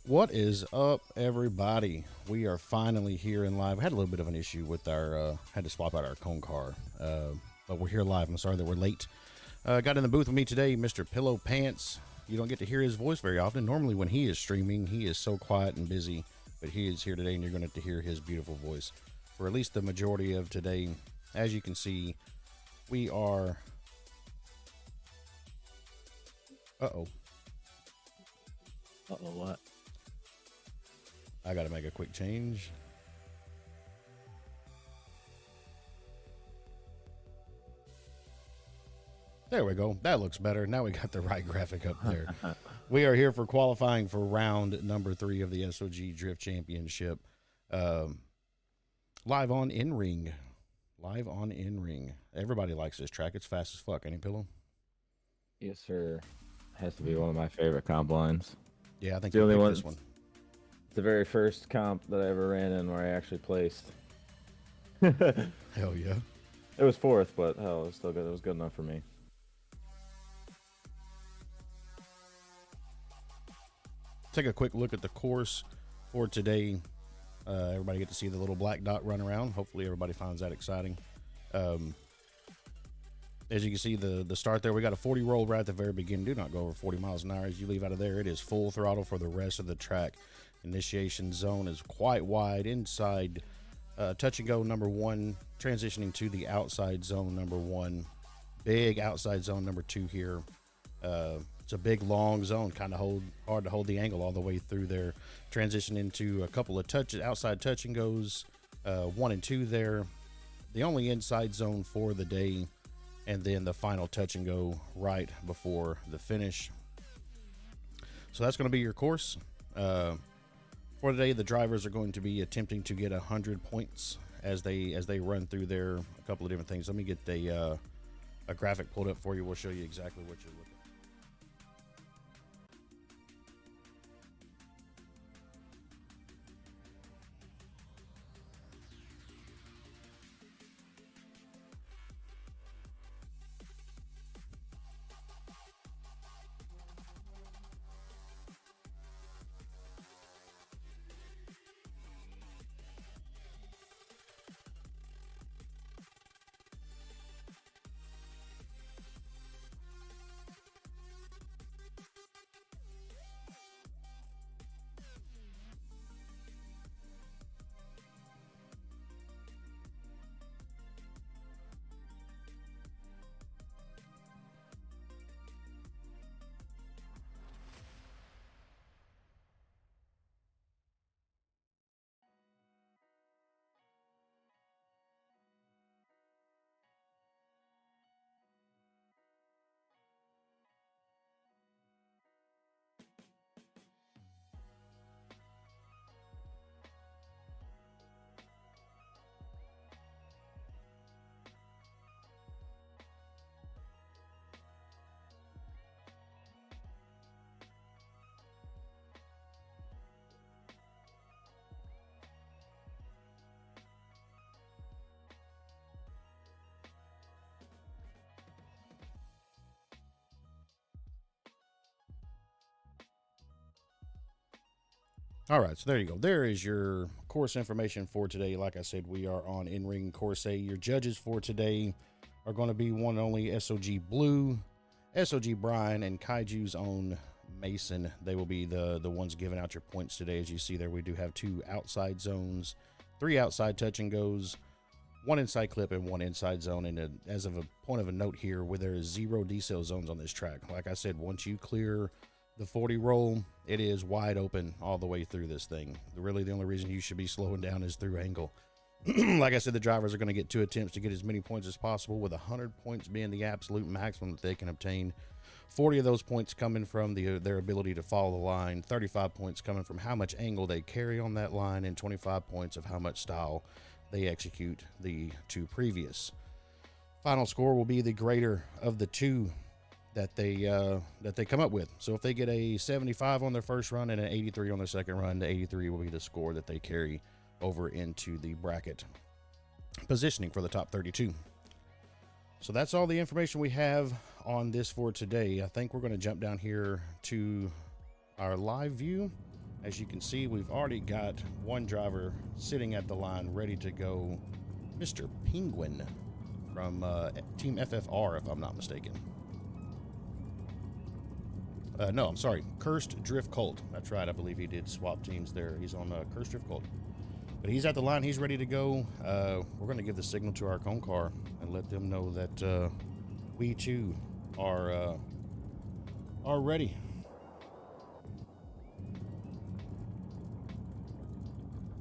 What is up, everybody? We are finally here in live. I had a little bit of an issue with our, had to swap out our cone car, but we're here live. I'm sorry that we're late. Got in the booth with me today, Mr. Pillow Pants. You don't get to hear his voice very often. Normally, when he is streaming, he is so quiet and busy, but he is here today, and you're going to hear his beautiful voice for at least the majority of today. As you can see, we are. Uh-oh. Uh-oh, what? I got to make a quick change. There we go. That looks better. Now we got the right graphic up there. We are here for qualifying for round number 3 of the S.O.G Drift Championship. Live on in-ring. Live on in-ring. Everybody likes this track. It's fast as fuck. Any Pillow? Yes, sir. Has to be one of my favorite comp lines. Yeah, I think the you only picked one. this one. It's the very first comp that I ever ran in where I actually placed. Hell yeah. It was 4th, but hell, it was still good. It was good enough for me. Take a quick look at the course for today. Everybody get to see the little black dot run around. Hopefully everybody finds that exciting. As you can see, the start there, we got a 40 roll right at the very beginning. Do not go over 40 miles an hour. As you leave out of there, it is full throttle for the rest of the track. Initiation zone is quite wide. Inside touch and go number 1, transitioning to the outside zone number 1. Big outside zone number 2 here. It's a big long zone, kind of hard to hold the angle all the way through there. Transition into a couple of outside touch and goes, 1 and 2 there. The only inside zone for the day, and then the final touch and go right before the finish. So that's going to be your course. For today, the drivers are going to be attempting to get 100 points as they run through there. A couple of different things. Let me get a graphic pulled up for you. We'll show you exactly what you're looking at. All right, so there you go. There is your course information for today. Like I said, we are on in-ring course A. Your judges for today are going to be one and only S.O.G Blue, S.O.G Brian, and Kaiju's own Mason. They will be the ones giving out your points today. As you see there, we do have 2 outside zones, 3 outside touch and goes, 1 inside clip, and 1 inside zone. And as of a point of a note here, where there is 0 decel zones on this track. Like I said, once you clear the 40 roll, it is wide open all the way through this thing. Really, the only reason you should be slowing down is through angle. Like I said, the drivers are going to get 2 attempts to get as many points as possible, with 100 points being the absolute maximum that they can obtain. 40 of those points coming from their ability to follow the line, 35 points coming from how much angle they carry on that line, and 25 points of how much style they execute the 2 previous. Final score will be the greater of the 2 that they come up with. So if they get a 75 on their first run and an 83 on their second run, the 83 will be the score that they carry over into the bracket positioning for the top 32. So that's all the information we have on this for today. I think we're going to jump down here to our live view As you can see, we've already got one driver sitting at the line ready to go, Mr. Penguin from Team FFR, if I'm not mistaken. No, I'm sorry, Cursed Drift Cult. That's right, I believe he did swap teams there. He's on Cursed Drift Cult. But he's at the line, he's ready to go. We're going to give the signal to our cone car and let them know that we too are ready.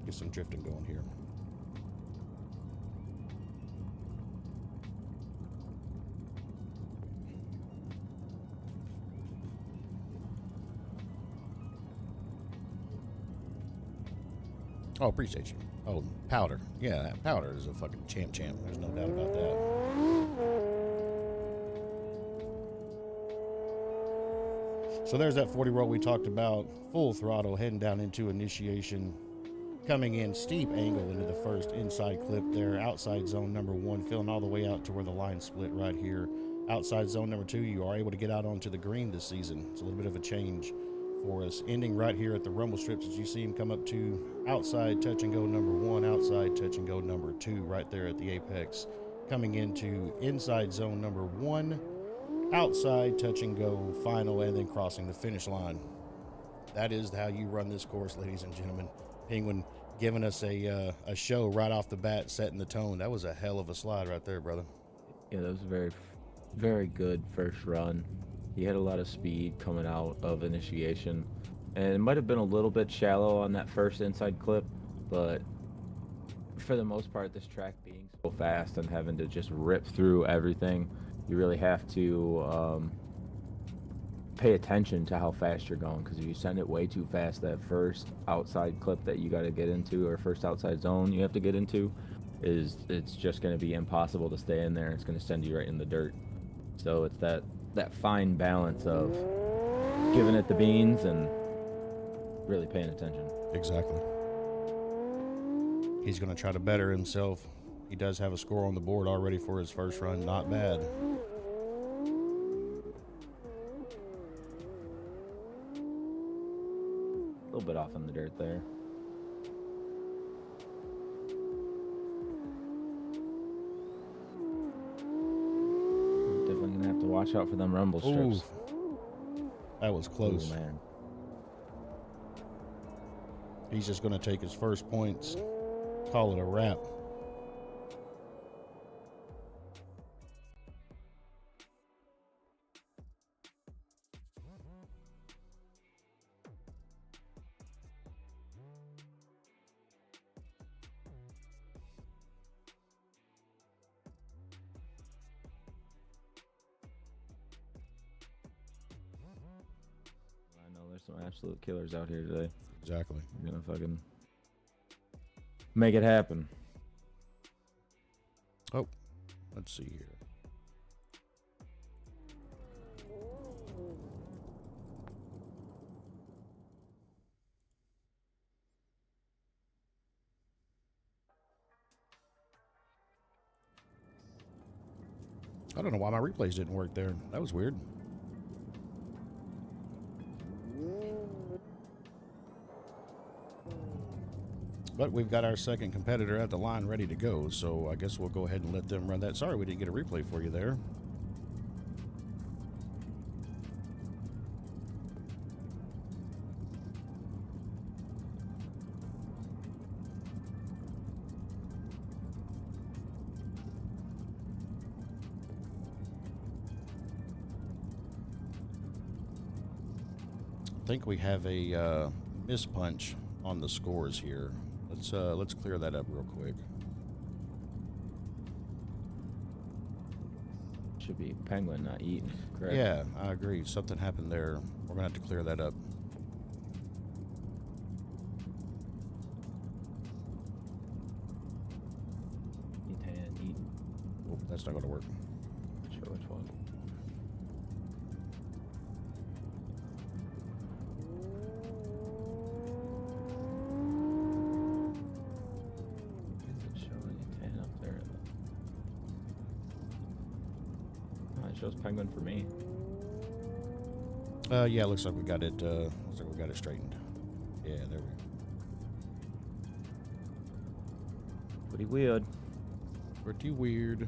Get some drifting going here. Oh, appreciate you. Oh, Powder. Yeah, Powder is a fucking champ. There's no doubt about that. So there's that 40 roll we talked about. Full throttle, heading down into initiation. Coming in, steep angle into the first inside clip there. Outside zone number 1, filling all the way out to where the line split right here. Outside zone number 2, you are able to get out onto the green this season. It's a little bit of a change for us. Ending right here at the rumble strips as you see him come up to outside touch and go number 1, outside touch and go number 2 right there at the apex. Coming into inside zone number 1, outside touch and go final, and then crossing the finish line. That is how you run this course, ladies and gentlemen. Penguin giving us a show right off the bat, setting the tone. That was a hell of a slide right there, brother. Yeah, that was a very, very good first run. He had a lot of speed coming out of initiation, and it might have been a little bit shallow on that first inside clip, but for the most part, this track being so fast and having to just rip through everything, you really have to pay attention to how fast you're going, because if you send it way too fast, that first outside clip that you got to get into, or first outside zone you have to get into, it's just going to be impossible to stay in there. It's going to send you right in the dirt. So it's that fine balance of giving it the beans and really paying attention. Exactly. He's going to try to better himself. He does have a score on the board already for his first run. Not bad. A little bit off in the dirt there. Definitely gonna have to watch out for them rumble strips. Ooh, that was close. Ooh, man. He's just going to take his first points, call it a wrap. I know there's some absolute killers out here today. Exactly. We're gonna fucking make it happen. Oh, let's see here. I don't know why my replays didn't work there. That was weird. But we've got our second competitor at the line ready to go, so I guess we'll go ahead and let them run that. Sorry we didn't get a replay for you there. I think we have a mispunch on the scores here. Let's clear that up real quick. Should be Penguin, not Eaton, correct? Yeah, I agree. Something happened there. We're gonna have to clear that up. Eaton. Oh, that's not gonna work. Not sure which one. Shows Penguin for me. Yeah, looks like we got it. Looks like we got it straightened. Yeah, there we go. Pretty weird. Pretty weird.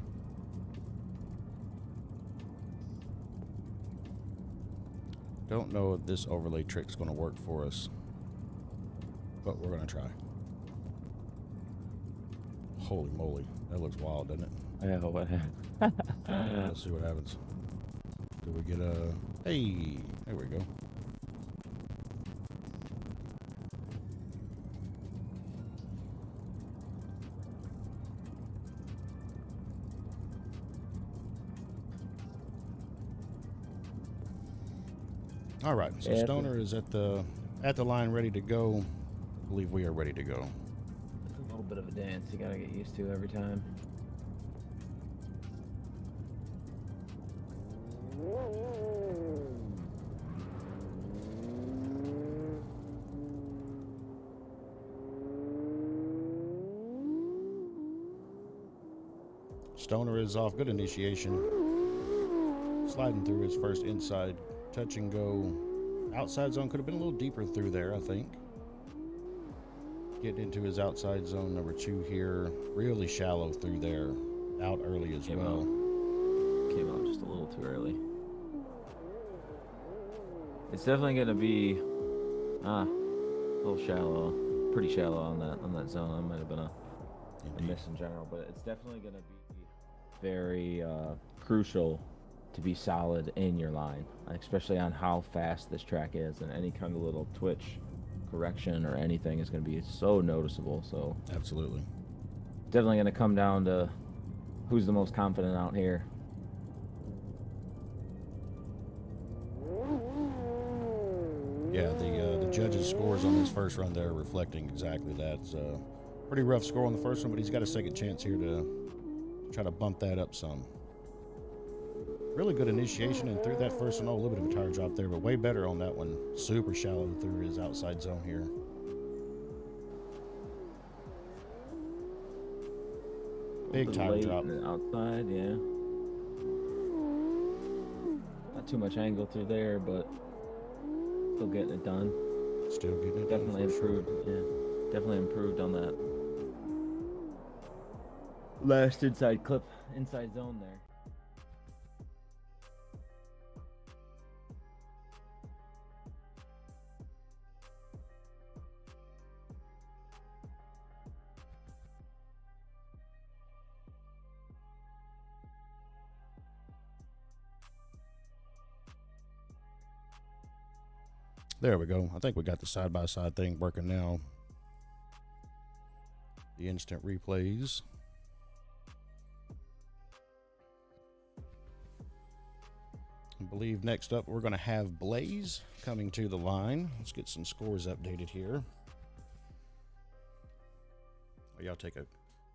Don't know if this overlay trick's going to work for us, but we're going to try. Holy moly, that looks wild, doesn't it? Yeah, what Let's see what happens. Do we get a... Hey, there we go. All right, so Yeah, Stoner is at the line, ready to go. I believe we are ready to go. it's a little bit of a dance you gotta get used to every time. Stoner is off. Good initiation. Sliding through his first inside touch and go. Outside zone could have been a little deeper through there, I think. Getting into his outside zone number 2 here. Really shallow through there. Out early as well. Came out just a little too early. It's definitely gonna be a little shallow. Pretty shallow on that zone. That might have been a miss in general, but it's definitely gonna be very crucial to be solid in your line, especially on how fast this track is, and any kind of little twitch correction or anything is going to be so noticeable. So Absolutely. definitely going to come down to who's the most confident out here. Yeah, the judges' scores on his first run there are reflecting exactly that. It's a pretty rough score on the first one, but he's got a second chance here to try to bump that up some. Really good initiation, and through that first one, a little bit of a tire drop there, but way better on that one. Super shallow through his outside zone here. Big tire drop. Outside, yeah. Not too much angle through there, but still getting it done. Still getting it Definitely done. Improved. Sure. Yeah, definitely improved on that last inside zone there. There we go. I think we got the side-by-side thing working now. The instant replays. I believe next up we're going to have Blaze coming to the line. Let's get some scores updated here. Y'all take a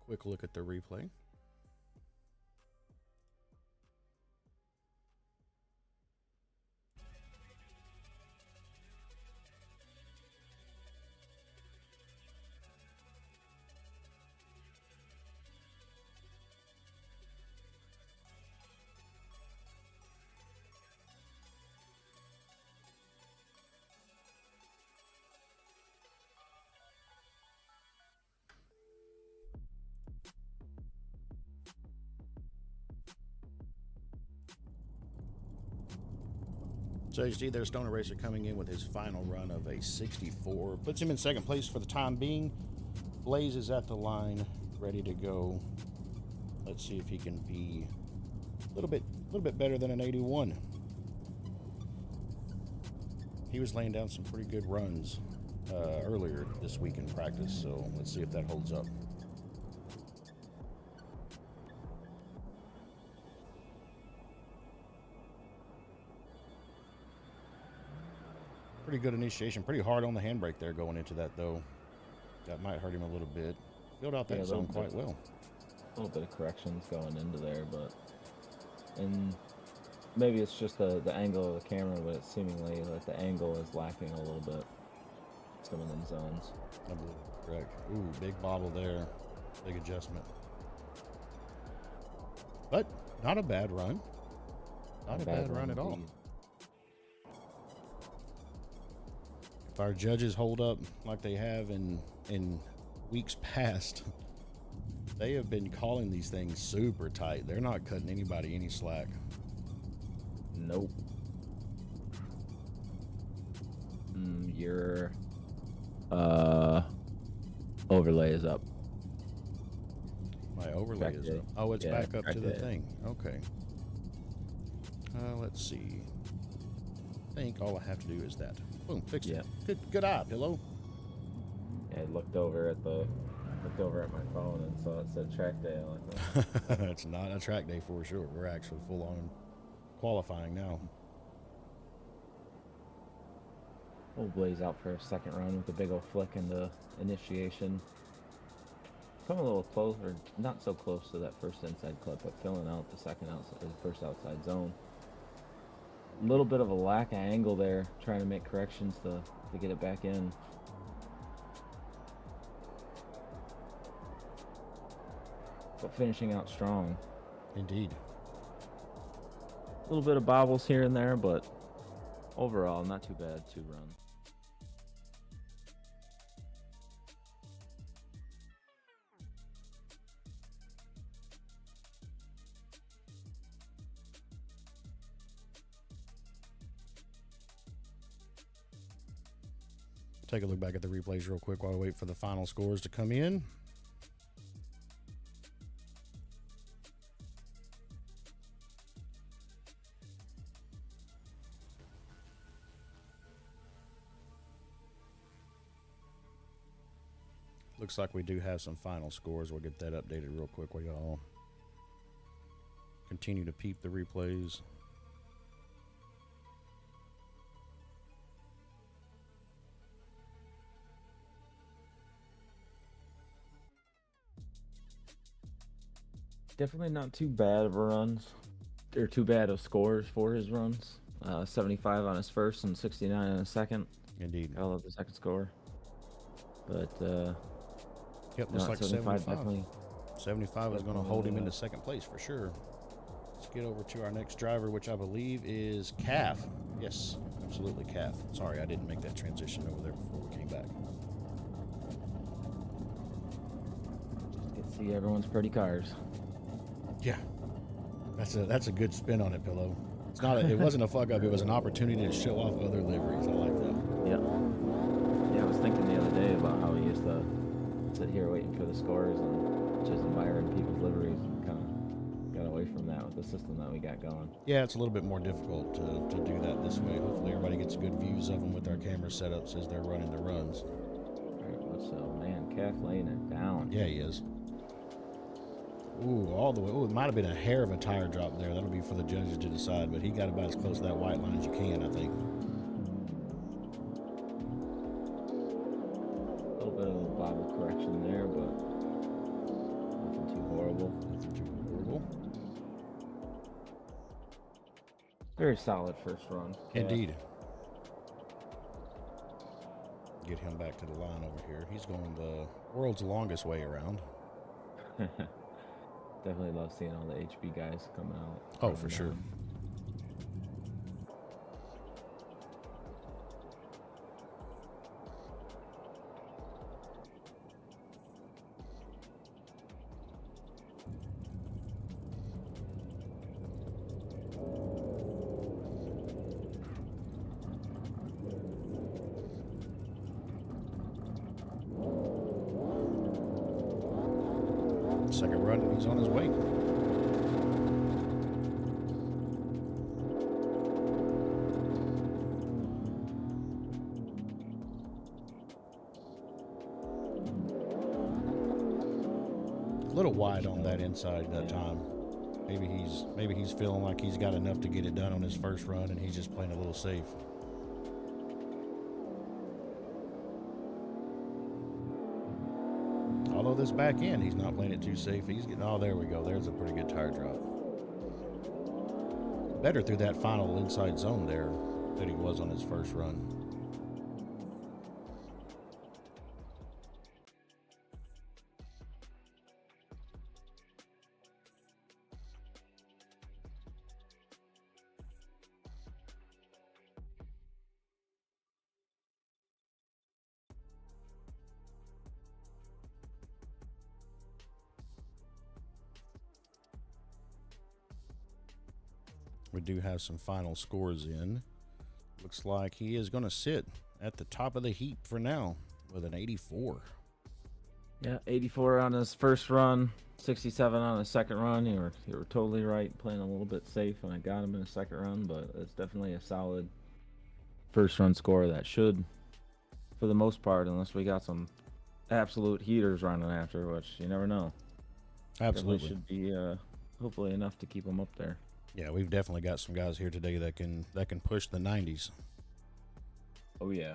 quick look at the replay. So you see there, Stoner Racer coming in with his final run of a 64. Puts him in second place for the time being. Blaze is at the line, ready to go. Let's see if he can be a little bit better than an 81. He was laying down some pretty good runs earlier this week in practice, so let's see if that holds up. Pretty good initiation. Pretty hard on the handbrake there going into that, though. That might hurt him a little bit. Filled out that zone quite well. A little bit of corrections going into there, and maybe it's just the angle of the camera, but it's seemingly like the angle is lacking a little bit. Some of them zones. I believe correct. Ooh, big bobble there. Big adjustment. But not a bad run. Not a bad run at all. If our judges hold up like they have in weeks past, they have been calling these things super tight. They're not cutting anybody any slack. Nope. Your overlay is up. My overlay Track is day. up. Oh, it's Yeah, back up track to the day. thing. Okay. Let's see. I think all I have to do is that. Boom, fixed Yeah. it. Good eye, Pillow. Yeah, I looked over at my phone and saw it said track day. I'm like, oh. It's not a track day for sure. We're actually full on qualifying now. We'll blaze out for a second round with a big old flick in the initiation. Come a little close, or not so close to that first inside clip, but filling out the first outside zone. A little bit of a lack of angle there, trying to make corrections to get it back in. But finishing out strong. Indeed. A little bit of bobbles here and there, but overall, not too bad. 2 runs. Take a look back at the replays real quick while we wait for the final scores to come in. Looks like we do have some final scores. We'll get that updated real quick while y'all continue to peep the replays. Definitely not too bad of runs, or too bad of scores for his runs. 75 on his first and 69 on his second. Indeed. I love the second score. But yep, looks like 75. Definitely. 75 is going to hold him into second place for sure. Let's get over to our next driver, which I believe is Calf. Yes, absolutely Calf. Sorry, I didn't make that transition over there before we came back. Just get to see everyone's pretty cars. Yeah, that's a good spin on it, Pillow. It's not. It wasn't a fuck up. It was an opportunity to show off other liveries. I like that. Yeah, I was thinking the other day about how we used to sit here waiting for the scores and just admiring people's liveries, and kind of got away from that with the system that we got going. Yeah, it's a little bit more difficult to do that this way. Hopefully everybody gets good views of them with our camera setups as they're running the runs. All right, what's up, man? Calf laying it down. Yeah, he is. Ooh, all the way. Ooh, it might have been a hair of a tire drop there. That'll be for the judges to decide, but he got about as close to that white line as you can, I think. A little bit of a bobble correction there, but nothing too horrible. Nothing too horrible. Very solid first run. Indeed. Get him back to the line over here. He's going the world's longest way around. Definitely love seeing all the HB guys coming out. Oh, for sure. Second run, he's on his way. A little wide on that inside that time. Maybe he's feeling like he's got enough to get it done on his first run, and he's just playing a little safe. Although this back end, he's not playing it too safe. He's getting, oh, there we go. There's a pretty good tire drop. Better through that final inside zone there than he was on his first run. We do have some final scores in. Looks like he is going to sit at the top of the heap for now with an 84. Yeah, 84 on his first run, 67 on his second run. You were totally right, playing a little bit safe when I got him in the second run, but it's definitely a solid first run score that should, for the most part, unless we got some absolute heaters running after, which you never know. Absolutely. Definitely should be hopefully enough to keep him up there. Yeah, we've definitely got some guys here today that can push the 90s. Oh yeah.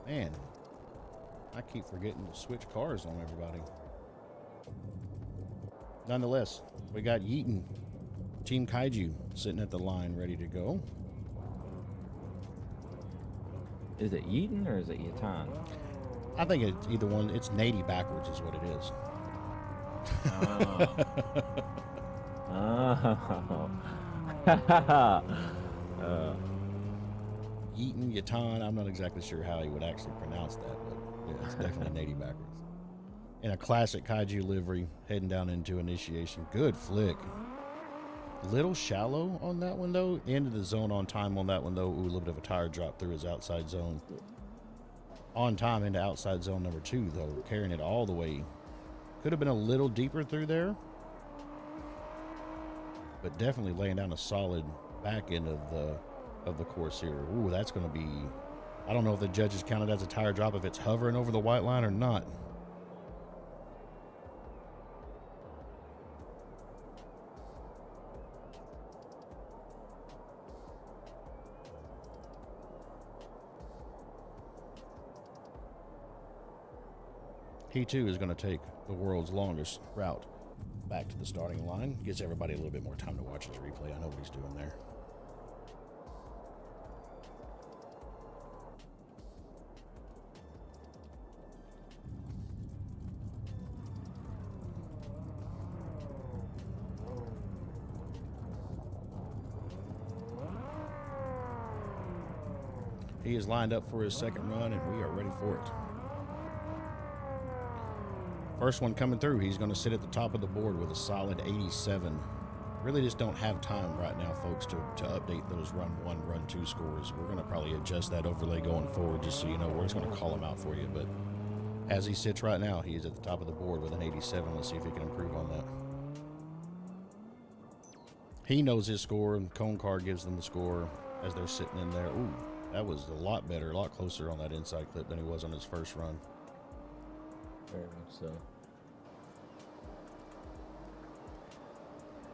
Man, I keep forgetting to switch cars on everybody. Nonetheless, we got Yeaton, Team Kaiju, sitting at the line ready to go. Is it Yeaton or is it Yatan? I think it's either one. It's Nady backwards is what it is. Oh. Yeaton, Yatan. I'm not exactly sure how he would actually pronounce that, but yeah, it's definitely Nady backwards. In a classic Kaiju livery, heading down into initiation. Good flick. Little shallow on that one, though. Into the zone on time on that one, though. Ooh, a little bit of a tire drop through his outside zone. On time into outside zone number 2, though. Carrying it all the way. Could have been a little deeper through there. But definitely laying down a solid back end of the course here. Ooh, that's going to be... I don't know if the judges count it as a tire drop if it's hovering over the white line or not. He too is going to take the world's longest route back to the starting line. Gives everybody a little bit more time to watch his replay. I know what he's doing there. He is lined up for his second run, and we are ready for it. First one coming through, he's going to sit at the top of the board with a solid 87. Really just don't have time right now, folks, to update those run 1, run 2 scores. We're going to probably adjust that overlay going forward just so you know. We're just going to call him out for you. But as he sits right now, he is at the top of the board with an 87. Let's see if he can improve on that. He knows his score, and Cone Car gives them the score as they're sitting in there. Ooh, that was a lot better, a lot closer on that inside clip than he was on his first run. Very much so.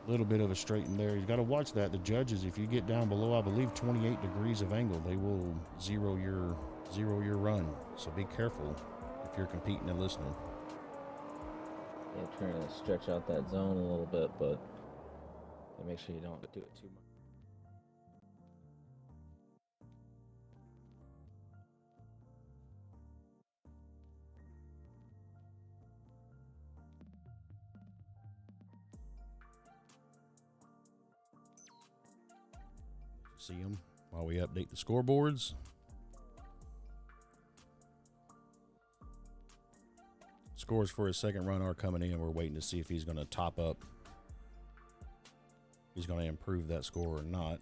A little bit of a straighten there. You've got to watch that. The judges, if you get down below, I believe 28 degrees of angle, they will zero your run. So be careful if you're competing and listening. Yeah, trying to stretch out that zone a little bit, but make sure you don't do it too much. See them while we update the scoreboards. Scores for his second run are coming in. We're waiting to see if he's going to top up. He's going to improve that score or not.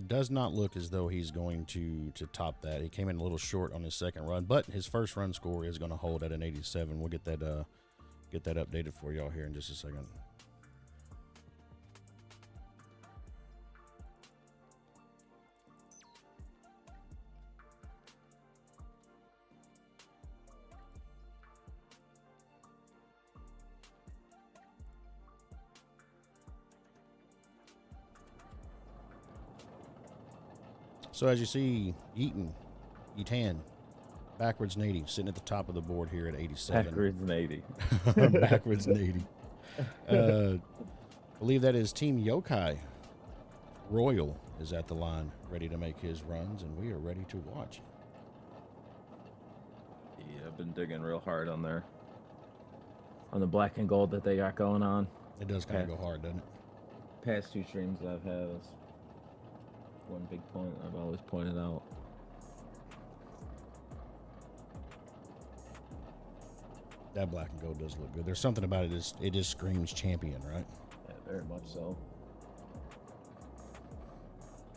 Does not look as though he's going to top that. He came in a little short on his second run, but his first run score is going to hold at an 87. We'll get that updated for y'all here in just a second. So as you see, Yeaton, backwards Nady, sitting at the top of the board here at 87. Backwards 80. Backwards Nady. Believe that is Team Yokai. Royal is at the line, ready to make his runs, and we are ready to watch. Yeah, I've been digging real hard on the black and gold that they got going on. It does kind of go hard, doesn't it? Past 2 streams that I've had is one big point I've always pointed out. That black and gold does look good. There's something about it. It just screams champion, right? Yeah, very much so.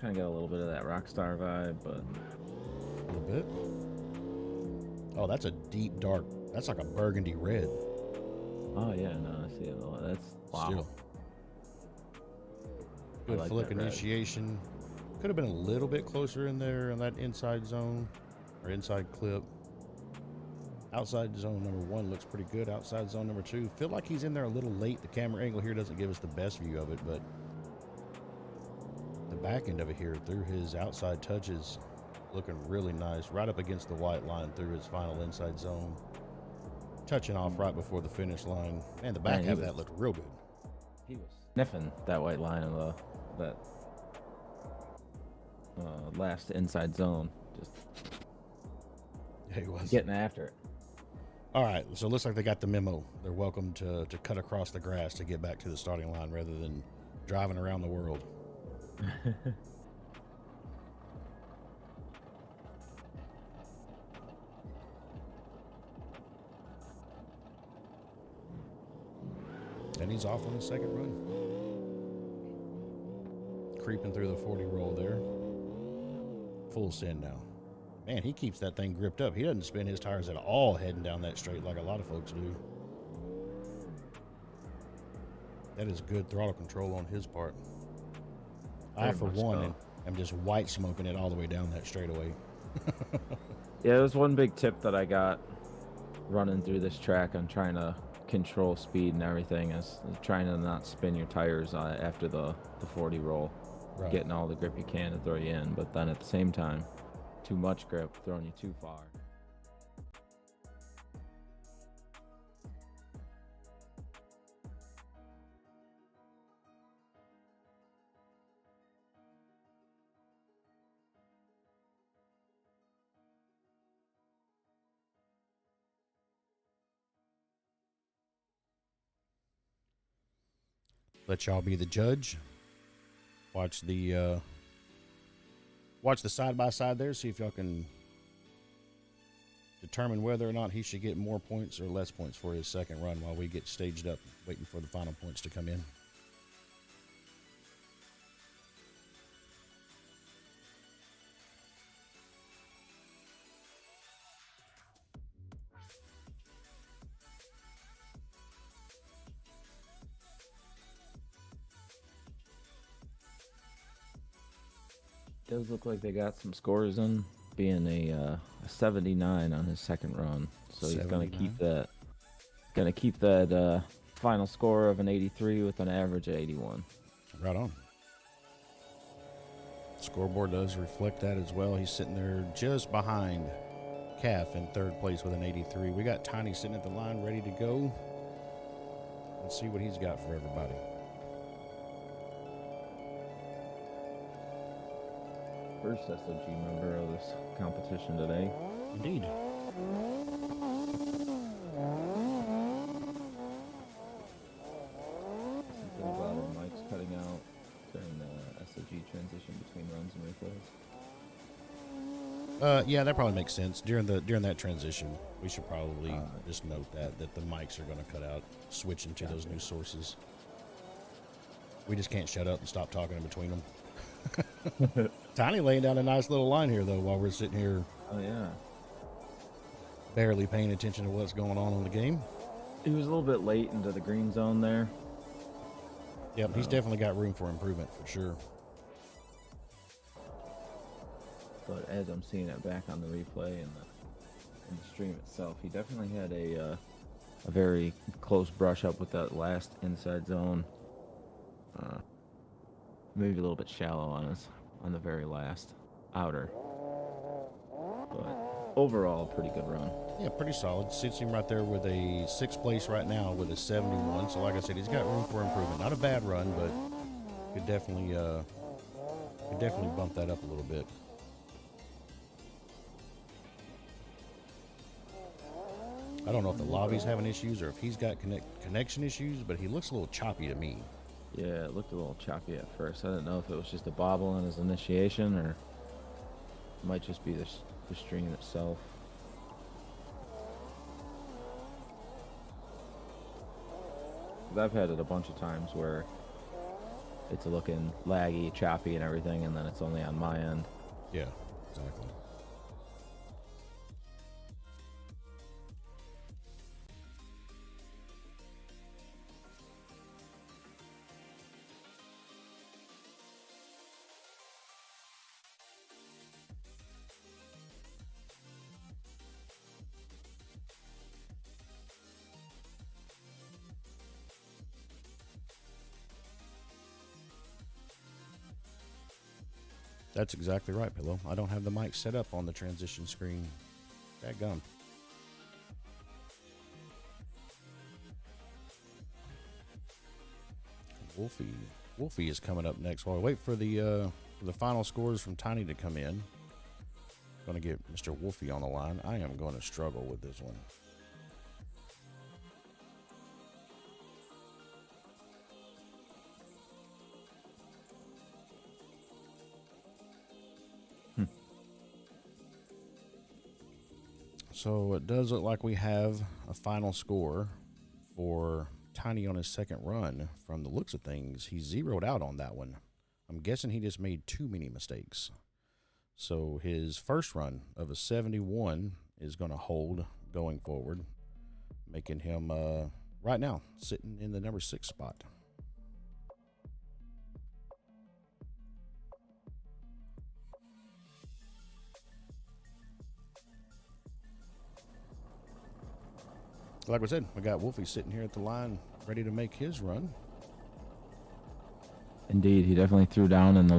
Kind of got a little bit of that Rockstar vibe, but a little bit. Oh, that's a deep dark. That's like a burgundy red. Oh yeah, no, I see it. That's wow. Still. Good like flick initiation. Could have been a little bit closer in there on that inside zone or inside clip. Outside zone number 1 looks pretty good. Outside zone number 2. Feel like he's in there a little late. The camera angle here doesn't give us the best view of it, but the back end of it here through his outside touches looking really nice. Right up against the white line through his final inside zone. Touching off right before the finish line. And the back half of that looked real good. He was sniffing that white line of that last inside zone. Just yeah, he was getting after it. All right, so it looks like they got the memo. They're welcome to cut across the grass to get back to the starting line rather than driving around the world. And he's off on his second run. Creeping through the 40 roll there. Full send now. Man, he keeps that thing gripped up. He doesn't spin his tires at all heading down that straight like a lot of folks do. That is good throttle control on his part. I, for one, am just white smoking it all the way down that straightaway. Yeah, it was one big tip that I got running through this track on trying to control speed and everything is trying to not spin your tires after the 40 roll. Right. Getting all the grip you can to throw you in, but then at the same time, too much grip throwing you too far. Let y'all be the judge. Watch the side by side there. See if y'all can determine whether or not he should get more points or less points for his second run while we get staged up, waiting for the final points to come in. Does look like they got some scores in, being a 79 on his second run, so 79? He's gonna keep that final score of an 83 with an average of 81. Right on. Scoreboard does reflect that as well. He's sitting there just behind Calf in third place with an 83. We got Tiny sitting at the line ready to go. Let's see what he's got for everybody. First S.O.G member of this competition today. Indeed. Something about our mics cutting out during the S.O.G transition between runs and replays. Yeah, that probably makes sense. During that transition, we should probably just note that the mics are going to cut out, switching to those new sources. We just can't shut up and stop talking in between them. Tiny laying down a nice little line here, though, while we're sitting here. Oh, yeah. Barely paying attention to what's going on in the game. He was a little bit late into the green zone there. Yep, he's definitely got room for improvement, for sure. But as I'm seeing it back on the replay and the stream itself, he definitely had a very close brush up with that last inside zone. Maybe a little bit shallow on the very last outer. But overall, pretty good run. Yeah, pretty solid. Sits him right there with a sixth place right now with a 71. So, like I said, he's got room for improvement. Not a bad run, but could definitely bump that up a little bit. I don't know if the lobby's having issues or if he's got connection issues, but he looks a little choppy to me. Yeah, it looked a little choppy at first. I didn't know if it was just a bobble on his initiation or it might just be the stream itself. I've had it a bunch of times where it's looking laggy, choppy, and everything, and then it's only on my end. Yeah, exactly. That's exactly right, Pillow. I don't have the mic set up on the transition screen. Dadgum. Wolfie is coming up next while we wait for the final scores from Tiny to come in. Going to get Mr. Wolfie on the line. I am going to struggle with this one. So it does look like we have a final score for Tiny on his second run. From the looks of things, he zeroed out on that one. I'm guessing he just made too many mistakes. So his first run of a 71 is going to hold going forward, making him right now sitting in the number 6 spot. Like I said, we got Wolfie sitting here at the line, ready to make his run. Indeed, he definitely threw down in our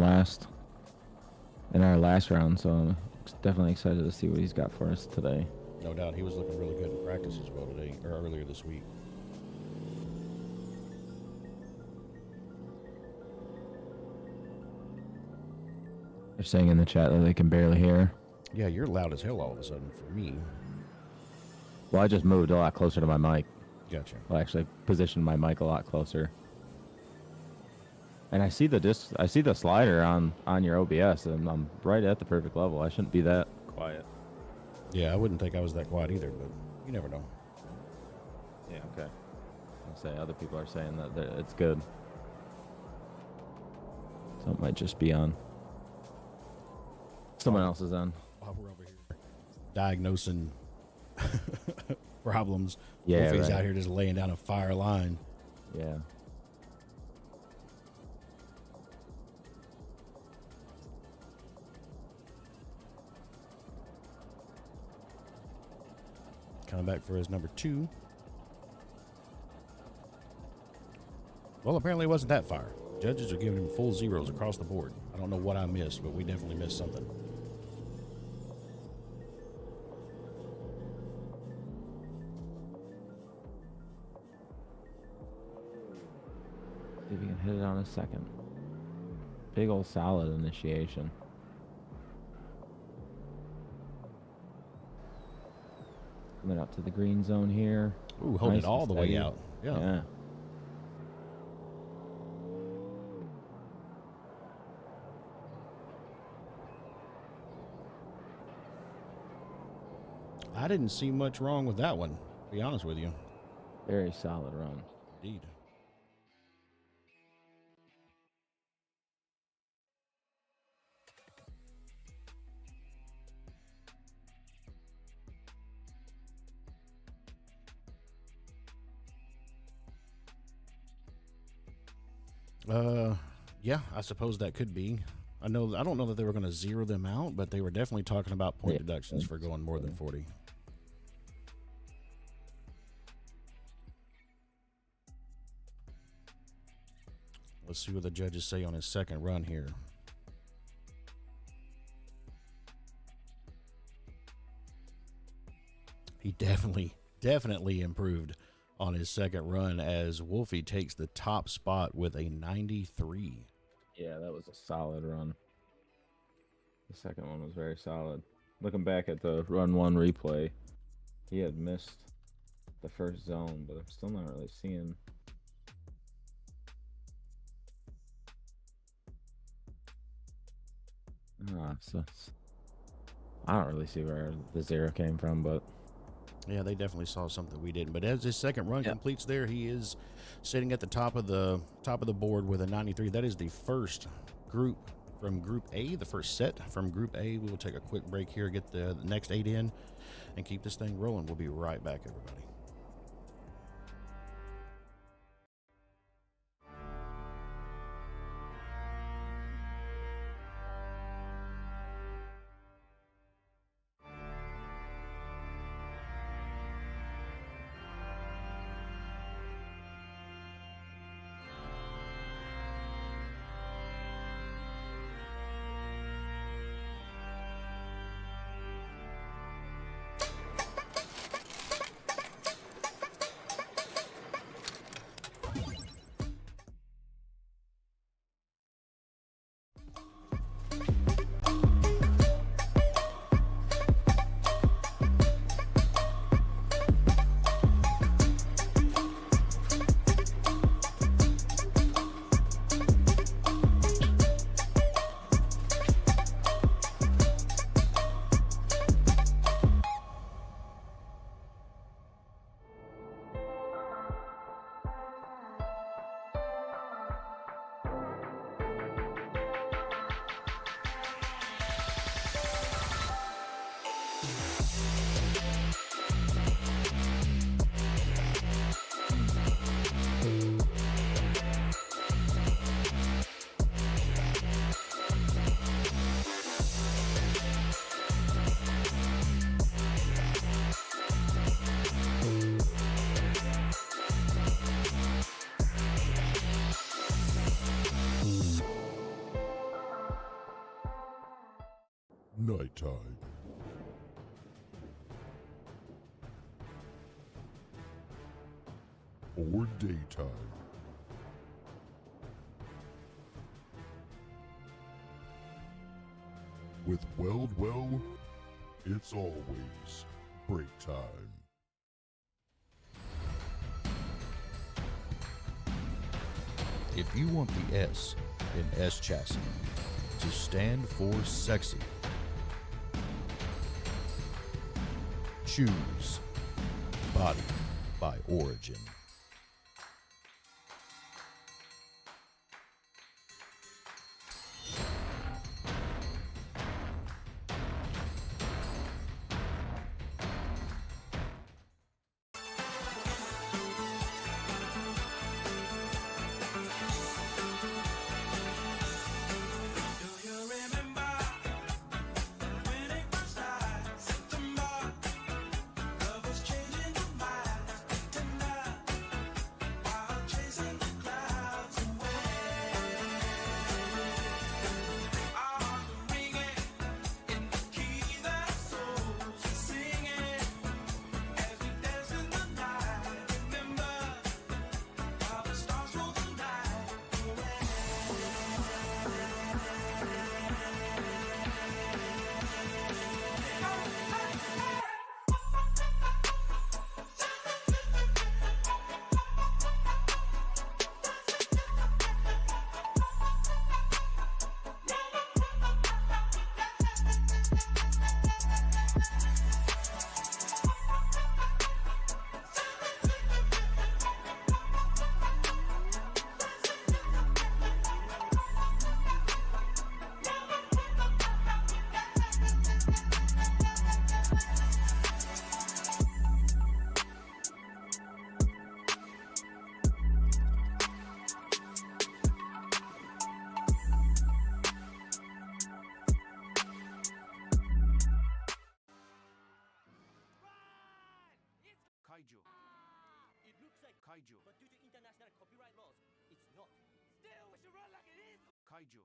last round, so I'm definitely excited to see what he's got for us today. No doubt, he was looking really good in practice as well today, or earlier this week. They're saying in the chat that they can barely hear. Yeah, you're loud as hell all of a sudden for me. Well, I just moved a lot closer to my mic. Gotcha. Well, I actually positioned my mic a lot closer. And I see the slider on your OBS, and I'm right at the perfect level. I shouldn't be that quiet. Yeah, I wouldn't think I was that quiet either, but you never know. Yeah, okay. I'll say other people are saying that it's good. So it might just be on. Someone else is on. While we're over here diagnosing problems, Yeah, Wolfie's right. out here just laying down a fire line. Yeah. Coming back for his number 2. Well, apparently it wasn't that fire. Judges are giving him full zeros across the board. I don't know what I missed, but we definitely missed something. See if he can hit it on a second. Big old solid initiation. Coming up to the green zone here. Ooh, holding Nice it all and the way steady. out. Yeah. I didn't see much wrong with that one, to be honest with you. Very solid run. Indeed. Yeah, I suppose that could be. I don't know that they were going to zero them out, but they were definitely talking about point deductions for going more than 40. Let's see what the judges say on his second run here. He definitely improved on his second run as Wolfie takes the top spot with a 93. Yeah, that was a solid run. The second one was very solid. Looking back at the run one replay, he had missed the first zone, but I'm still not really seeing. I don't really see where the 0 came from, but Yeah, they definitely saw something we didn't. But as his second run yeah. completes there, he is sitting at the top of the board with a 93. That is the first group from Group A, the first set from Group A. We will take a quick break here, get the next 8 in, and keep this thing rolling. We'll be right back, everybody. Nighttime. Or daytime. With Well, it's always break time. If you want the S in S chassis to stand for sexy, choose Body by Origin. Kaiju. It looks like kaiju, but due to international copyright laws, it's not. Still, we should run like it is. Kaiju.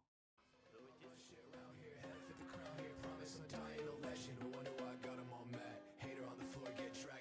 So it is. Shit around here, head for the crown here. Promise I'm dying, no legend. No wonder why I got 'em all mad. Hater on the floor, get dragged.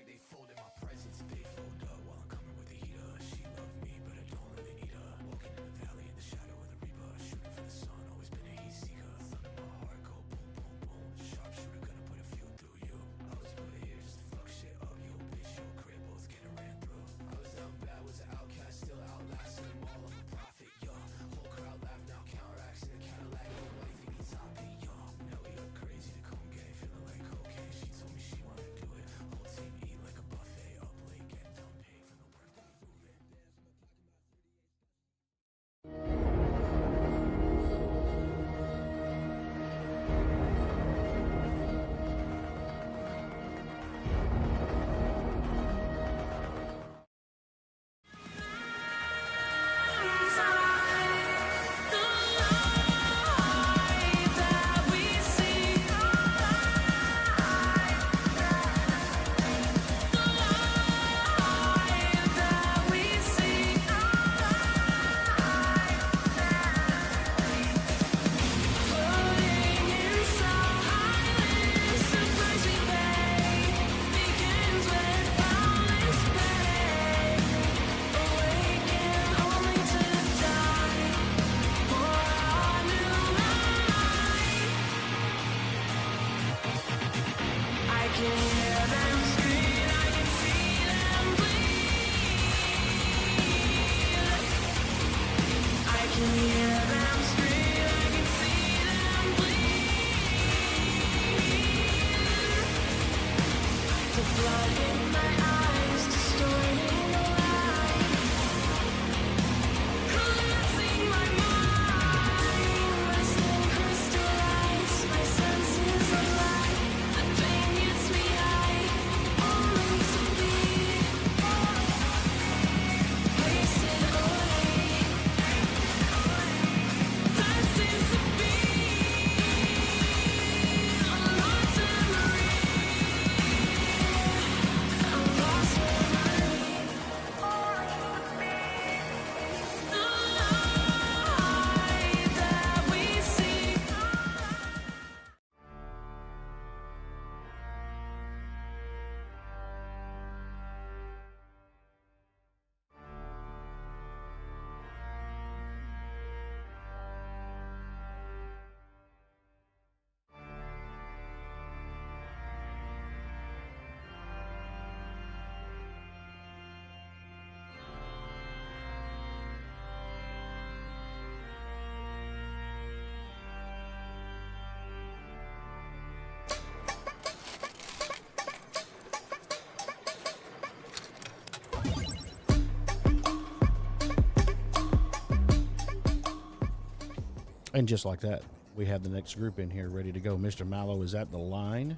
And just like that, we have the next group in here ready to go. Mr. Mallow is at the line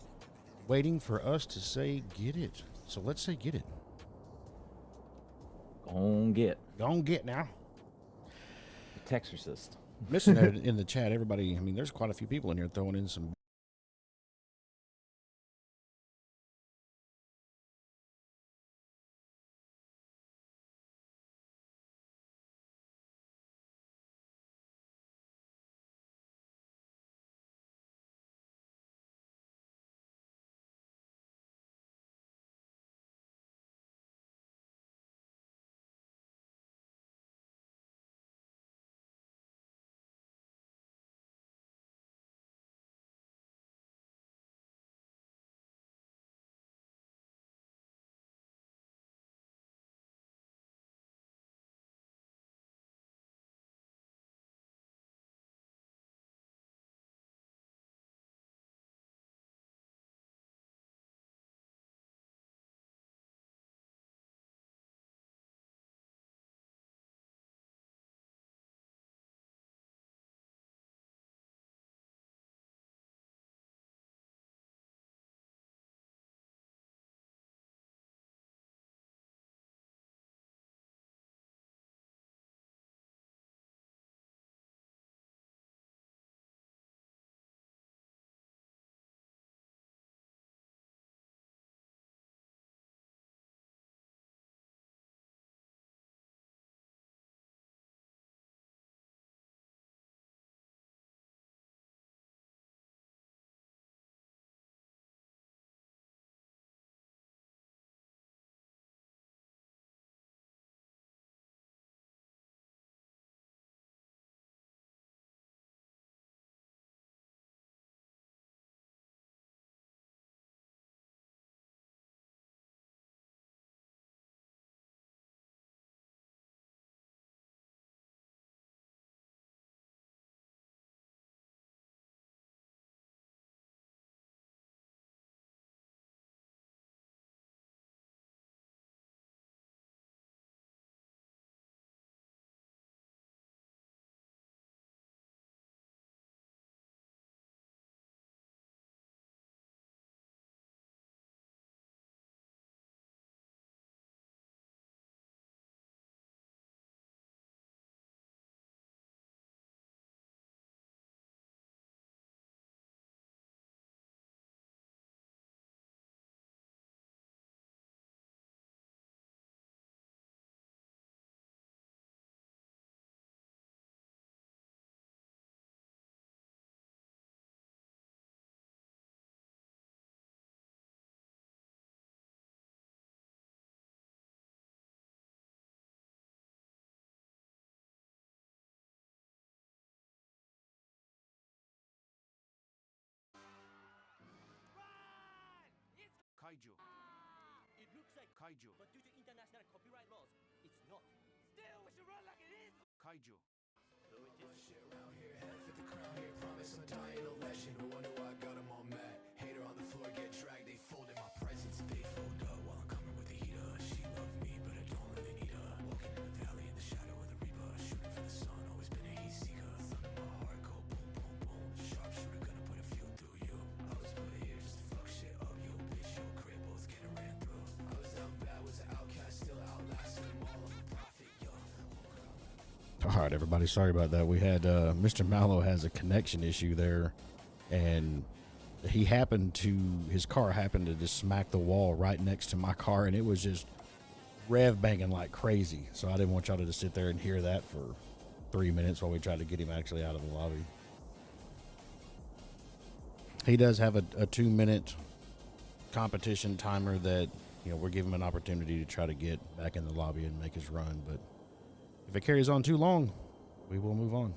waiting for us to say get it. So let's say get it. Gon' get Go on, get now. the Texorcist. Missing that in the chat, everybody, I mean, there's quite a few people in here throwing in some. Kaiju. It looks like kaiju, but due to international copyright laws, it's not. Still, we should run like it is. Kaiju. Though it is shit around here, head for the crown here. Promise I'm dying no legend. No wonder why I got them all mad. Hater on the floor, get dragged. They fold in my presence. They fold up while I'm coming with the heater. She loved me, but I don't really need her. Walking in the valley in the shadow of the reaper. Shooting for the sun, always been a heat seeker. Thunder my heart, go boom, boom, boom. Sharpshooter gonna put a few through you. I was put here just to fuck shit up. You bitch, your crib, both getting ran through. I was down bad, was an outcast, still outlasting them all. I'm a prophet, yo. All right, everybody, sorry about that. We had Mr. Mallow has a connection issue there, and his car happened to just smack the wall right next to my car, and it was just rev banging like crazy. So I didn't want y'all to just sit there and hear that for 3 minutes while we tried to get him actually out of the lobby. He does have a 2-minute competition timer that, you know, we're giving him an opportunity to try to get back in the lobby and make his run, but if it carries on too long, we will move on.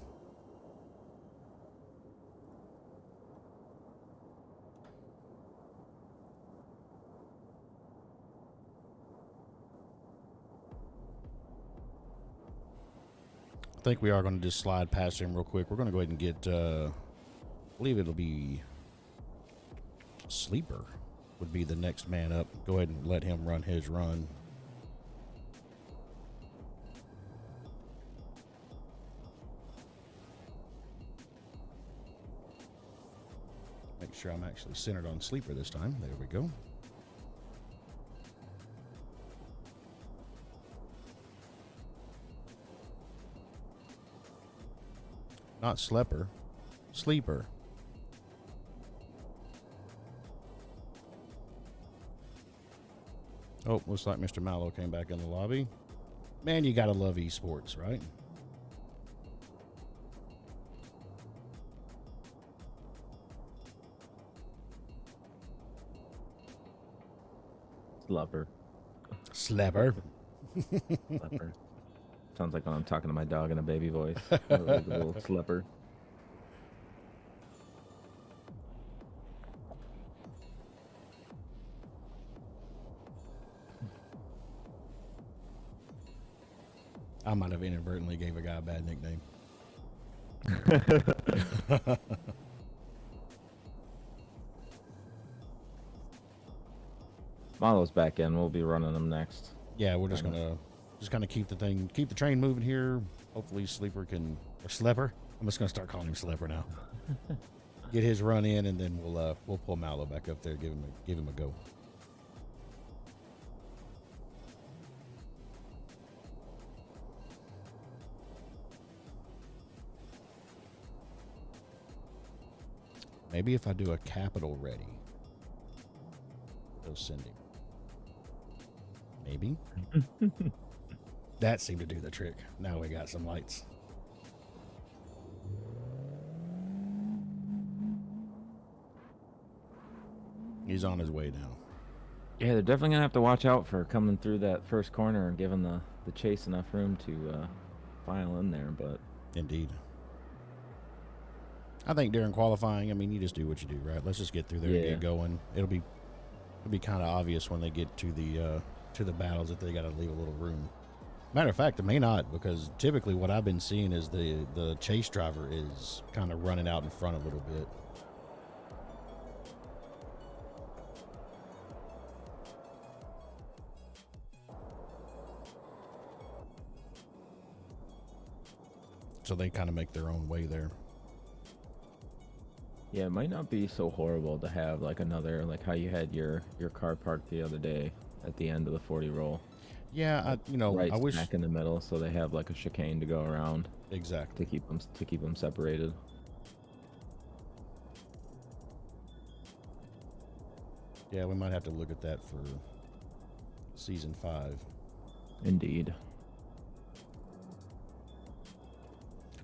I think we are going to just slide past him real quick. We're going to go ahead and get, I believe it'll be Sleeper would be the next man up. Go ahead and let him run his run. Make sure I'm actually centered on Sleeper this time. There we go. Not Slepper. Sleeper. Oh, looks like Mr. Mallow came back in the lobby. Man, you gotta love esports, right? Slupper. Slapper. Slupper. Sounds like when I'm talking to my dog in a baby voice. Like a little slipper. I might have inadvertently gave a guy a bad nickname. Malo's back in. We'll be running them next. Yeah, we're just gonna keep the train moving here. Hopefully Sleeper can, or Slepper. I'm just gonna start calling him Slepper now. Get his run in, and then we'll pull Mallow back up there, give him a go. Maybe if I do a capital ready, they'll send him. Maybe. That seemed to do the trick. Now we got some lights. He's on his way now. Yeah, they're definitely gonna have to watch out for coming through that first corner and giving the chase enough room to file in there. But Indeed. I think during qualifying, I mean, you just do what you do, right? Let's just get through there and Yeah. get going. It'll be kind of obvious when they get to the battles that they got to leave a little room. Matter of fact, it may not, because typically what I've been seeing is the chase driver is kind of running out in front a little bit. So they kind of make their own way there. yeah, it might not be so horrible to have like another, like how you had your car parked the other day at the end of the 40 roll. Yeah, Right I wish smack in the middle, so they have like a chicane to go around exactly. to keep them separated. Yeah, we might have to look at that for season 5. Indeed.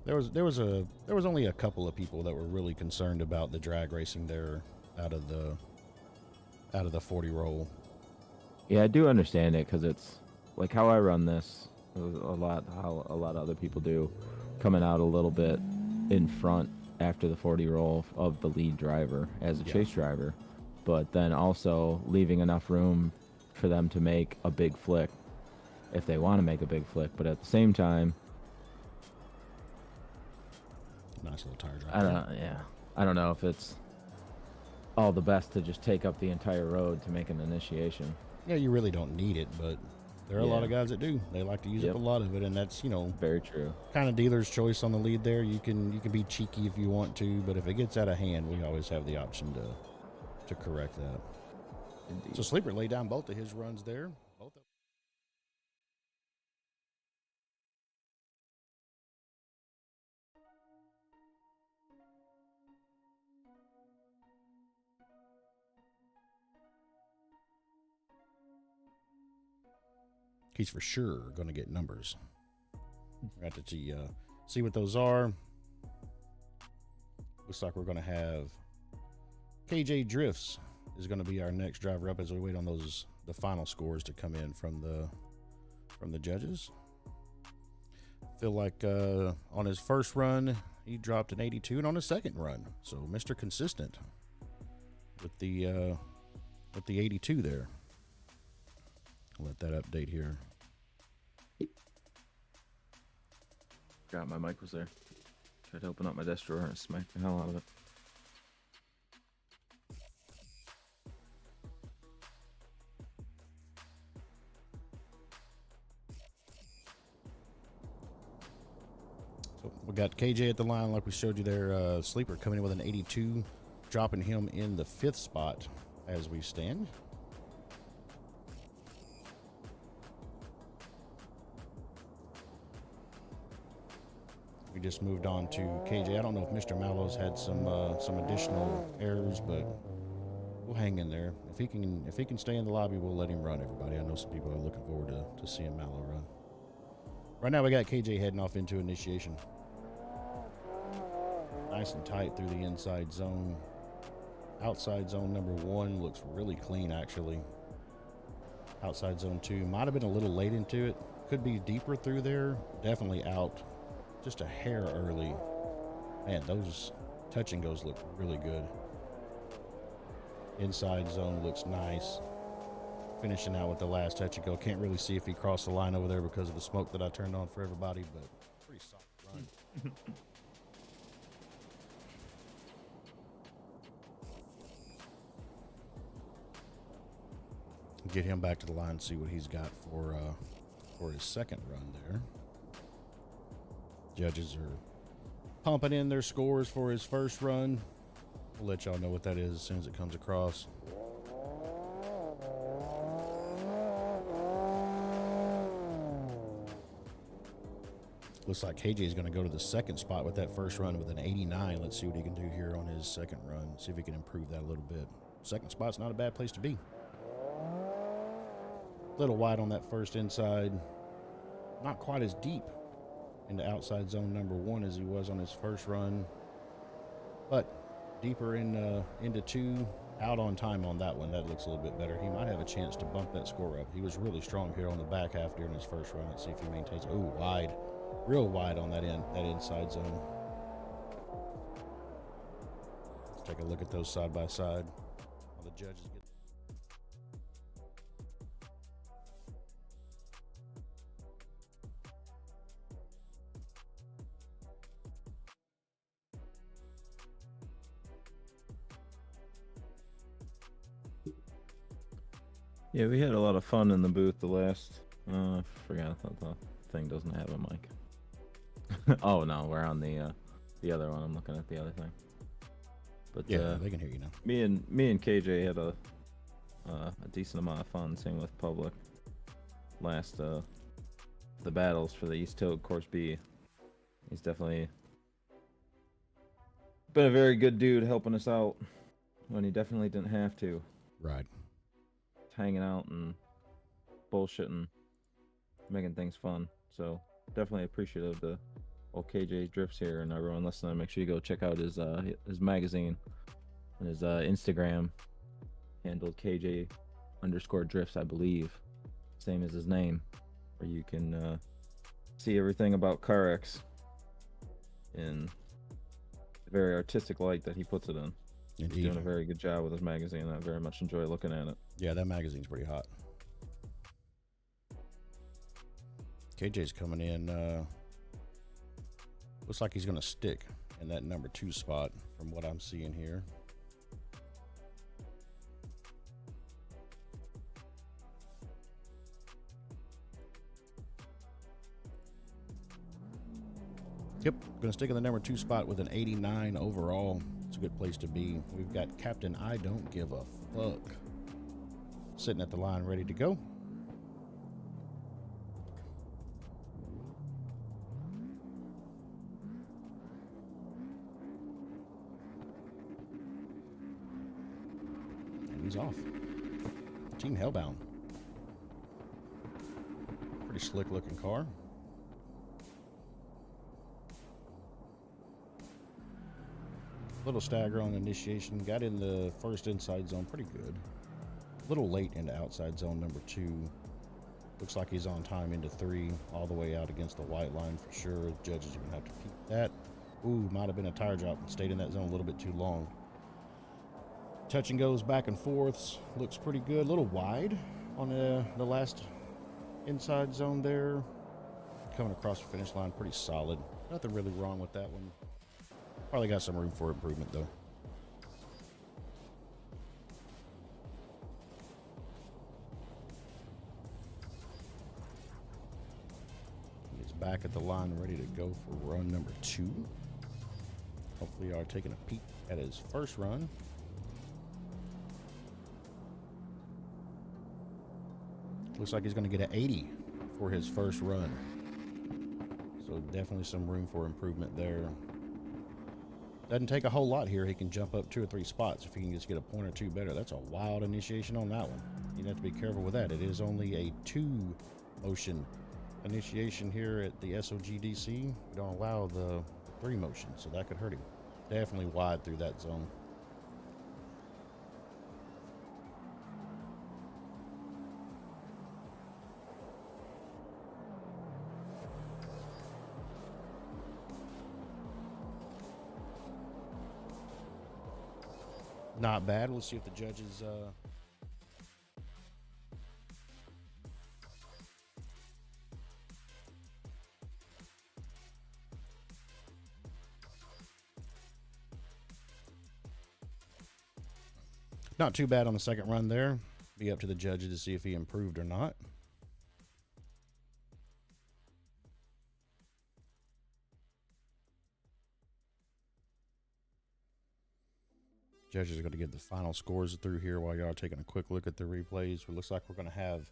There was only a couple of people that were really concerned about the drag racing there out of the 40 roll. Yeah, I do understand it because it's like how I run this. How a lot of other people do, coming out a little bit in front after the 40 roll of the lead driver as a chase driver, but then also leaving enough room for them to make a big flick if they want to make a big flick. But at the same time, Nice little tire drop. I don't know if it's all the best to just take up the entire road to make an initiation. Yeah, you really don't need it, but there are a lot of guys that do. They like to use up Yep. a lot of it, and that's, Very true. kind of dealer's choice on the lead there. You can be cheeky if you want to, but if it gets out of hand, we always have the option to correct that. Indeed. So Sleeper laid down both of his runs there. Both of He's for sure going to get numbers. We're going to see what those are. Looks like we're going to have KJ Drifts is going to be our next driver up as we wait on the final scores to come in from the judges. Feel like on his first run he dropped an 82, and on his second run, so Mr. Consistent with the 82 there. Let that update here. God, my mic was there. Tried to open up my desk drawer and smacked the hell out of it. So we got KJ at the line, like we showed you there. Sleeper coming in with an 82. dropping him in the 5th spot as we stand. We just moved on to KJ. I don't know if Mr. Mallow's had some additional errors, but we'll hang in there. If he can stay in the lobby, we'll let him run. Everybody, I know some people are looking forward to seeing Mallow run. Right now, we got KJ heading off into initiation. Nice and tight through the inside zone. Outside zone number 1 looks really clean, actually. Outside zone 2 might have been a little late into it. Could be deeper through there. Definitely out just a hair early. Man, those touch and goes look really good. Inside zone looks nice. Finishing out with the last touch and go. Can't really see if he crossed the line over there because of the smoke that I turned on for everybody, but pretty solid run. Get him back to the line and see what he's got for his second run there. Judges are pumping in their scores for his first run. We'll let y'all know what that is as soon as it comes across. Looks like KJ is going to go to the second spot with that first run with an 89. Let's see what he can do here on his second run. See if he can improve that a little bit. Second spot's not a bad place to be. Little wide on that first inside. Not quite as deep into outside zone number 1 as he was on his first run. But deeper into 2. Out on time on that one. That looks a little bit better. He might have a chance to bump that score up. He was really strong here on the back half during his first run. Let's see if he maintains. Oh, wide. Real wide on that inside zone. Let's take a look at those side by side. While the judges get. Yeah, we had a lot of fun in the booth the last. I forgot. I thought the thing doesn't have a mic. Oh no, we're on the other one. I'm looking at the other thing. But Yeah, they can hear you now. me and KJ had a decent amount of fun. Same with Public. Last the battles for the East Toad Course B. He's definitely been a very good dude helping us out when he definitely didn't have to. Right. Hanging out and bullshitting, making things fun. So definitely appreciative to old KJ Drifts here and everyone listening. Make sure you go check out his magazine and his Instagram handled KJ_Drifts, I believe, same as his name, where you can see everything about CarX in the very artistic light that he puts it in. Indeed. He's doing a very good job with his magazine. I very much enjoy looking at it. Yeah, that magazine's pretty hot. KJ's coming in. Looks like he's going to stick in that number 2 spot from what I'm seeing here. Yep, going to stick in the number 2 spot with an 89 overall. It's a good place to be. We've got Captain I Don't Give a Fuck sitting at the line ready to go. And he's off. Team Hellbound. Pretty slick looking car. Little stagger on initiation. Got in the first inside zone pretty good. A little late into outside zone number 2. Looks like he's on time into 3. All the way out against the white line for sure. Judges are going to have to keep that. Ooh, might have been a tire drop and stayed in that zone a little bit too long. Touch and goes back and forths. Looks pretty good. A little wide on the last inside zone there. Coming across the finish line pretty solid. Nothing really wrong with that one. Probably got some room for improvement, though. He's back at the line, ready to go for run number 2. Hopefully, you are taking a peek at his first run. Looks like he's going to get an 80 for his first run. So definitely some room for improvement there. Doesn't take a whole lot here. He can jump up 2 or 3 spots if he can just get a point or 2 better. That's a wild initiation on that one. You have to be careful with that. It is only a 2 motion initiation here at the S.O.G DC. We don't allow the 3 motion, so that could hurt him. Definitely wide through that zone. Not bad. Let's see if the judges not too bad on the second run there. Be up to the judges to see if he improved or not. Judges are going to get the final scores through here while y'all are taking a quick look at the replays. It looks like we're going to have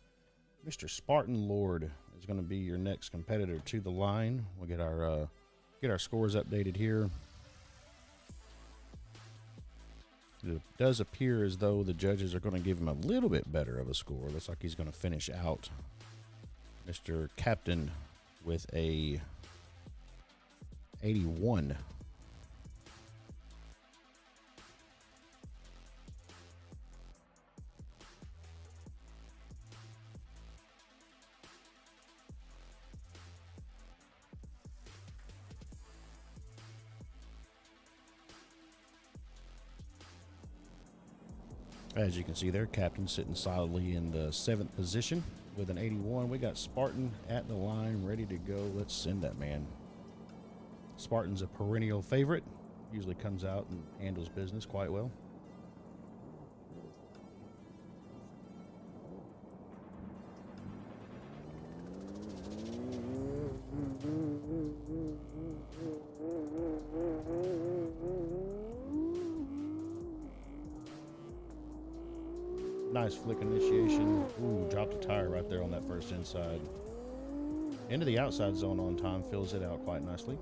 Mr. Spartan Lord is going to be your next competitor to the line. We'll get our scores updated here. It does appear as though the judges are going to give him a little bit better of a score. Looks like he's going to finish out Mr. Captain with a 81. As you can see there, Captain sitting solidly in the 7th position with an 81. We got Spartan at the line, ready to go. Let's send that man. Spartan's a perennial favorite. Usually comes out and handles business quite well. Nice flick initiation. Ooh, dropped a tire right there on that first inside. Into the outside zone on time. Fills it out quite nicely.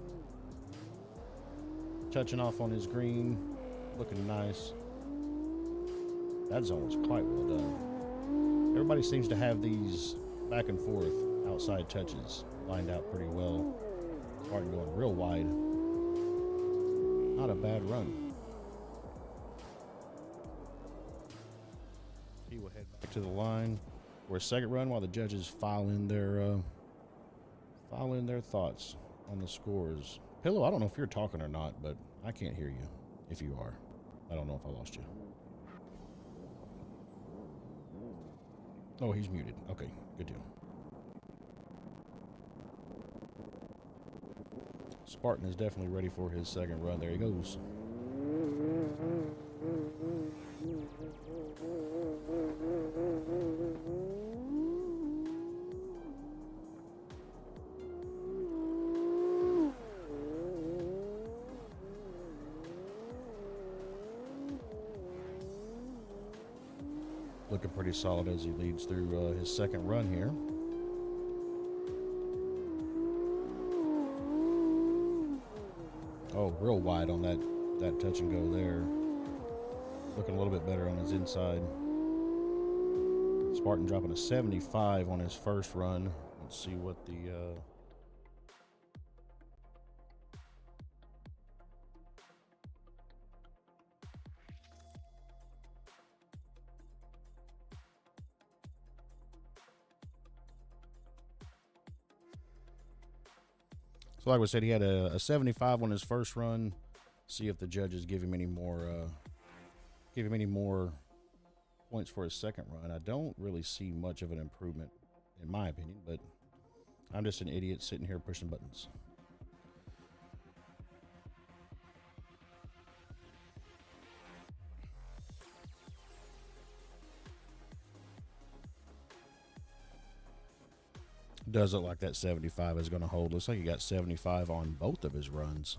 Touching off on his green. Looking nice. That zone was quite well done. Everybody seems to have these back and forth outside touches lined out pretty well. Spartan going real wide. Not a bad run. He will head back to the line for a second run while the judges file in their thoughts on the scores. Pillow, I don't know if you're talking or not, but I can't hear you. If you are, I don't know if I lost you. Oh, he's muted. Okay, good deal. Spartan is definitely ready for his second run. There he goes. Looking pretty solid as he leads through his second run here. Oh, real wide on that touch and go there. Looking a little bit better on his inside. Spartan dropping a 75 on his first run. Let's see what the So like we said, he had a 75 on his first run. See if the judges give him any more points for his second run. I don't really see much of an improvement, in my opinion, but I'm just an idiot sitting here pushing buttons. Does look like that 75 is going to hold. Looks like he got 75 on both of his runs.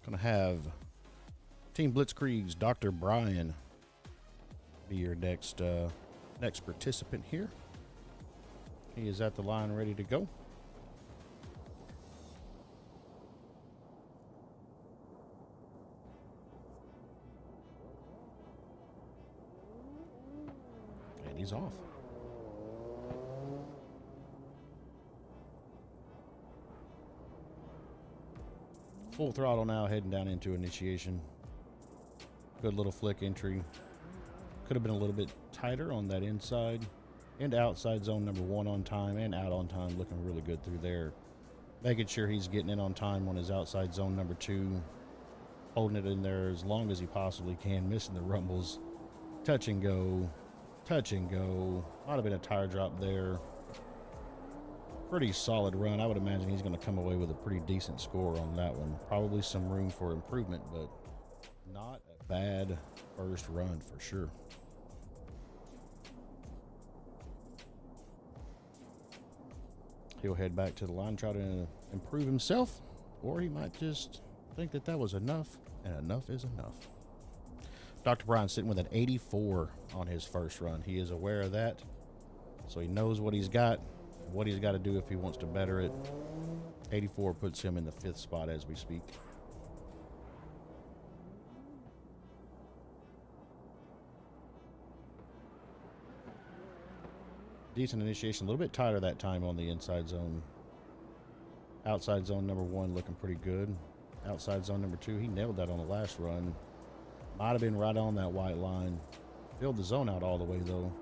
Gonna have Team Blitzkrieg's Dr. Brian be your next participant here. He is at the line ready to go. And he's off. Full throttle now, heading down into initiation. Good little flick entry. Could have been a little bit tighter on that inside and outside zone number 1 on time and out on time. Looking really good through there. Making sure he's getting in on time on his outside zone number 2. Holding it in there as long as he possibly can. Missing the rumbles. Touch and go. Touch and go. Might have been a tire drop there. Pretty solid run. I would imagine he's going to come away with a pretty decent score on that one. Probably some room for improvement, but not a bad first run for sure. He'll head back to the line, try to improve himself, or he might just think that that was enough, and enough is enough. Dr. Brian sitting with an 84 on his first run. He is aware of that, so he knows what he's got. What he's got to do if he wants to better it. 84 puts him in the 5th spot as we speak. Decent initiation, a little bit tighter that time on the inside zone. Outside zone number 1 looking pretty good. Outside zone number 2, he nailed that on the last run. Might have been right on that white line. Filled the zone out all the way though.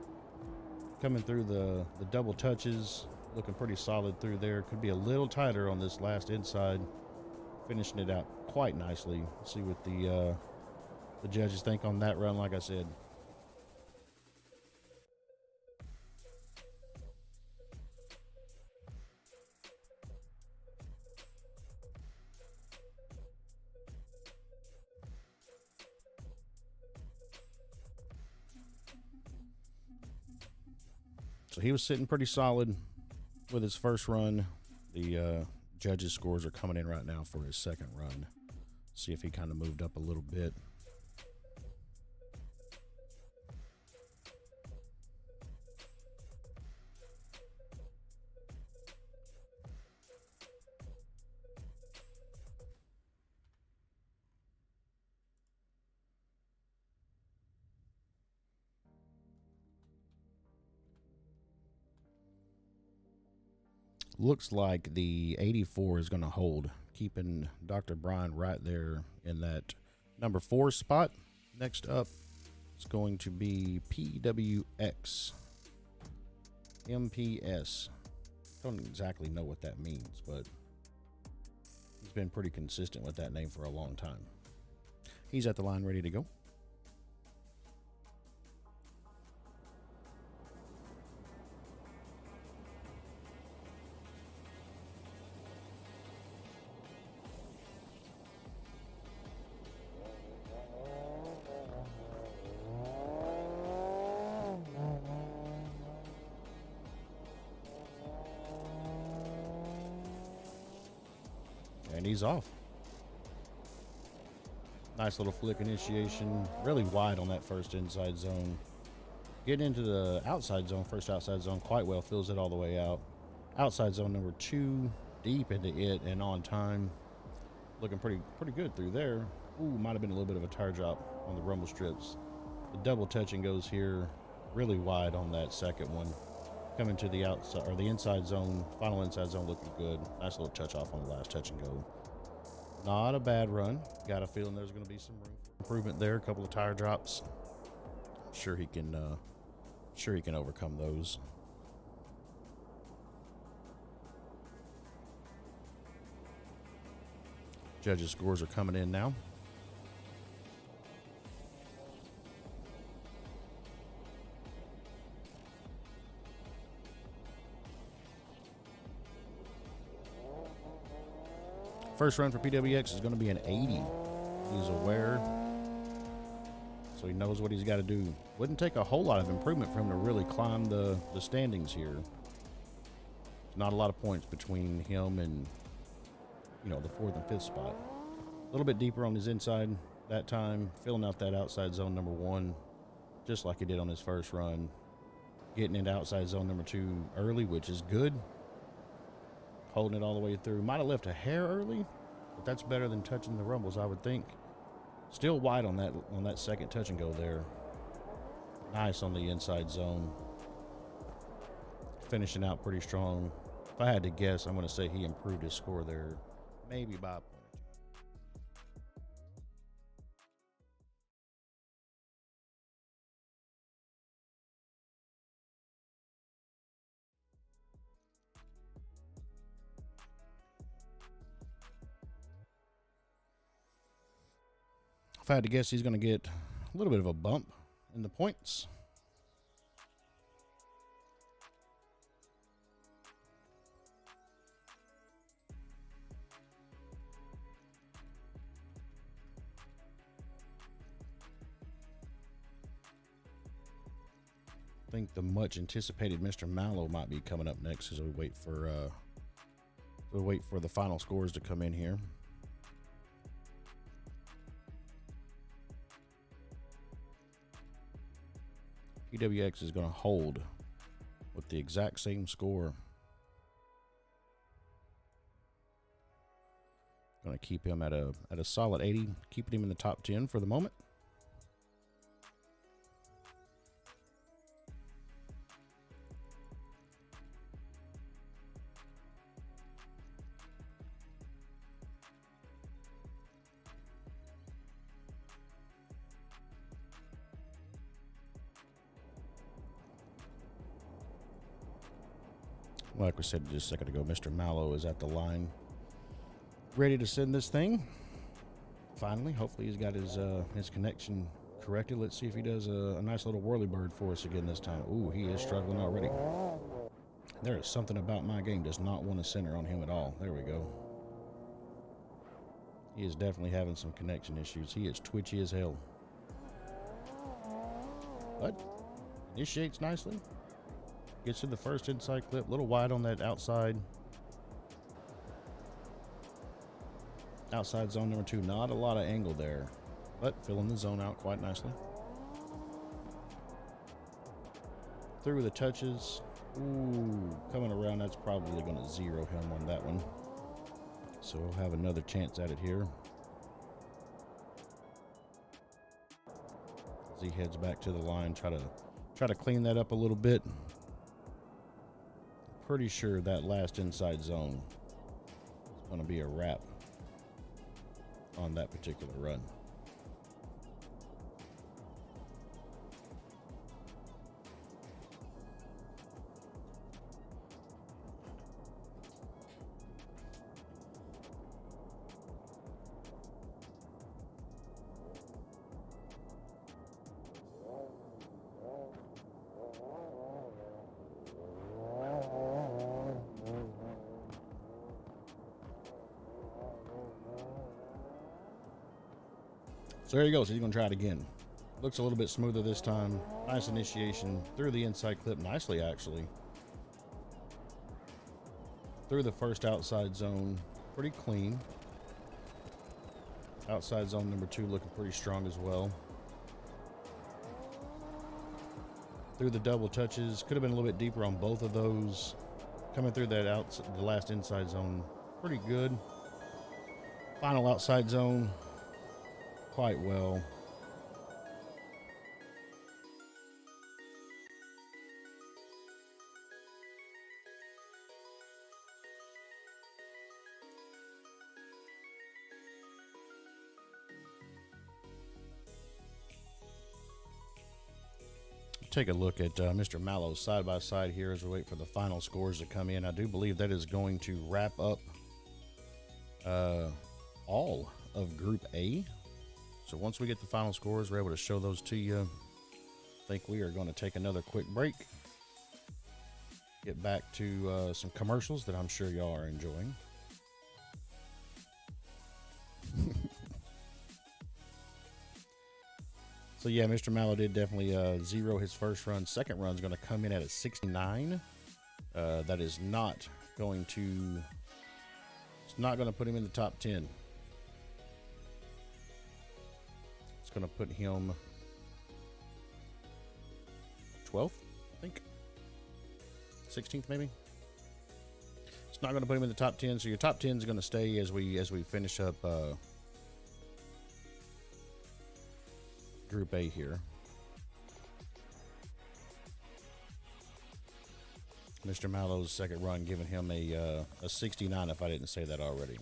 Coming through the double touches, looking pretty solid through there. Could be a little tighter on this last inside. Finishing it out quite nicely. See what the judges think on that run, like I said. So he was sitting pretty solid with his first run. The judges' scores are coming in right now for his second run. See if he kind of moved up a little bit. Looks like the 84 is going to hold, keeping Dr. Brian right there in that number 4 spot. Next up, it's going to be PWX. MPS. Don't exactly know what that means, but he's been pretty consistent with that name for a long time. He's at the line ready to go. And he's off. Nice little flick initiation. Really wide on that first inside zone. Getting into the outside zone, first outside zone quite well. Fills it all the way out. Outside zone number 2, deep into it and on time. Looking pretty good through there. Ooh, might have been a little bit of a tire drop on the rumble strips. The double touching goes here. Really wide on that second one. Coming to the outside or the inside zone, final inside zone looking good. Nice little touch off on the last touch and go. Not a bad run. Got a feeling there's going to be some room for improvement there. A couple of tire drops. Sure he can overcome those. Judges' scores are coming in now. First run for PWX is going to be an 80. He's aware, so he knows what he's got to do. Wouldn't take a whole lot of improvement for him to really climb the standings here. Not a lot of points between him and, the 4th and 5th spot. little bit deeper on his inside that time, filling out that outside zone number 1, just like he did on his first run. Getting into outside zone number 2 early, which is good. Holding it all the way through. Might have left a hair early, but that's better than touching the rumbles, I would think. Still wide on that second touch and go there. Nice on the inside zone. Finishing out pretty strong. If I had to guess, I'm going to say he improved his score there, maybe by a point or two. If I had to guess, he's going to get a little bit of a bump in the points. I think the much anticipated Mr. Mallow might be coming up next as we wait for the final scores to come in here. PWX is going to hold with the exact same score. Going to keep him at a solid 80, keeping him in the top 10 for the moment. Like we said just a second ago, Mr. Mallow is at the line, ready to send this thing. Finally, hopefully he's got his connection corrected. Let's see if he does a nice little whirly bird for us again this time. Ooh, he is struggling already. There is something about my game does not want to center on him at all. There we go. He is definitely having some connection issues. He is twitchy as hell. But initiates nicely. Gets to the first inside clip, a little wide on that outside zone number 2. Not a lot of angle there, but filling the zone out quite nicely. Through the touches. Ooh, coming around, that's probably going to zero him on that one. So we'll have another chance at it here. As he heads back to the line, try to clean that up a little bit. Pretty sure that last inside zone is going to be a wrap on that particular run. So there he goes. He's going to try it again. Looks a little bit smoother this time. Nice initiation through the inside clip nicely, actually. Through the first outside zone. Pretty clean. Outside zone number 2 looking pretty strong as well. Through the double touches. Could have been a little bit deeper on both of those. Coming through that the last inside zone. Pretty good. Final outside zone. Quite well. Take a look at Mr. Mallow's side by side here as we wait for the final scores to come in. I do believe that is going to wrap up all of Group A. So once we get the final scores, we're able to show those to you. I think we are going to take another quick break. Get back to some commercials that I'm sure y'all are enjoying. So yeah, Mr. Mallow did definitely zero his first run. Second run is going to come in at a 69. That is not going to... It's not going to put him in the top 10. going to put him 12th, I think. 16th, maybe. It's not going to put him in the top 10. So your top 10 is going to stay as we finish up Group A here. Mr. Mallow's second run giving him a 69, if I didn't say that already.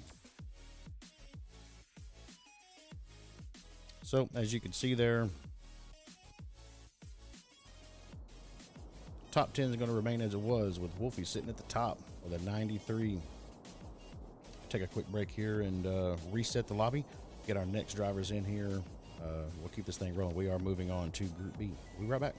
So, as you can see there, top 10 is going to remain as it was, with Wolfie sitting at the top with a 93. Take a quick break here and reset the lobby. Get our next drivers in here. We'll keep this thing rolling. We are moving on to Group B. We'll be right back.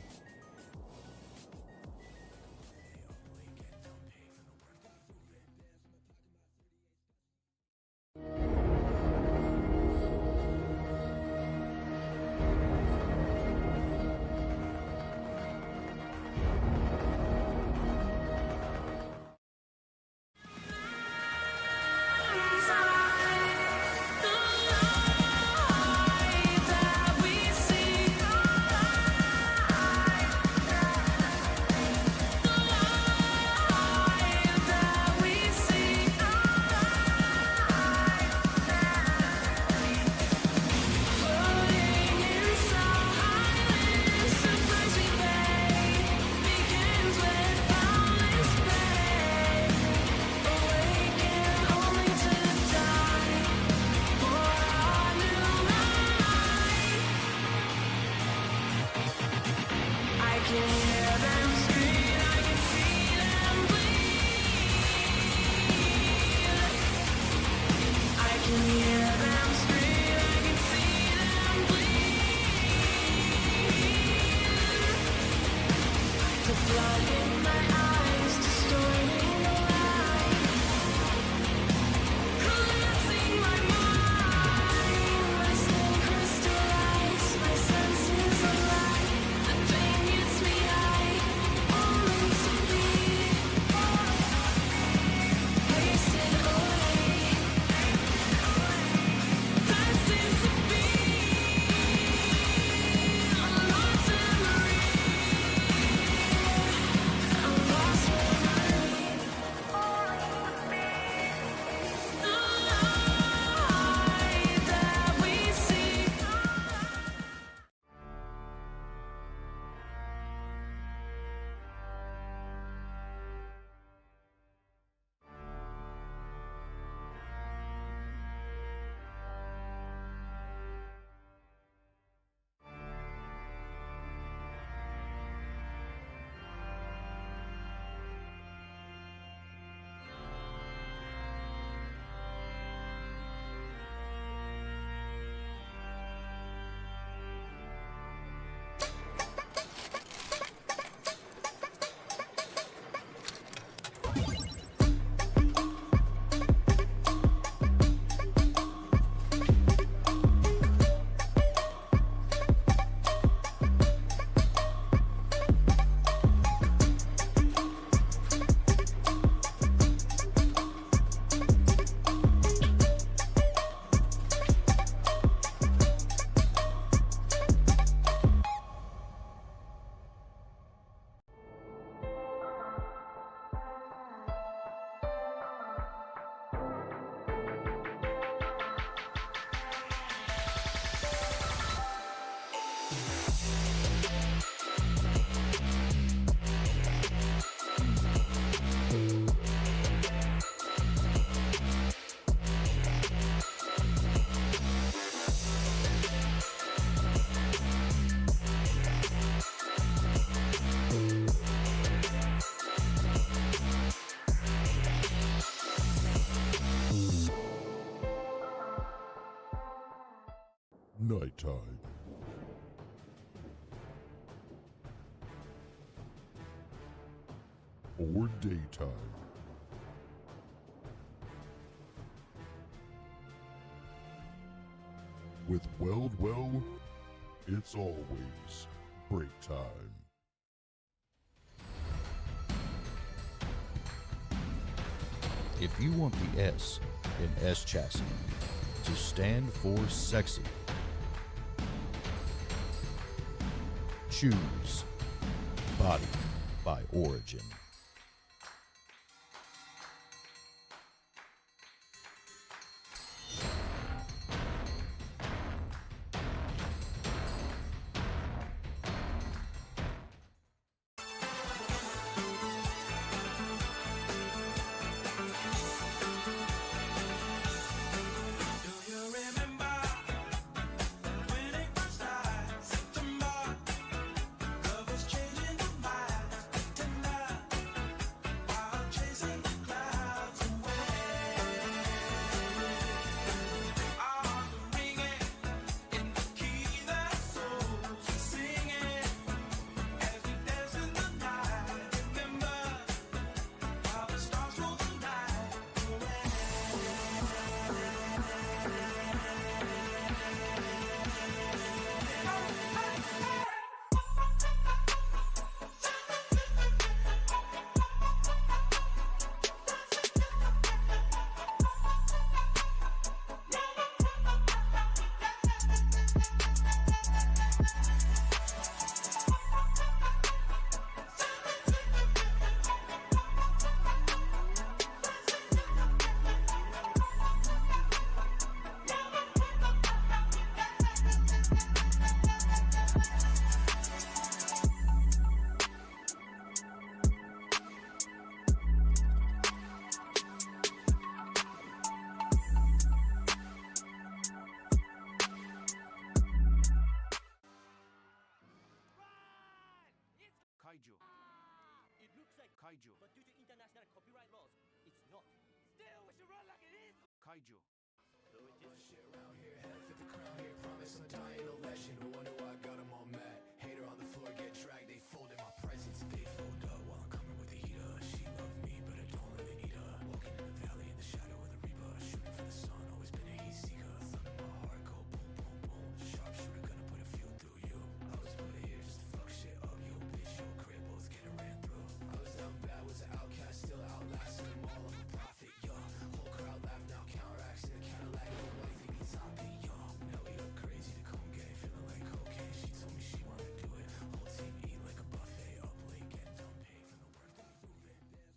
Nighttime. Or daytime. With Well, it's always break time. If you want the S in S chassis to stand for sexy, Choose Body by Origin. Kaiju. It looks like kaiju, but due to international copyright laws, it's not. Still, we should run like it is. Kaiju. Though it is shit around here, head for the crown here. Promise I'm dying no legend. No wonder why I got 'em all mad. Hater on the floor, get dragged. They fold in my presence. They fold up while I'm coming with the heater. She loved me, but I don't really need her. Walking in the valley in the shadow of the reaper. Shooting for the sun, always been a heat seeker. Thunder my heart, go boom, boom, boom. Sharpshooter gonna put a few through you. I was put here just to fuck shit up. Yo, bitch, yo, crib, both getting ran through. I was down bad, was an outcast, still outlasting them all. I'm a prophet, yo. Whole crowd laugh now, counteracts in a Cadillac. No life, they be topping, yo. Nelly up crazy to come gay, feeling like cocaine. She told me she wanna do it. Whole team eat like a buffet, up late, getting done paid from the work that we moving.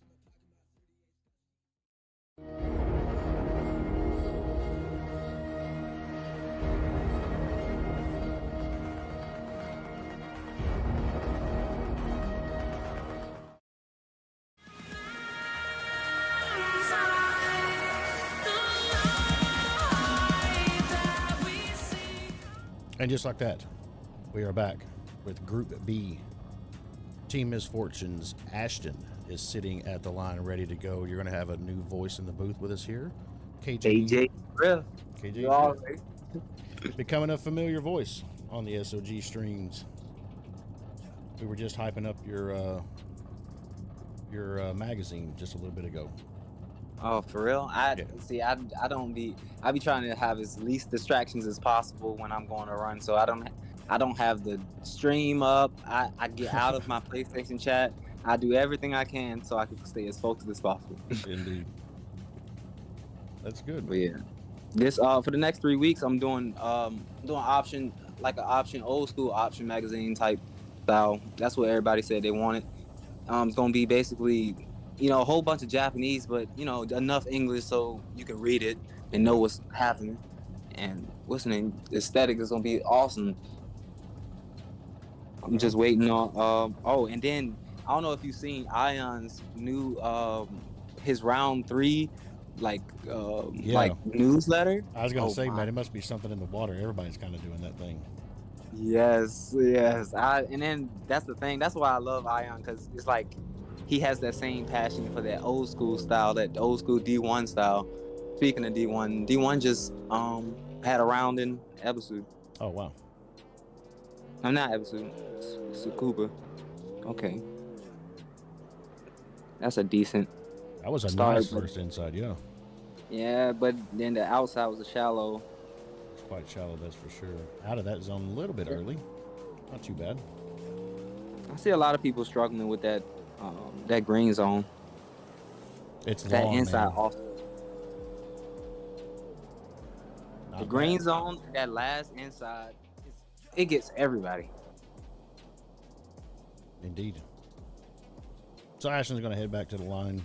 And just like that, we are back with Group B. Team Misfortunes. Ashton is sitting at the line ready to go. You're going to have a new voice in the booth with us here. AJ Griff. KJ You already. becoming a familiar voice on the S.O.G streams. We were just hyping up your magazine just a little bit ago. Oh, for real? I don't be. I be trying to have as least distractions as possible when I'm going to run. So I don't have the stream up. I get out of my PlayStation chat. I do everything I can so I can stay as focused as possible. Indeed. That's good. But yeah, this for the next 3 weeks I'm doing option, like an option, old school option magazine type style. That's what everybody said they wanted. It's gonna be basically, a whole bunch of Japanese, but enough English so you can read it and know what's happening. And what's the name? The aesthetic is gonna be awesome. I'm just waiting on. And then I don't know if you've seen Ion's new his round 3, like newsletter. I was gonna say, man, it must be something in the water. Everybody's kind of doing that thing. Yes. And then that's the thing. That's why I love Ion, because it's like he has that same passion for that old school style, that old school D1 style. Speaking of D1 just had a rounding episode. Oh wow. I'm not episode. Tsukuba. Okay. That's a decent. That was a start, nice first inside, yeah. Yeah, but then the outside was a shallow. It's quite shallow, that's for sure. Out of that zone a little bit early. Not too bad. I see a lot of people struggling with that green zone. It's that long, inside man. also. Not The green bad. zone, that last inside, it gets everybody. Indeed. So Ashton's going to head back to the line,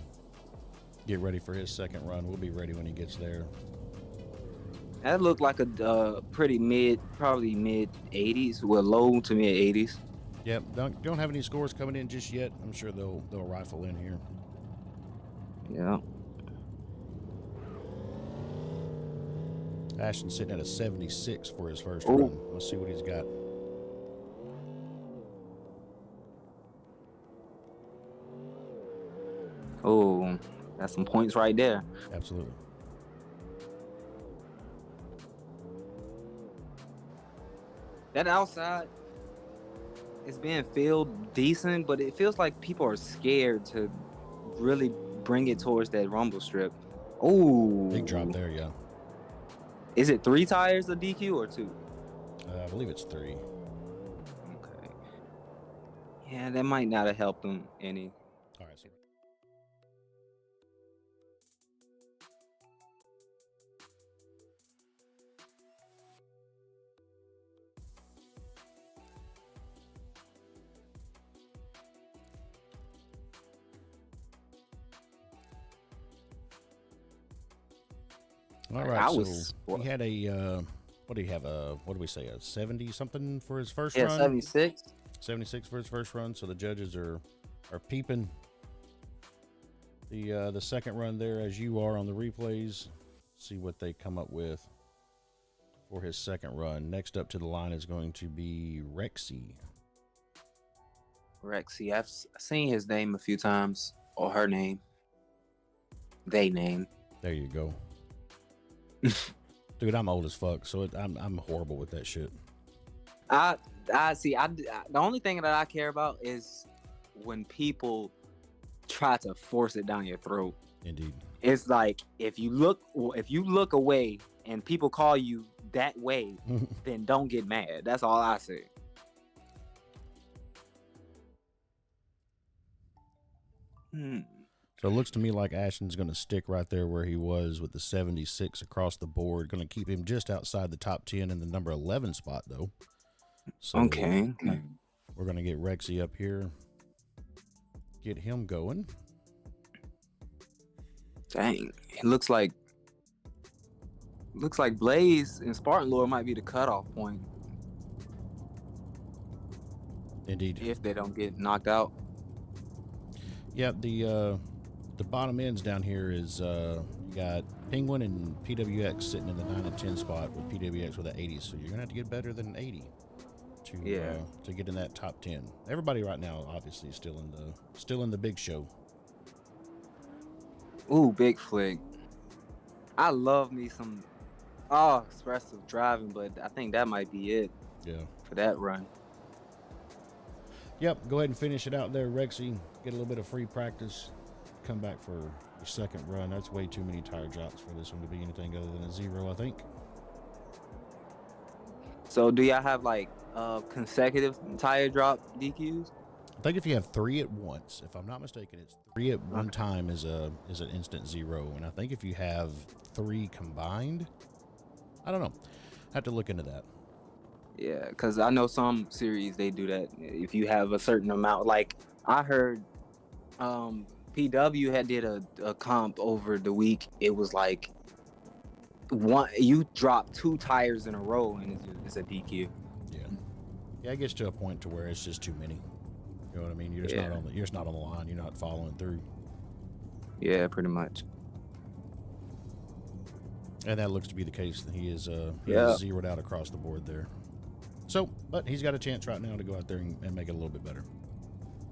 get ready for his second run. We'll be ready when he gets there. That looked like a pretty probably mid 80s, well, low to mid 80s. Yep. Don't have any scores coming in just yet. I'm sure they'll rifle in here. Yeah. Ashton's sitting at a 76 for his first Ooh. run. Let's see what he's got. Oh, that's some points right there. Absolutely. That outside is being filled decent, but it feels like people are scared to really bring it towards that rumble strip. Oh, Big drop there, yeah. Is it 3 tires of DQ or 2? I believe it's 3. Okay. Yeah, that might not have helped them any. All right. So all right. He had a what do you have? What do we say? A 70 something for his first run? 76. 76 for his first run. So the judges are peeping the second run there as you are on the replays. See what they come up with for his second run. Next up to the line is going to be Rexy. Rexy, I've seen his name a few times, or her name. They name. There you go. Dude, I'm old as fuck, so I'm horrible with that shit. I see. The only thing that I care about is when people try to force it down your throat. Indeed. It's like if you look away and people call you that way, then don't get mad. That's all I say. So it looks to me like Ashton's going to stick right there where he was with the 76 across the board. Going to keep him just outside the top 10 in the number 11 spot, though. So Okay. We're going to get Rexy up here. Get him going. Dang. It looks like Blaze and Spartan Lord might be the cutoff point. Indeed. If they don't get knocked out. Yeah, the bottom ends down here is you got Penguin and PWX sitting in the 9 and 10 spot with PWX with an 80. So you're gonna have to get better than an 80 to get in that top 10. Everybody right now obviously is still in the big show. Ooh, big flick. I love me some expressive driving, but I think that might be it. Yeah. For that run. Yep, go ahead and finish it out there, Rexy. Get a little bit of free practice. Come back for your second run. That's way too many tire drops for this one to be anything other than a 0, I think. So do y'all have like consecutive tire drop DQs? I think if you have 3 at once, if I'm not mistaken, it's 3 at one time is an instant 0. And I think if you have 3 combined, I don't know. I have to look into that. Yeah, because I know some series they do that. If you have a certain amount, like I heard PW did a comp over the week. It was like you drop 2 tires in a row and it's a DQ. Yeah, it gets to a point to where it's just too many. You know what I mean? You're just not on the line. You're not following through. Yeah, pretty much. And that looks to be the case. He is zeroed out across the board there. So, but he's got a chance right now to go out there and make it a little bit better.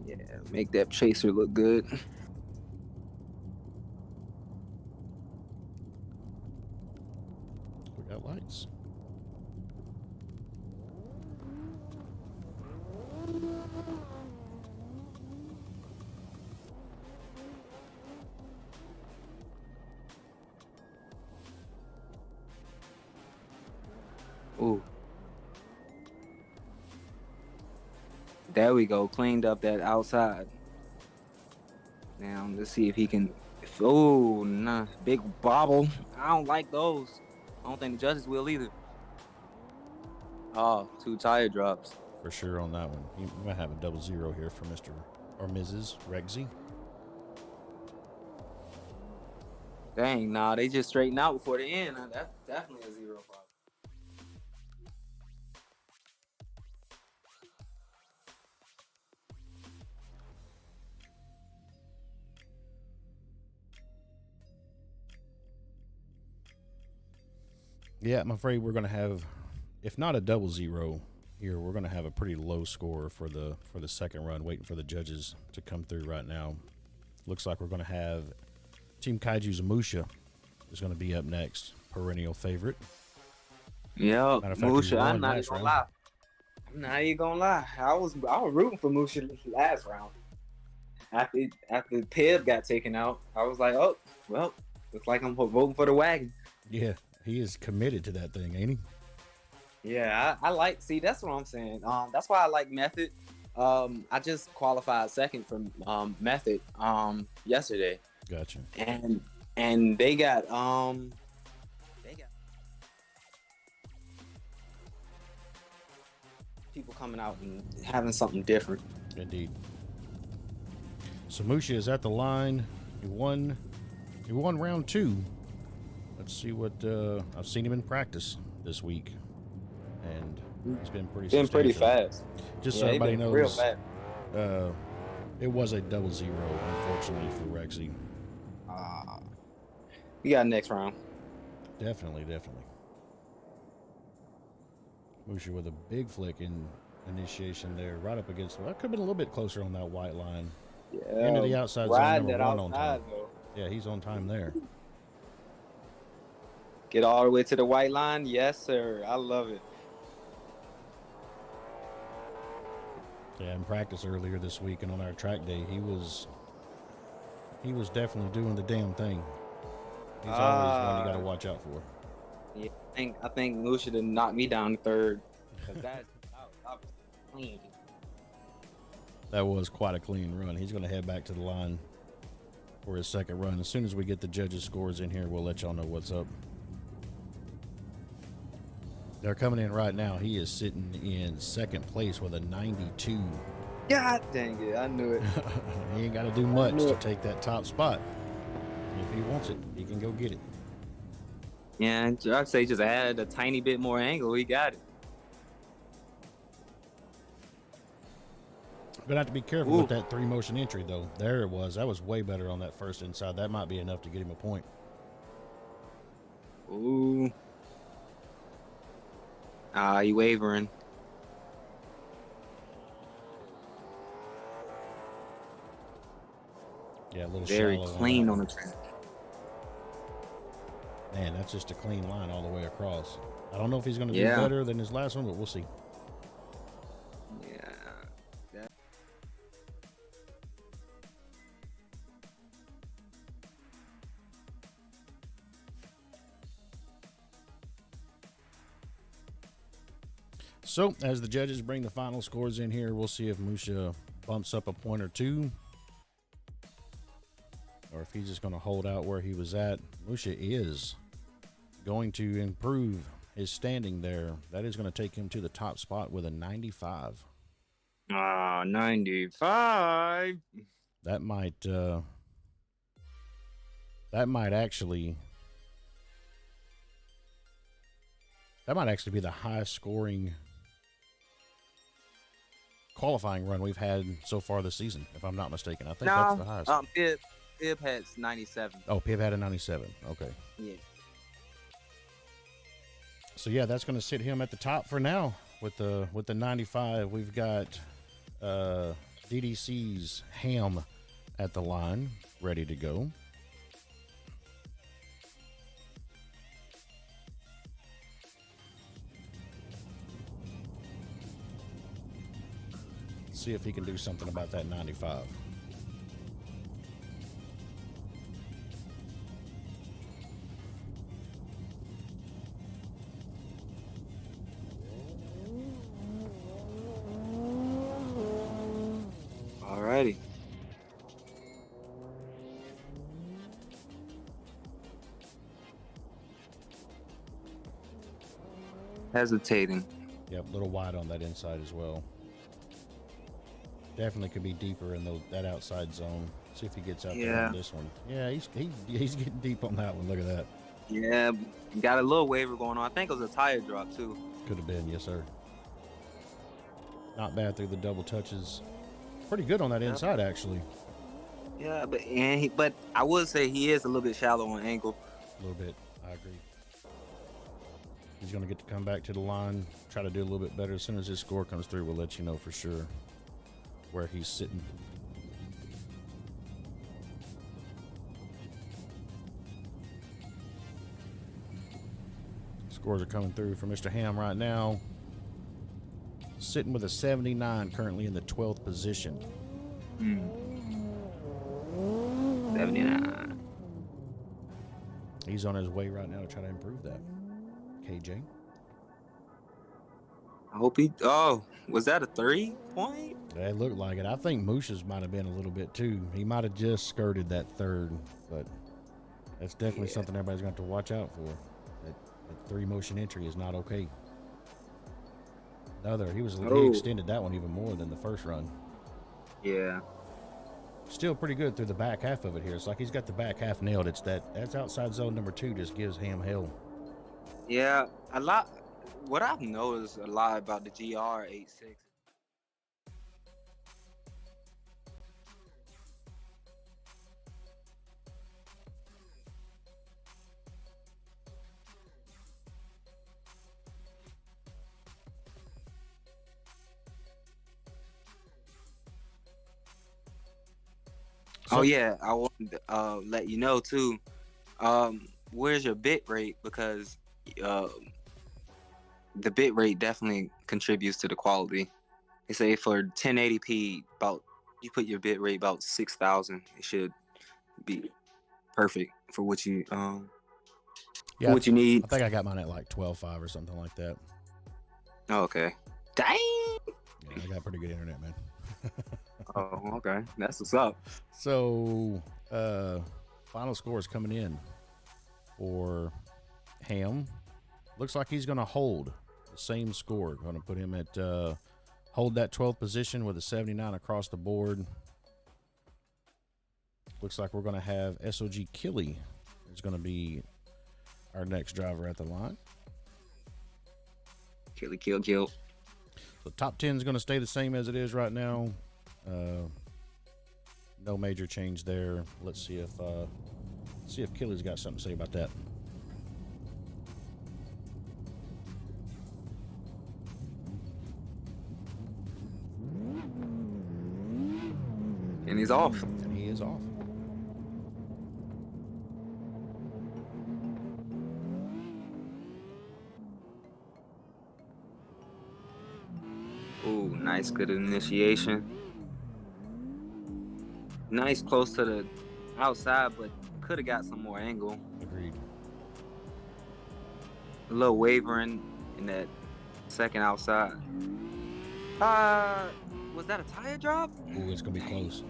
Yeah, make that chaser look good. We got lights. Ooh. There we go. Cleaned up that outside. Now let's see if he can. Oh, nah. Big bobble. I don't like those. I don't think the judges will either. Oh, 2 tire drops. for sure on that one. You might have a 00 here for Mr. or Mrs. Rexy. Dang, nah, they just straighten out before the end. That's definitely a 0 problem. Yeah, I'm afraid we're going to have, if not a 00 here, we're going to have a pretty low score for the second run, waiting for the judges to come through right now. Looks like we're going to have Team Kaiju's Musha is going to be up next, perennial favorite. Yep, Matter of fact, he Musha, I'm won not last even gonna round. lie. I'm not even gonna lie. I was rooting for Musha last round. After Pib got taken out, I was like, oh, well, looks like I'm voting for the wagon. Yeah, he is committed to that thing, ain't he? Yeah, I like. See, that's what I'm saying. That's why I like Method. I just qualified second from Method yesterday, Gotcha. and they got people coming out and having something different. Indeed. So Musha is at the line. He won round 2. Let's see what I've seen him in practice this week, and he's been pretty fast. Just Yeah, so he everybody been real knows, fast. it was a 00, unfortunately, for Rexy. We got next round. Definitely. Musha with a big flick in initiation there, right up against. Well, that could have been a little bit closer on that white line. Yeah, Into the outside zone, riding number that 1 on time. outside though. Yeah, he's on time there. Get all the way to the white line. Yes, sir. I love it. Yeah, in practice earlier this week and on our track day, he was definitely doing the damn thing. He's always one you got to watch out for. Yeah, I think Musha done knocked me down to third. Cause that was clean. That was quite a clean run. He's going to head back to the line for his second run. As soon as we get the judges' scores in here, we'll let y'all know what's up. They're coming in right now. He is sitting in second place with a 92. God dang it. I knew it. He ain't got to do much to take that top spot. If he wants it, he can go get it. Yeah, I'd say just add a tiny bit more angle. He got it. Gonna have to be careful with that 3-motion entry, though. There it was. That was way better on that first inside. That might be enough to get him a point. Ooh. You wavering. Yeah, a little Very shallow clean that on one. the track. Man, that's just a clean line all the way across. I don't know if he's going to do Yeah. better than his last one, but we'll see. Yeah. So, as the judges bring the final scores in here, we'll see if Musha bumps up a point or two, or if he's just going to hold out where he was at. Musha is going to improve his standing there. That is going to take him to the top spot with a 95. 95. That might actually be the highest scoring qualifying run we've had so far this season, if I'm not mistaken. I think that's the highest. Pib had 97. Oh, Pib had a 97. Okay. Yeah. So yeah, that's going to sit him at the top for now with the 95. We've got DDC's Ham at the line, ready to go. See if he can do something about that 95. Alrighty. Hesitating. Yep, a little wide on that inside as well. Definitely could be deeper in that outside zone. See if he gets out there on this one. Yeah, he's getting deep on that one. Look at that. Yeah, got a little waiver going on. I think it was a tire drop too. Could have been, yes, sir. Not bad through the double touches. Pretty good on that inside, actually. Yeah, but I would say he is a little bit shallow on angle. A little bit, I agree. He's going to get to come back to the line, try to do a little bit better. As soon as his score comes through, we'll let you know for sure where he's sitting. Scores are coming through for Mr. Ham right now. Sitting with a 79, currently in the 12th position. 79. He's on his way right now to try to improve that. KJ. I hope he. Oh, was that a 3-point? It looked like it. I think Moosh's might have been a little bit too. He might have just skirted that third, but that's definitely something everybody's going to have to watch out for. That 3-motion entry is not okay. He extended that one even more than the first run. Yeah. Still pretty good through the back half of it here. It's like he's got the back half nailed. That's outside zone number 2 just gives Ham hell. Yeah, a lot. What I've noticed a lot about the GR86. Oh yeah, I wanted to let you know too. Where's your bit rate? Because the bit rate definitely contributes to the quality. They say for 1080p, about you put your bit rate about 6,000. It should be perfect for what you what you need. I think I got mine at like 12.5 or something like that. Oh, okay. Dang. Yeah, I got pretty good internet, man. Oh, okay. That's what's up. So, final score is coming in for Ham. Looks like he's going to hold the same score. Going to put him at hold that 12th position with a 79 across the board. Looks like we're going to have S.O.G. Killy is going to be our next driver at the line. Kill. The top 10 is going to stay the same as it is right now. No major change there. Let's see if Killy's got something to say about that. And he's off. And he is off. Ooh, nice, good initiation. Nice, close to the outside, but could have got some more angle. Agreed. A little wavering in that second outside. Was that a tire drop? Ooh, it's gonna be close.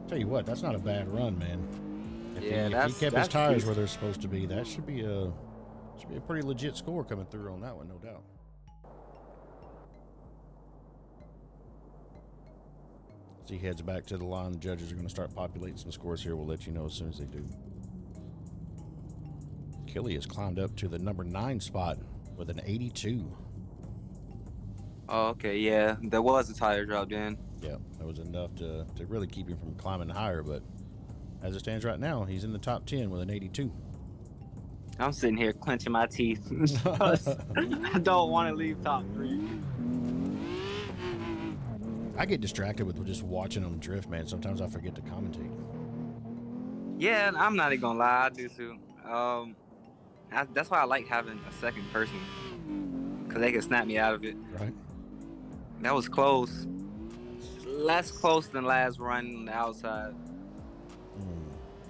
Tell you what, that's not a bad run, man. If he kept his tires decent. where they're supposed to be, that should be a pretty legit score coming through on that one, no doubt. As he heads back to the line, the judges are going to start populating some scores here. We'll let you know as soon as they do. Killy has climbed up to the number 9 spot with an 82. Oh, okay, yeah. There was a tire drop then. Yeah, that was enough to really keep him from climbing higher, but as it stands right now, he's in the top 10 with an 82. I'm sitting here clenching my teeth. I don't want to leave top 3. I get distracted with just watching them drift, man. Sometimes I forget to commentate. Yeah, I'm not even gonna lie, I do too. That's why I like having a second person, because they can snap me out of it. Right? That was close. Less close than last run on the outside.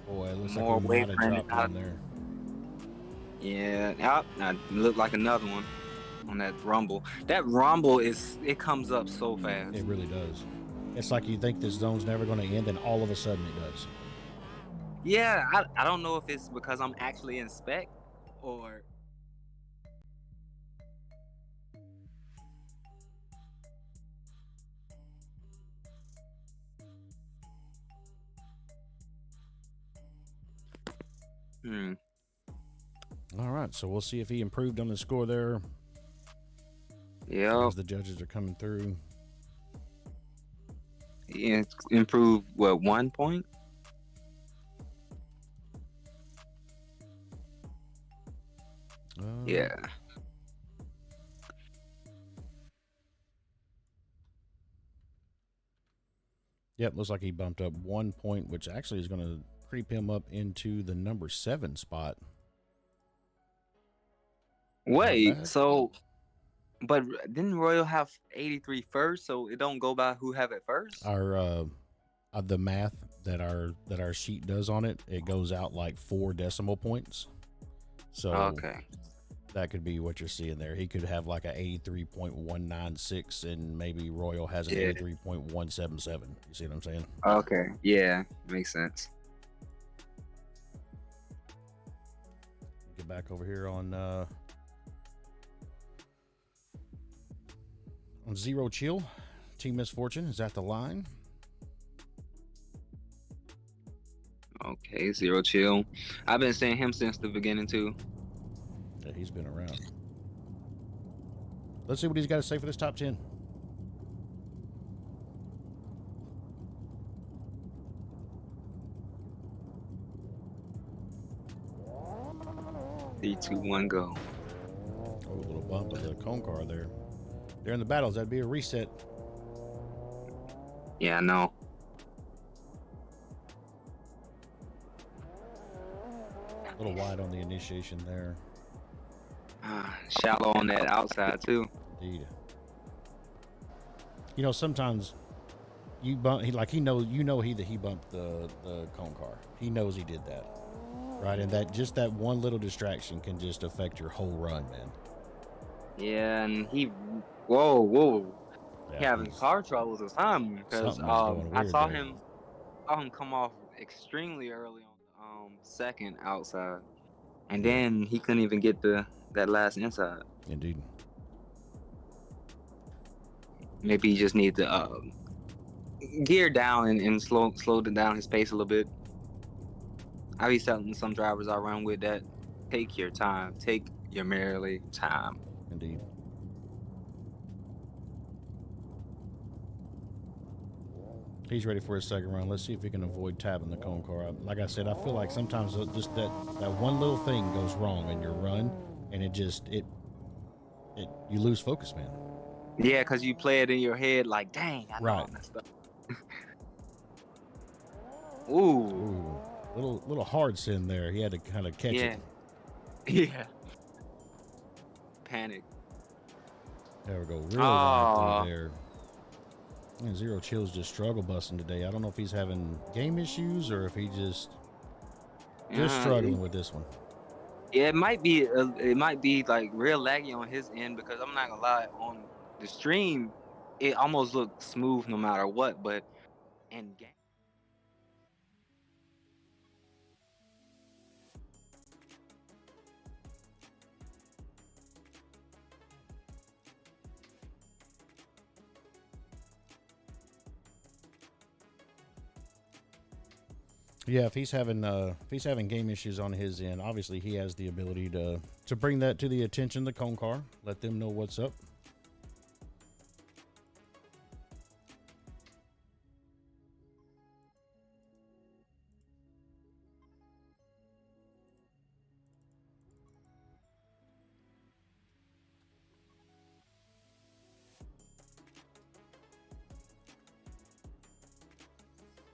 Boy, it looks More like we might have wavering dropped in there. Yeah, that looked like another one on that rumble. That rumble it comes up so fast. It really does. It's like you think this zone's never going to end, and all of a sudden it does. Yeah, I don't know if it's because I'm actually in spec or Hmm. All right, so we'll see if he improved on the score there Yep. as the judges are coming through. He improved what, 1 point? Yeah. Yep, looks like he bumped up 1 point, which actually is going to creep him up into the number 7 spot. Wait, so but didn't Royal have 83 first, so it don't go by who have it first? Our the math that our sheet does on it, it goes out like 4 decimal points. So Okay. that could be what you're seeing there. He could have like a 83.196 and maybe Royal has an Yeah. 83.177. You see what I'm saying? Okay. Yeah, makes sense. Get back over here on Zero Chill. Team Misfortune is at the line. Okay, Zero Chill. I've been seeing him since the beginning too. Yeah, he's been around. Let's see what he's got to say for this top 10. Three, two, one, go. Oh, a little bump of the cone car there. During the battles, that'd be a reset. Yeah, I know. A little wide on the initiation there. Shallow on that outside too. Indeed. You know, sometimes you bump. He like he knows. You know that he bumped the cone car. He knows he did that, right? And that just that one little distraction can just affect your whole run, man. Yeah, and whoa. Yeah, He having car troubles this time because something is going I weird saw there. him come off extremely early on the second outside, and then he couldn't even get that last inside. Indeed. Maybe he just needs to gear down and slow down his pace a little bit. I be telling some drivers I run with that take your time, take your merely time. Indeed. He's ready for his second round. Let's see if he can avoid tapping the cone car. Like I said, I feel like sometimes just that one little thing goes wrong in your run, and it you lose focus, man. Yeah, because you play it in your head like, dang, I know Right. I messed up. Ooh. Little hard sin there. He had to kind of catch it. Yeah. Panic. There we go. Real wide through there. And Zero Chill's just struggle busting today. I don't know if he's having game issues or if he just struggling with this one. Yeah, it might be like real laggy on his end because I'm not gonna lie, on the stream, it almost looked smooth no matter what, but in game. Yeah, if he's having game issues on his end, obviously he has the ability to bring that to the attention of the cone car, let them know what's up.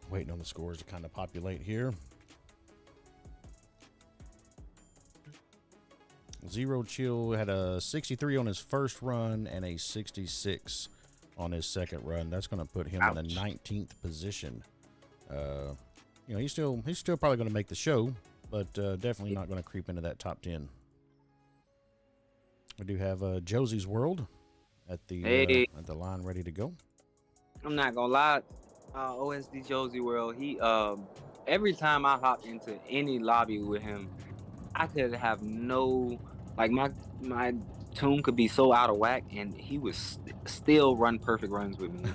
Waiting on the scores to kind of populate here. Zero Chill had a 63 on his first run and a 66 on his second run. That's going to put him in the 19th position. He's still probably going to make the show, but definitely not going to creep into that top 10. We do have Josie's World at the line ready to go. I'm not gonna lie, OSD Josie World, he every time I hop into any lobby with him, I could have no, like, my tune could be so out of whack and he would still run perfect runs with me.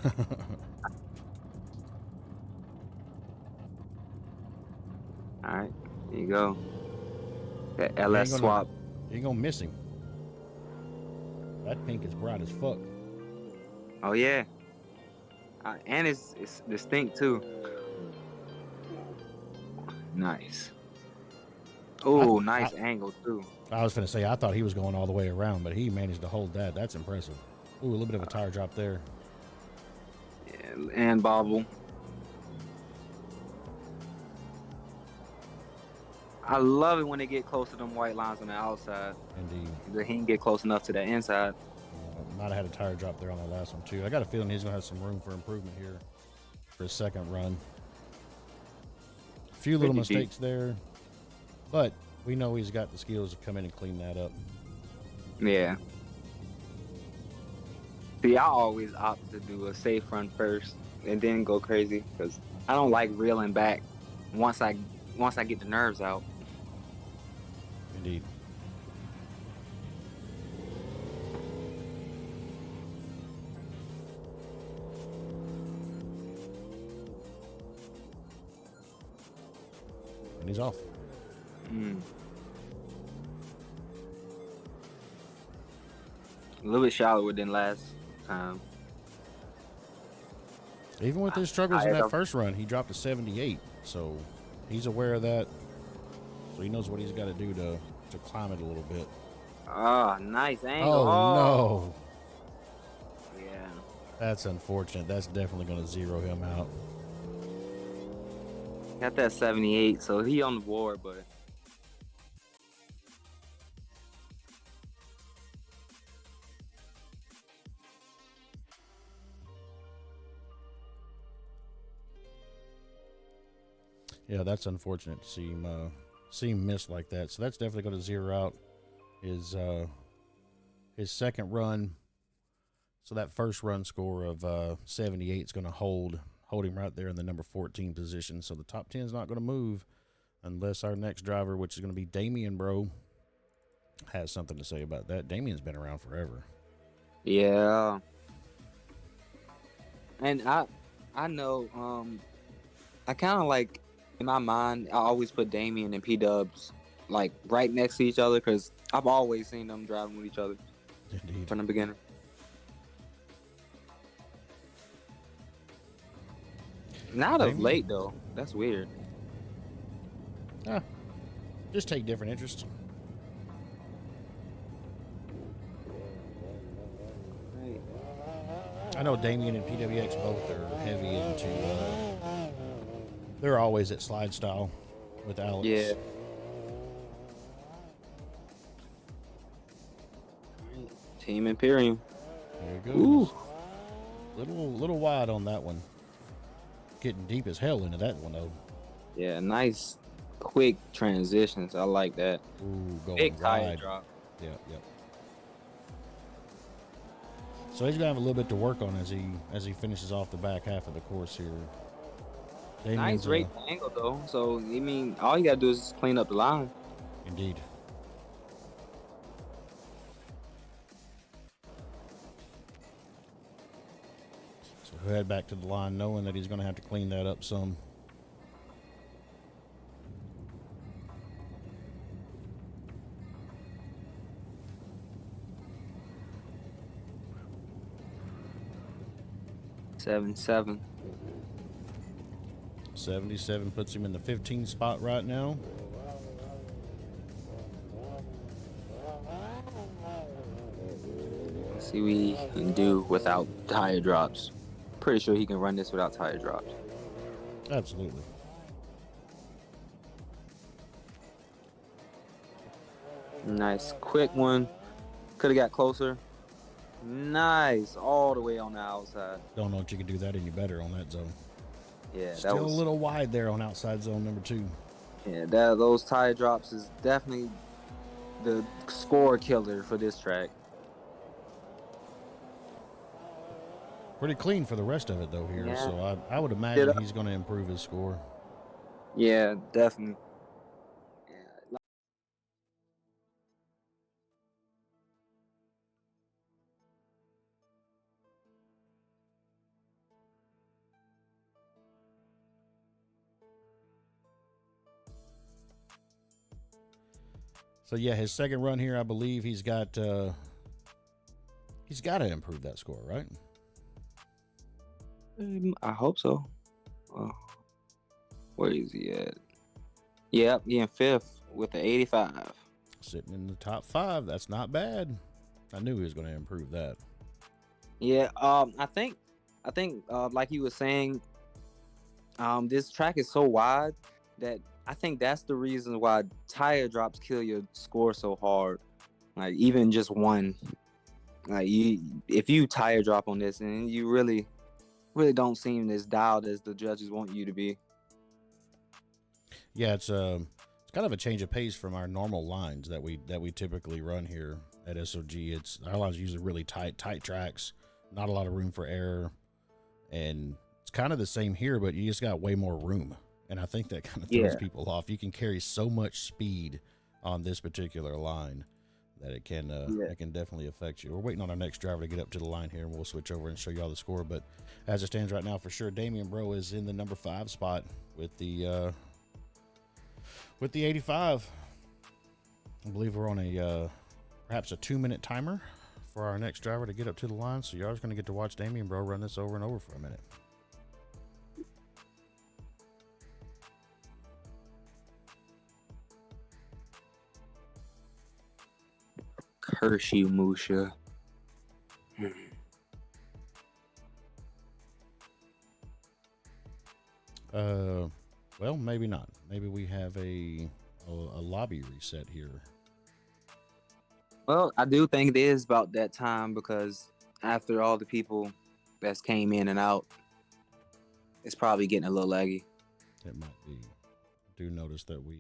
All right, here you go. That You ain't LS gonna, swap. you ain't gonna miss him. That pink is bright as fuck. Oh yeah. And it's distinct too. Nice. Oh, nice angle too. I was gonna say I thought he was going all the way around, but he managed to hold that. That's impressive. Ooh, a little bit of a tire drop there. Yeah, and bobble. I love it when they get close to them white lines on the outside. Indeed. He can get close enough to the inside. Might have had a tire drop there on the last one too. I got a feeling he's gonna have some room for improvement here for his second run. A few little mistakes there, but we know he's got the skills to come in and clean that up. Yeah. See, I always opt to do a safe run first and then go crazy because I don't like reeling back once I get the nerves out. Indeed. And he's off. A little bit shallower than last time. Even with his struggles in that first run, he dropped to 78. So he's aware of that. So he knows what he's got to do to climb it a little bit. Ah, nice angle. Oh, no. Yeah. That's unfortunate. That's definitely going to zero him out. Got that 78, so he on the board, but yeah, that's unfortunate to see him miss like that. So that's definitely going to zero out his second run. So that first run score of 78 is going to hold him right there in the number 14 position. So the top 10 is not going to move unless our next driver, which is going to be Damien, bro, has something to say about that. Damien's been around forever. yeah. And I know I kind of like in my mind I always put Damien and P Dubs like right next to each other because I've always seen them driving with each other. Indeed. From the beginning. Not of late though. That's weird. Just take different interests. Right. I know Damien and PWX both are heavy into. They're always at slide style with Alex. Yeah. Team Imperium. There it goes. Little wide on that one. Getting deep as hell into that one though. Yeah, nice quick transitions. I like that. Ooh, going Big tire wide. drop. Yep. So he's gonna have a little bit to work on as he finishes off the back half of the course here. Damien's Nice rate angle though. So I mean, all you gotta do is clean up the line. Indeed. So he'll head back to the line knowing that he's gonna have to clean that up some. Seven. 77 puts him in the 15 spot right now. Let's see what he can do without tire drops. Pretty sure he can run this without tire drops. Absolutely. Nice quick one. Could have got closer. Nice, all the way on the outside. Don't know if you could do that any better on that zone. Yeah, that Still was a little wide there on outside zone number 2. Yeah, those tire drops is definitely the score killer for this track. Pretty clean for the rest of it though here, Yeah. so I would imagine he's going to improve his score. Yeah, definitely. Yeah. So yeah, his second run here, I believe he's got to improve that score, right? I hope so. Uh, where is he at? Yep, he in fifth with the 85. Sitting in the top 5. That's not bad. I knew he was going to improve that. Yeah, I think, like you were saying, this track is so wide that I think that's the reason why tire drops kill your score so hard. Like even just one, like if you tire drop on this, and you really don't seem as dialed as the judges want you to be. Yeah, it's kind of a change of pace from our normal lines that we typically run here at S.O.G. It's our lines are usually really tight tracks, not a lot of room for error, and it's kind of the same here, but you just got way more room, and I think that kind of throws people off. You can carry so much speed on this particular line that it can definitely affect you. We're waiting on our next driver to get up to the line here, and we'll switch over and show you all the score. But as it stands right now, for sure, Damian Bro is in the number 5 spot with the 85. I believe we're on a perhaps a 2-minute timer for our next driver to get up to the line. So y'all are going to get to watch Damian Bro run this over and over for a minute. Curse you, Musha. Well, maybe not. Maybe we have a lobby reset here. Well, I do think it is about that time because after all the people that's came in and out, it's probably getting a little laggy. It might be. Do notice that we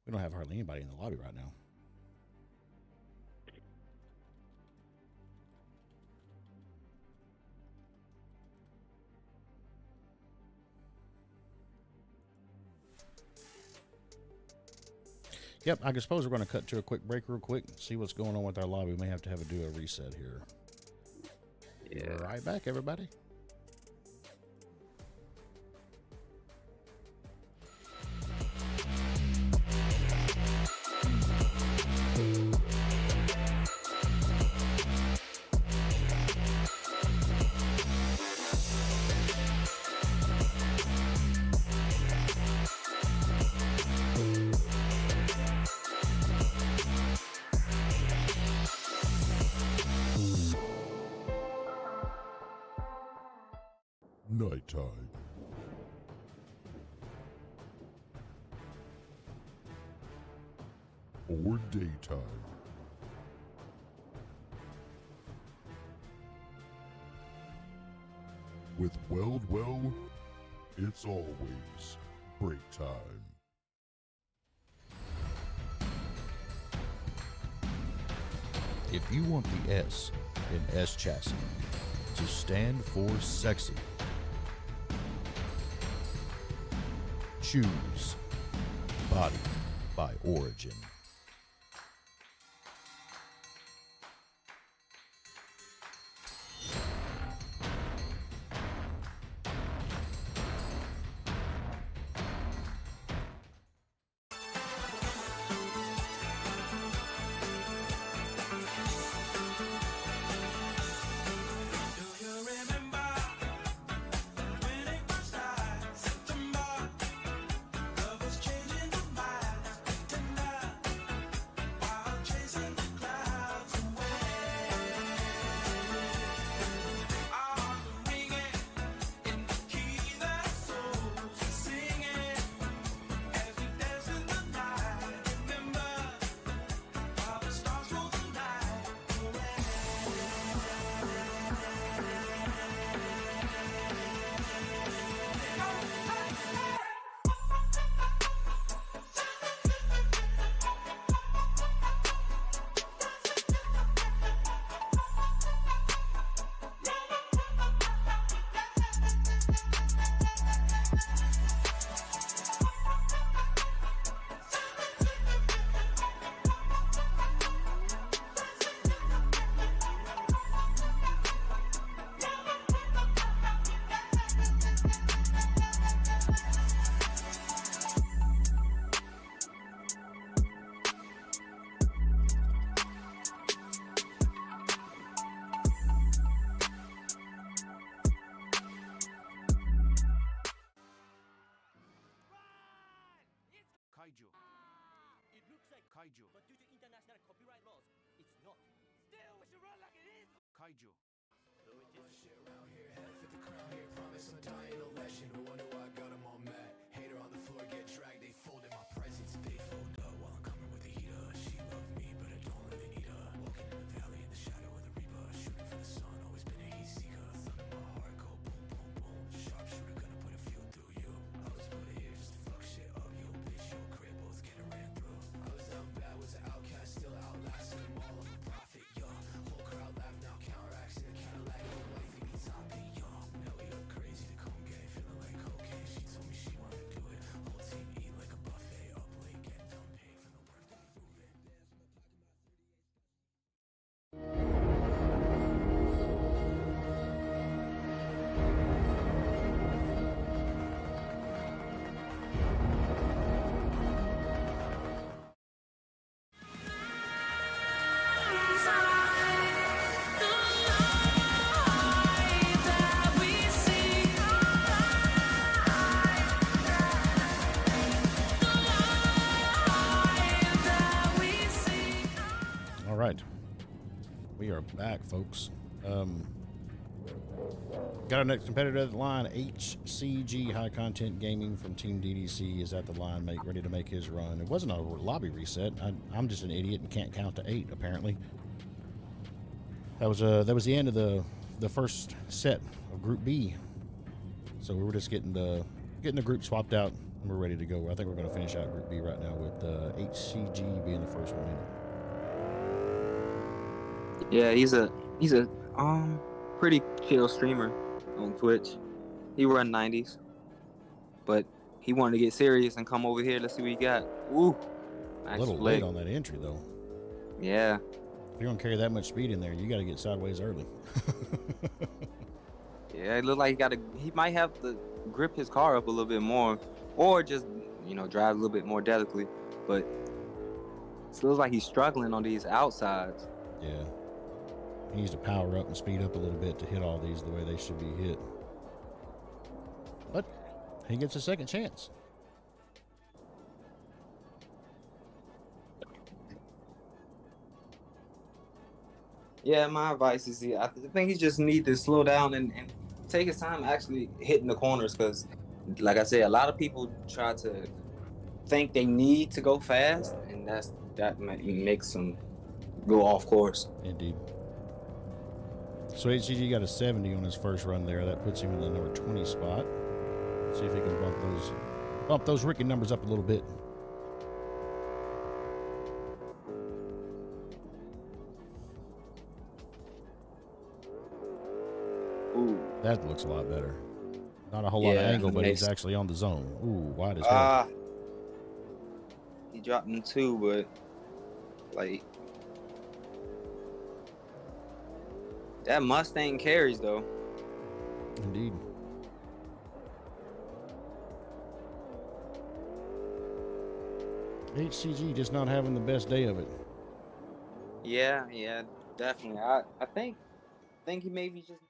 don't have hardly anybody in the lobby right now. Yep, I suppose we're going to cut to a quick break real quick, see what's going on with our lobby. We may have to do a reset here. Yeah. Right back, everybody. Nighttime. Or daytime. With Weld Well, it's always break time. If you want the S in S chassis to stand for sexy, choose Body by Origin. Kaiju. All right. We are back, folks. Got our next competitor at the line. HCG High Content Gaming from Team DDC is at the line, ready to make his run. It wasn't a lobby reset. I'm just an idiot and can't count to 8, apparently. That was the end of the first set of Group B. So we were just getting the group swapped out, and we're ready to go. I think we're going to finish out Group B right now with HCG being the first one in. Yeah, he's a pretty chill streamer on Twitch. He run 90s, but he wanted to get serious and come over here. Let's see what he got. Ooh, a little late on that entry though. Yeah. If you're gonna carry that much speed in there, you got to get sideways early. Yeah, it looked like he might have to grip his car up a little bit more, or just drive a little bit more delicately. But it looks like he's struggling on these outsides. Yeah. He needs to power up and speed up a little bit to hit all these the way they should be hit. But he gets a second chance. Yeah, my advice is I think he just needs to slow down and take his time actually hitting the corners, because, like I said, a lot of people try to think they need to go fast, and that makes them go off course. Indeed. So HCG got a 70 on his first run there. That puts him in the number 20 spot. See if he can bump those Ricky numbers up a little bit. Ooh. That looks a lot better. Not a whole lot of angle, but he's actually on the zone. Ooh, wide as hell. He dropped him 2, but like that Mustang carries though. Indeed. HCG just not having the best day of it. Yeah, definitely. I think he maybe just.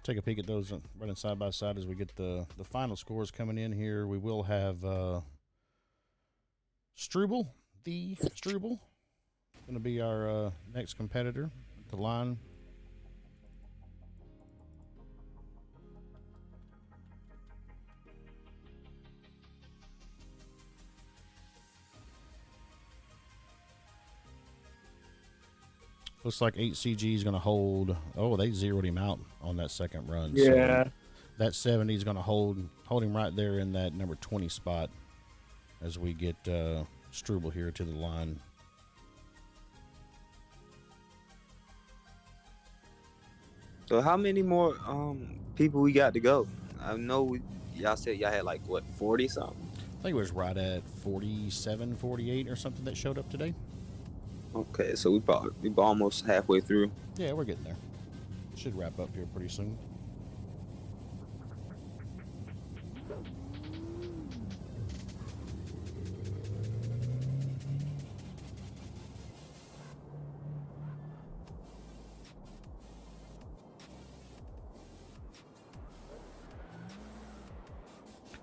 Take a peek at those running side by side as we get the final scores coming in here. We will have Struble, going to be our next competitor at the line. Looks like HCG is going to hold. Oh, they zeroed him out on that second run. Yeah. So that 70 is going to hold him right there in that number 20 spot as we get Struble here to the line. So how many more people we got to go? I know y'all said y'all had like, what, 40 something? I think it was right at 47, 48 or something that showed up today. Okay, so we almost halfway through. Yeah, we're getting there. Should wrap up here pretty soon.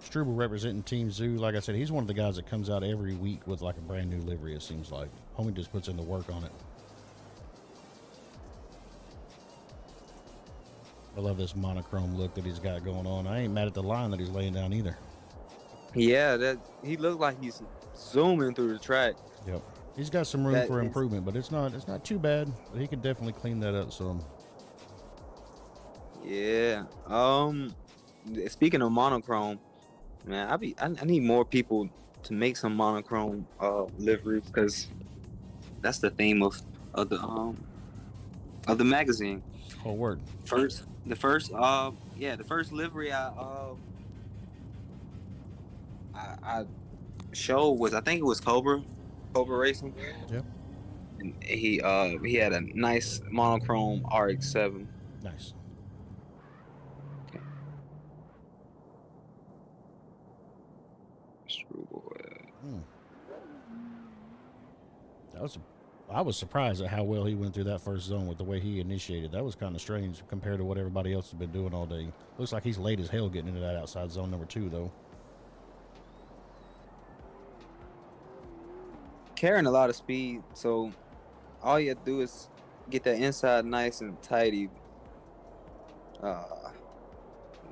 Struble representing Team Zoo. Like I said, he's one of the guys that comes out every week with like a brand new livery, it seems like. Homie just puts in the work on it. I love this monochrome look that he's got going on. I ain't mad at the line that he's laying down either. Yeah, that he looked like he's zooming through the track. Yep. He's got some room That for is- improvement, but it's not too bad. But he could definitely clean that up some. Yeah. Speaking of monochrome, man, I need more people to make some monochrome liveries because that's the theme of the magazine. Oh, word. The first livery I showed was, I think it was Cobra Racing. Yep. And he had a nice monochrome RX-7. Nice. I was surprised at how well he went through that first zone with the way he initiated. That was kind of strange compared to what everybody else has been doing all day. Looks like he's late as hell getting into that outside zone number 2, though. Carrying a lot of speed, so all you have to do is get that inside nice and tidy.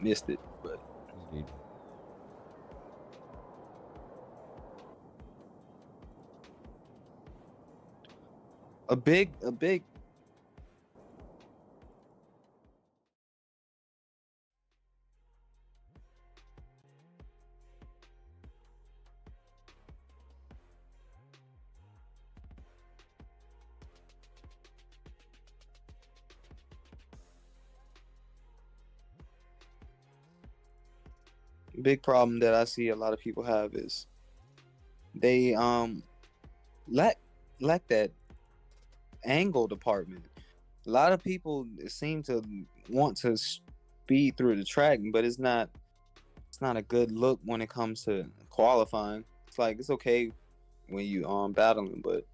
Missed it, but Indeed. a big problem that I see a lot of people have is they lack that angle department. A lot of people seem to want to speed through the track, but it's not a good look when it comes to qualifying. It's like, it's okay when you battling, but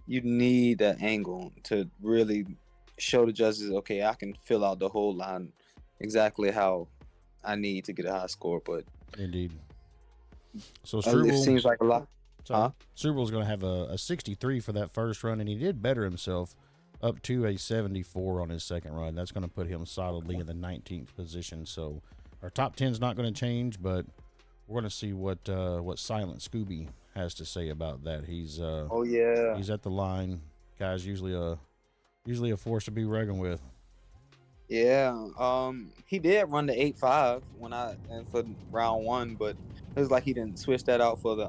you need that angle to really show the judges, okay, I can fill out the whole line exactly how I need to get a high score. But Indeed. So it Struble seems like a lot. Struble's going to have a 63 for that first run, and he did better himself up to a 74 on his second run. That's going to put him solidly in the 19th position. So our top 10 is not going to change, but we're going to see what Silent Scooby has to say about that. He's he's at the line. Guy's usually a force to be reckoned with. Yeah, he did run the 8.5 for round 1, but it was like he didn't switch that out for the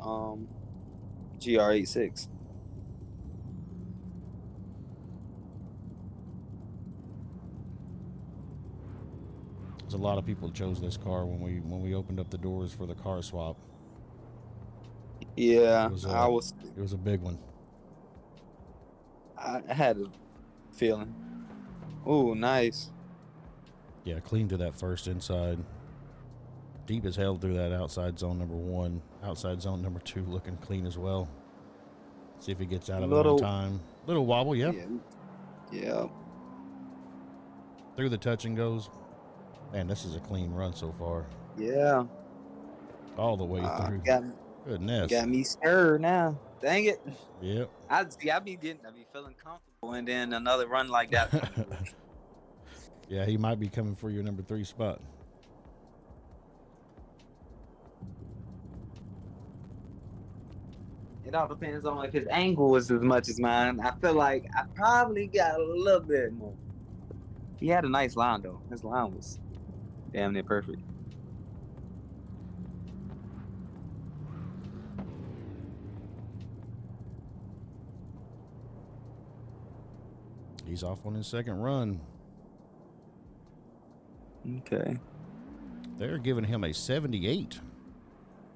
GR86. There's a lot of people chose this car when we opened up the doors for the car swap. Yeah, It was a big one. I had a feeling. Oh, nice. Yeah, clean to that first inside. Deep as hell through that outside zone number 1. Outside zone number 2 looking clean as well. See if he gets out of it on time. Little wobble, yeah. Yeah. Through the touch and goes. Man, this is a clean run so far. Yeah. All the way through. Goodness. Got me scared now. Dang it. Yep. I be feeling comfortable, and then another run like that. Yeah, he might be coming for your number 3 spot. It all depends on if his angle was as much as mine. I feel like I probably got a little bit more. He had a nice line though. His line was damn near perfect. He's off on his second run. Okay. They're giving him a 78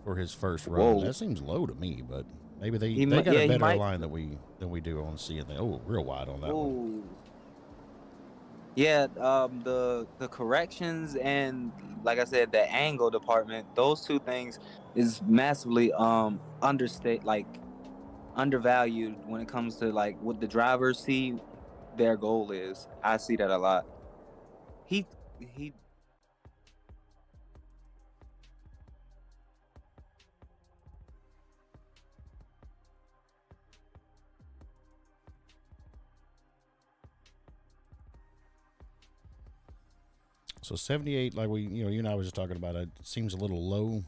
for his first run. Whoa. That seems low to me, but Maybe they He they might. got Yeah, a he better might. line than we do on C. And oh, real wide on that one. Ooh. Yeah, the corrections and like I said, the angle department, those two things is massively understate like undervalued when it comes to like what the drivers see their goal is. I see that a lot. He So 78, like you and I was just talking about, it seems a little low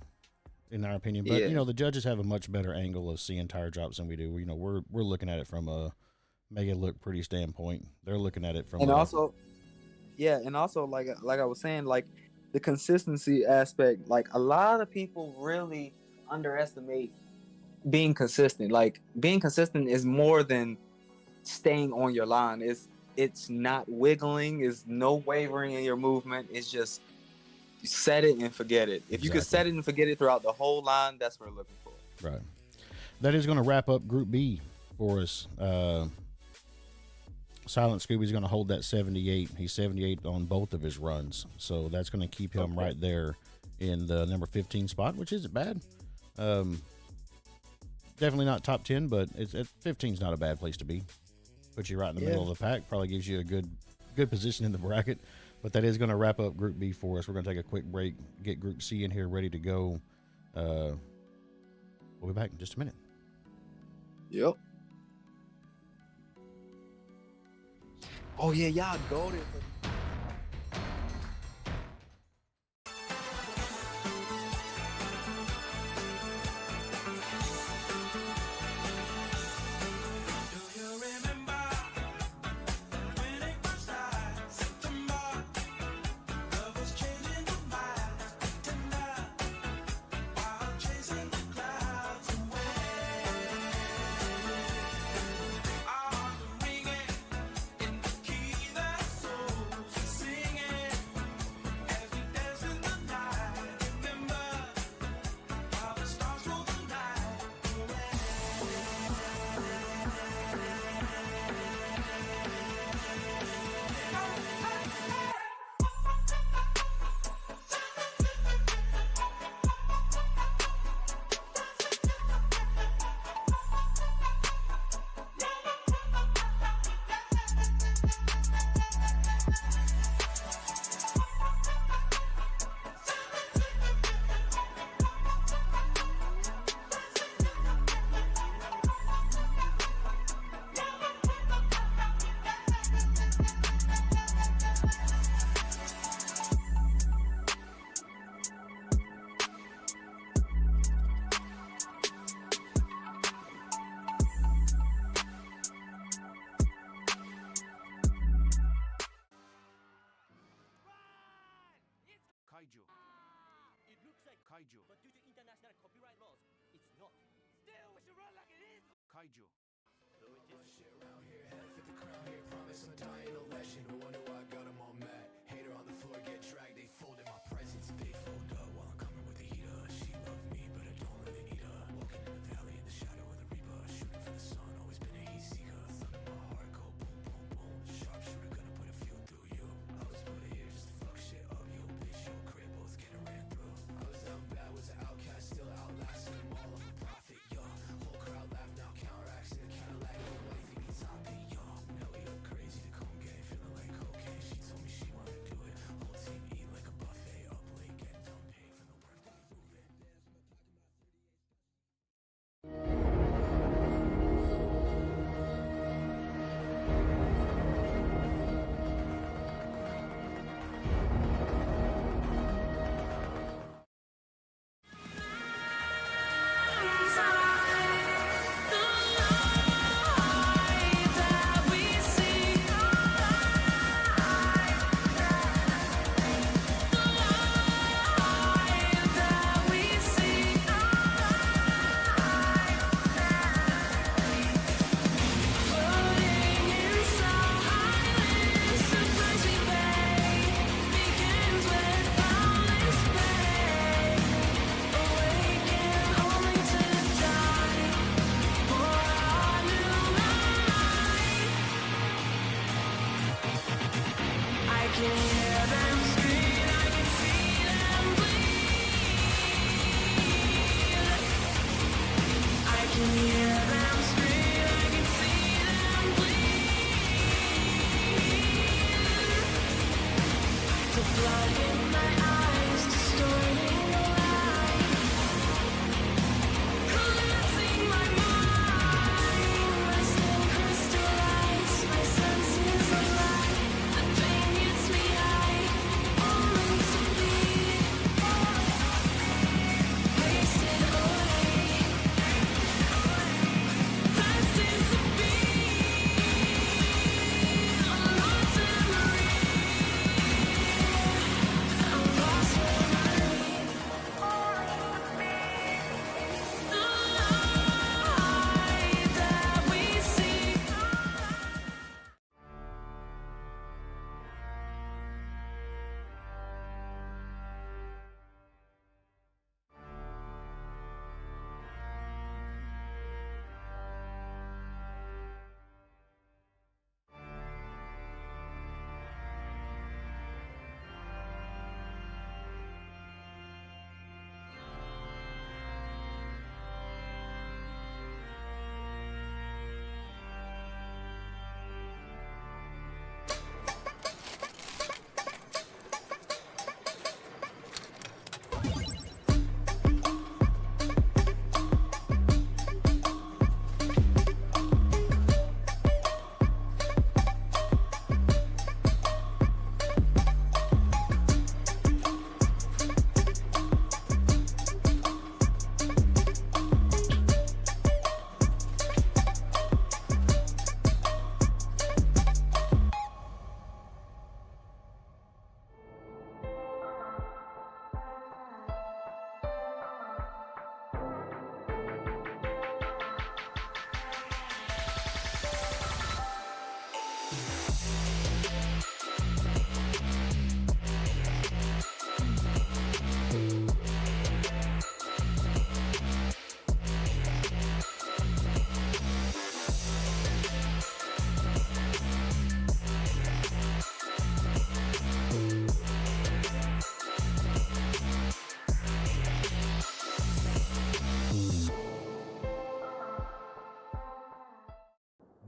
in our opinion. But yeah. the judges have a much better angle of seeing tire drops than we do. We're looking at it from a make it look pretty standpoint. They're looking at it from And a also yeah, and also like I was saying, like the consistency aspect, like a lot of people really underestimate being consistent. Like being consistent is more than staying on your line. It's not wiggling, it's no wavering in your movement. It's just set it and forget it. If you could exactly set it and forget it throughout the whole line, that's what we're looking for. right. That is going to wrap up Group B for us. Silent Scooby's going to hold that 78. He's 78 on both of his runs, so that's going to keep him right there in the number 15 spot, which isn't bad. Definitely not top 10, but it's 15's not a bad place to be. Puts you right in the middle of the pack. Probably gives you a good position in the bracket. But that is going to wrap up Group B for us. We're going to take a quick break, get Group C in here ready to go. We'll be back in just a minute. Yep. Oh yeah, y'all golden. Kaiju. It looks like Kaiju, but due to international copyright laws, it's not. Still, we should run like it is. Kaiju. Though it is shit around here, head for the crown here. Promise I'm dying a legend. No wonder why I got 'em all mad. Hater on the floor, get dragged. They fold in my presence. They fold up while I'm coming with the heater. She loved me, but I don't really need her. Walking in the valley in the shadow of the reaper. Shooting for the sun, always been a heat seeker. Thumb in my heart, go boom, boom, boom. Sharpshooter gonna put a few through you. I was put here just to fuck shit up. Yo, bitch, yo, crib, both getting ran through. I was down bad, was an outcast, still outlasting them all. I'm a prophet, yo. Whole crowd laugh now, counteracts in a Cadillac. No life, he be topping,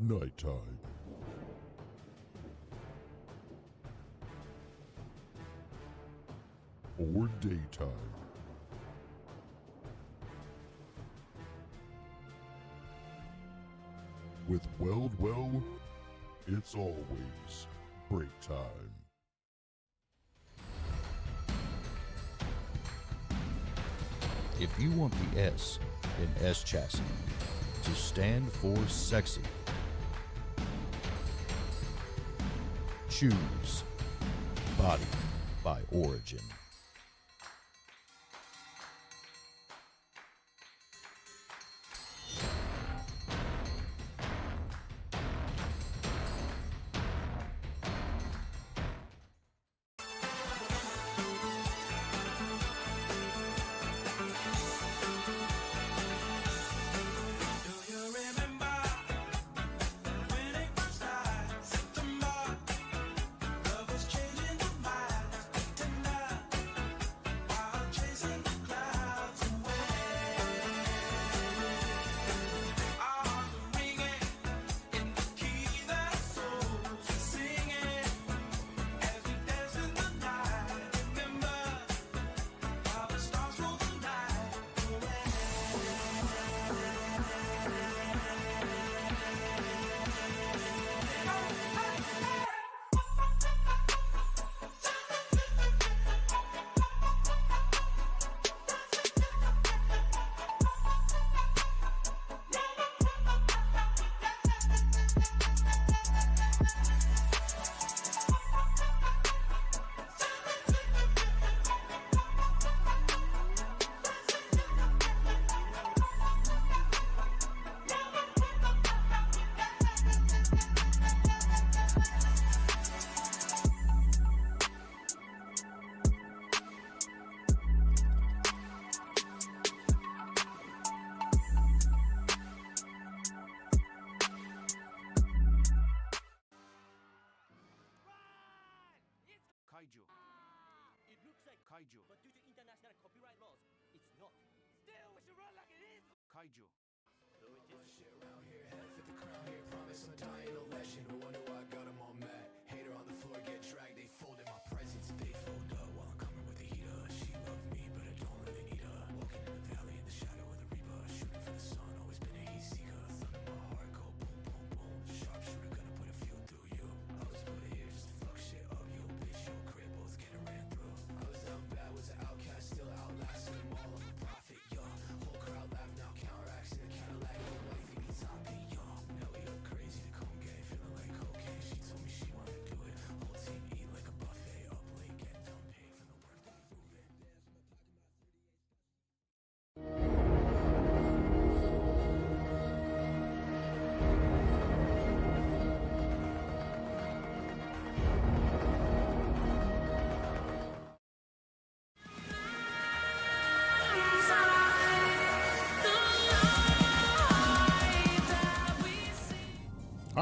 Nighttime. Or daytime. With Well, it's always break time. If you want the S in S chassis to stand for sexy, choose Body by Origin. Kaiju. It looks like kaiju, but due to international copyright laws, it's not. Still, we should run like it is. Kaiju. So it is. Shit around here, head for the crown here. Promise I'm dying no legend. No wonder why I got 'em all mad. Hater on the floor, get dragged. They folded my presence, they folded.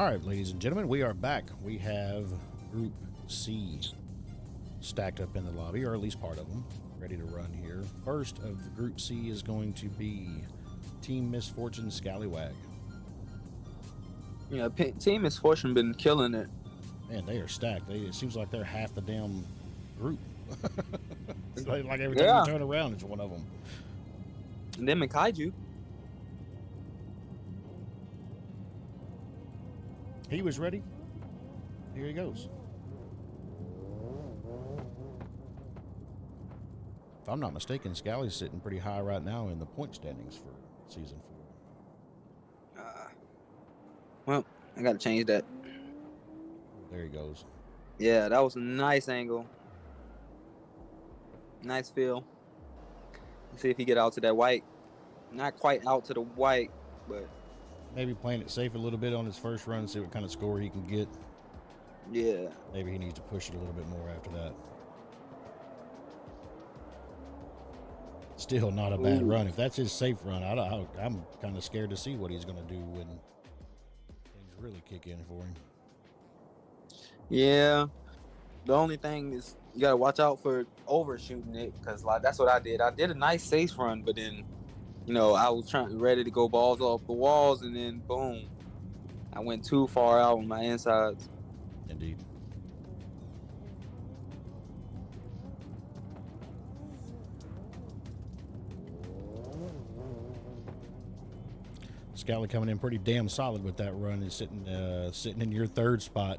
All right, ladies and gentlemen, we are back. We have Group C stacked up in the lobby, or at least part of them, ready to run here. First of the Group C is going to be Team Misfortune Scallywag. Yeah, Team Misfortune been killing it. Man, they are stacked. It seems like they're half the damn group. It's like every time Yeah. you turn around, it's one of them. And them and Kaiju. He was ready. Here he goes. If I'm not mistaken, Scally's sitting pretty high right now in the point standings for season 4. Well, I gotta change that. There he goes. Yeah, that was a nice angle. Nice feel. Let's see if he get out to that white. Not quite out to the white, but Maybe playing it safe a little bit on his first run, see what kind of score he can get. yeah. Maybe he needs to push it a little bit more after that. Still not a bad run. If that's his safe run, I'm kind of scared to see what he's going to do when things really kick in for him. Yeah. The only thing is you gotta watch out for overshooting it, because like that's what I did. I did a nice safe run, but then, I was ready to go balls off the walls, and then boom, I went too far out on my insides. Indeed. Scally coming in pretty damn solid with that run, and sitting in your third spot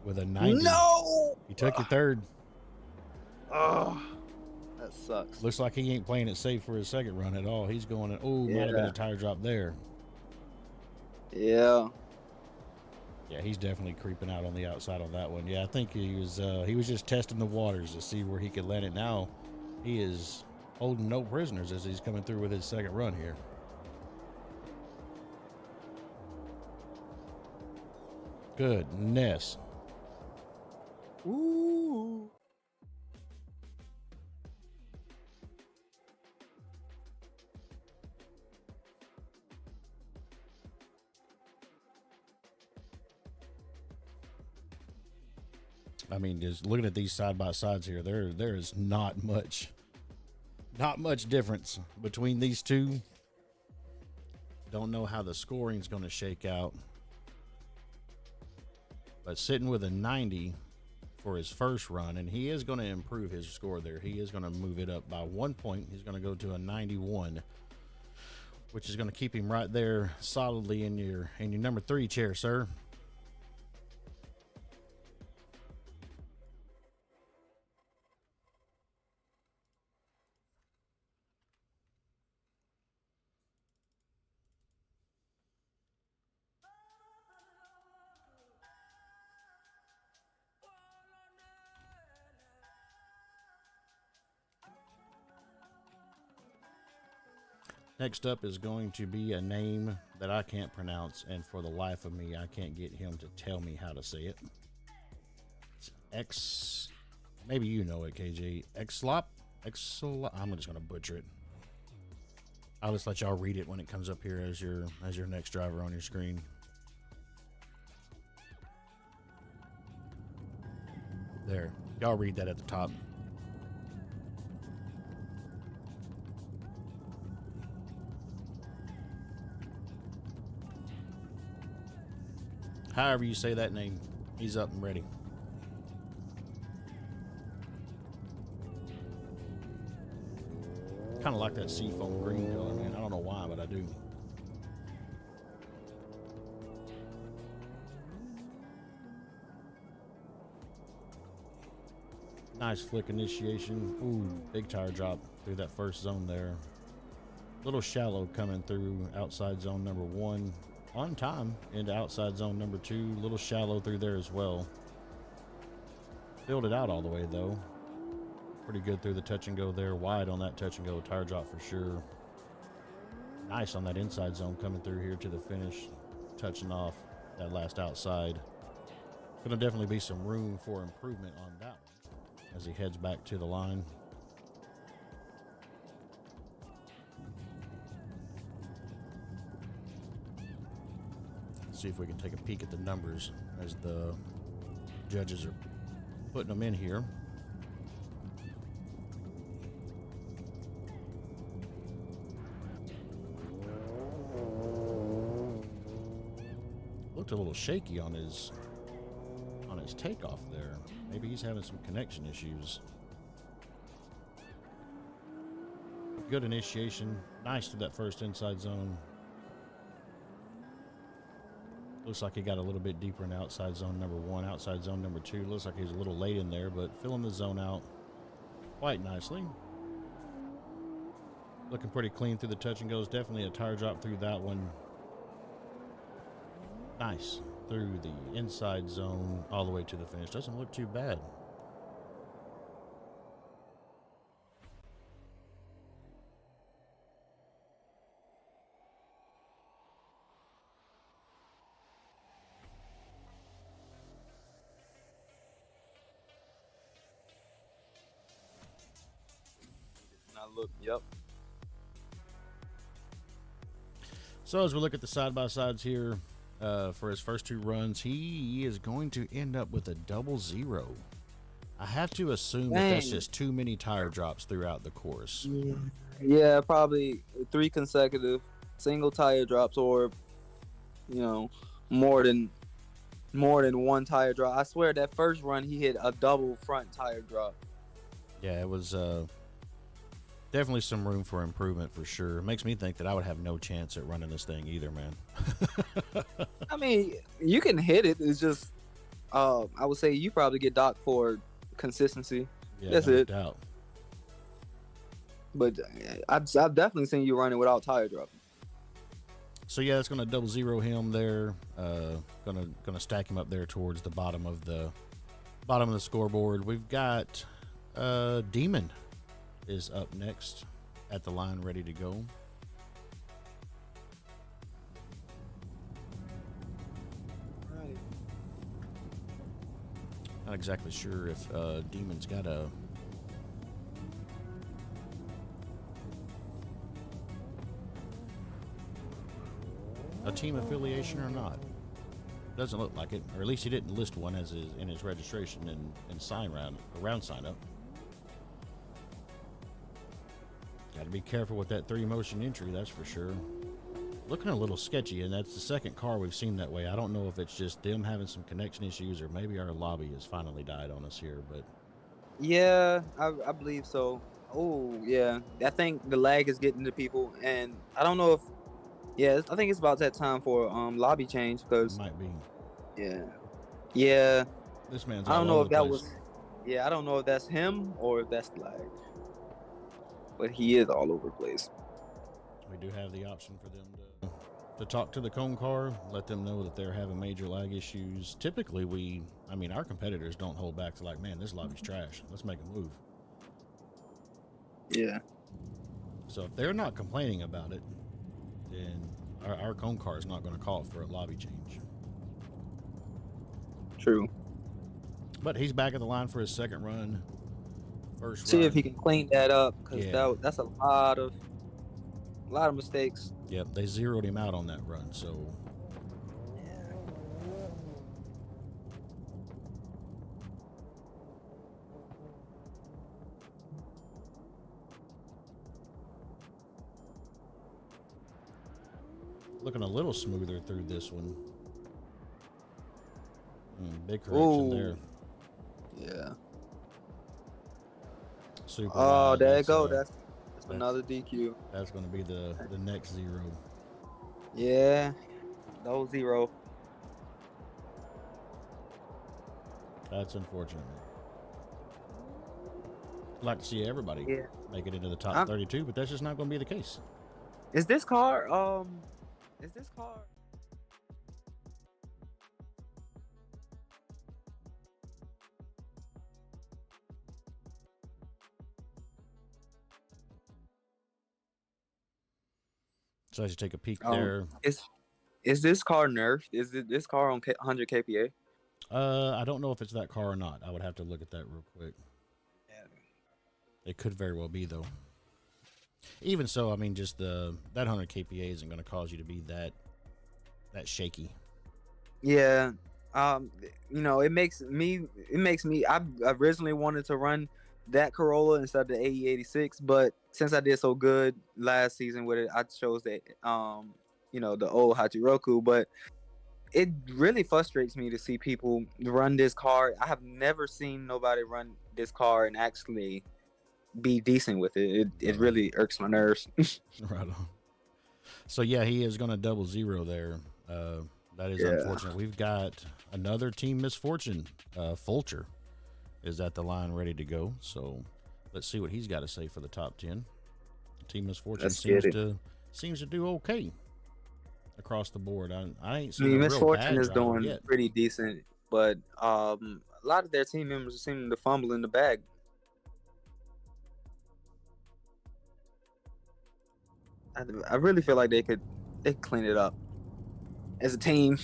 with a 90. No! He took your third. Oh, that sucks. Looks like he ain't playing it safe for his second run at all. He's going, might have been a tire drop there. Yeah. Yeah, he's definitely creeping out on the outside on that one. Yeah, I think he was just testing the waters to see where he could land it. Now he is holding no prisoners as he's coming through with his second run here. Goodness. Ooh. I mean, just looking at these side by sides here, there is not much difference between these two. Don't know how the scoring is going to shake out, but sitting with a 90 for his first run, and he is going to improve his score there. He is going to move it up by 1 point. He's going to go to a 91, which is going to keep him right there solidly in your number 3 chair, sir. Next up is going to be a name that I can't pronounce, and for the life of me, I can't get him to tell me how to say it. It's X. Maybe you know it, KJ. Xlop? I'm just going to butcher it. I'll just let y'all read it when it comes up here as your next driver on your screen. There. Y'all read that at the top. However you say that name, he's up and ready. Kind of like that seafoam green color, man. I don't know why, but I do. Nice flick initiation. Ooh, big tire drop through that first zone there. Little shallow coming through outside zone number 1. On time into outside zone number 2. Little shallow through there as well. Filled it out all the way though. Pretty good through the touch and go there. Wide on that touch and go. Tire drop for sure. Nice on that inside zone coming through here to the finish. Touching off that last outside. Gonna definitely be some room for improvement on that one as he heads back to the line. see if we can take a peek at the numbers as the judges are putting them in here. Looked a little shaky on his takeoff there. Maybe he's having some connection issues. Good initiation. Nice to that first inside zone. Looks like he got a little bit deeper in outside zone number 1, outside zone number 2. Looks like he's a little late in there, but filling the zone out quite nicely. Looking pretty clean through the touch and goes. Definitely a tire drop through that one. Nice. Through the inside zone all the way to the finish. Doesn't look too bad. Now look, yep. So as we look at the side-by-sides here, for his first 2 runs, he is going to end up with a 00. I have to assume that that's just too many tire drops throughout the course. Yeah, probably 3 consecutive single tire drops, or more than 1 tire drop. I swear that first run he hit a double front tire drop. Yeah, it was definitely some room for improvement for sure. It makes me think that I would have no chance at running this thing either, man. I mean, you can hit it. It's just, I would say you probably get docked for consistency. Yeah, that's no it. doubt. But I've definitely seen you running without tire dropping. So yeah, it's gonna 00 him there. Gonna stack him up there towards the bottom of the scoreboard. We've got Demon is up next at the line, ready to go. Right. Not exactly sure if Demon's got a team affiliation or not. Doesn't look like it, or at least he didn't list one as in his registration and round sign up. Got to be careful with that 3-motion entry, that's for sure. Looking a little sketchy, and that's the second car we've seen that way. I don't know if it's just them having some connection issues, or maybe our lobby has finally died on us here, but Yeah, I believe so. Oh, yeah. I think the lag is getting to people, and I don't know if. Yeah, I think it's about that time for lobby change, it because might be. yeah. This man's I all don't know over if the that place. was. Yeah, I don't know if that's him or if that's the lag. But he is all over the place. We do have the option for them to talk to the cone car, let them know that they're having major lag issues. Typically, our competitors don't hold back to like, man, this lobby's trash. Let's make a move. Yeah. So if they're not complaining about it, then our cone car is not going to call for a lobby change. True. But he's back at the line for his second run. First See run. if he can clean that up, because Yeah. that's a lot of mistakes. Yep, they zeroed him out on that run, so looking a little smoother through this one. Big correction there. Yeah. Super Oh, wide. there you go. That's That's another DQ. That's going to be the next 0. Yeah. No 0. That's unfortunate. I'd like to see everybody Yeah. make it into the top 32, but that's just not going to be the case. Is this car? Is this car? So as you take a peek there, Is this car nerfed? Is this car on 100 kPa? I don't know if it's that car or not. I would have to look at that real quick. Yeah. It could very well be though. Even so, just that 100 kPa isn't going to cause you to be that shaky. Yeah. Um, it makes me. I originally wanted to run that Corolla instead of the AE86, but since I did so good last season with it, I chose that the old Hachiroku. But it really frustrates me to see people run this car. I have never seen nobody run this car and actually be decent with it. It really irks my nerves. Right on. So yeah, he is going to double zero there. That is Yeah. unfortunate. We've got another team misfortune. Fulcher is at the line ready to go. So let's see what he's got to say for the top 10. Team misfortune Let's get it. seems to do okay across the board. I ain't I seen mean, a real Misfortune bad is driver doing yet. pretty decent, but a lot of their team members seem to fumble in the bag. I really feel like they could clean it up as a team.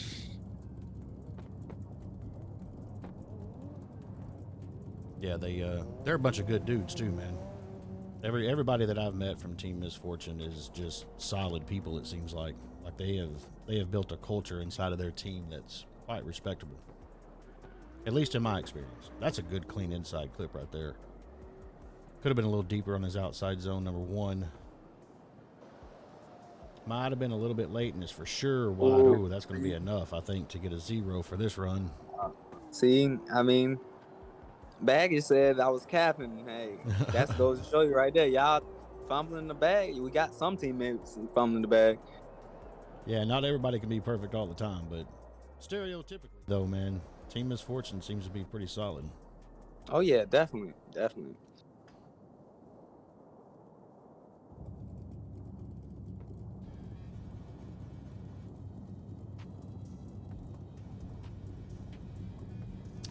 Yeah, they're a bunch of good dudes too, man. Everybody that I've met from Team Misfortune is just solid people. It seems like they have built a culture inside of their team that's quite respectable. At least in my experience. That's a good clean inside clip right there. Could have been a little deeper on his outside zone number 1. Might have been a little bit late, and it's for sure wide. Ooh, that's going to be enough, I think, to get a 0 for this run. See, I mean, Baggage said I was capping. Hey, that goes to show you right there. Y'all fumbling the bag. We got some teammates fumbling the bag. Yeah, not everybody can be perfect all the time, but stereotypically, though, man, Team Misfortune seems to be pretty solid. Oh yeah, definitely.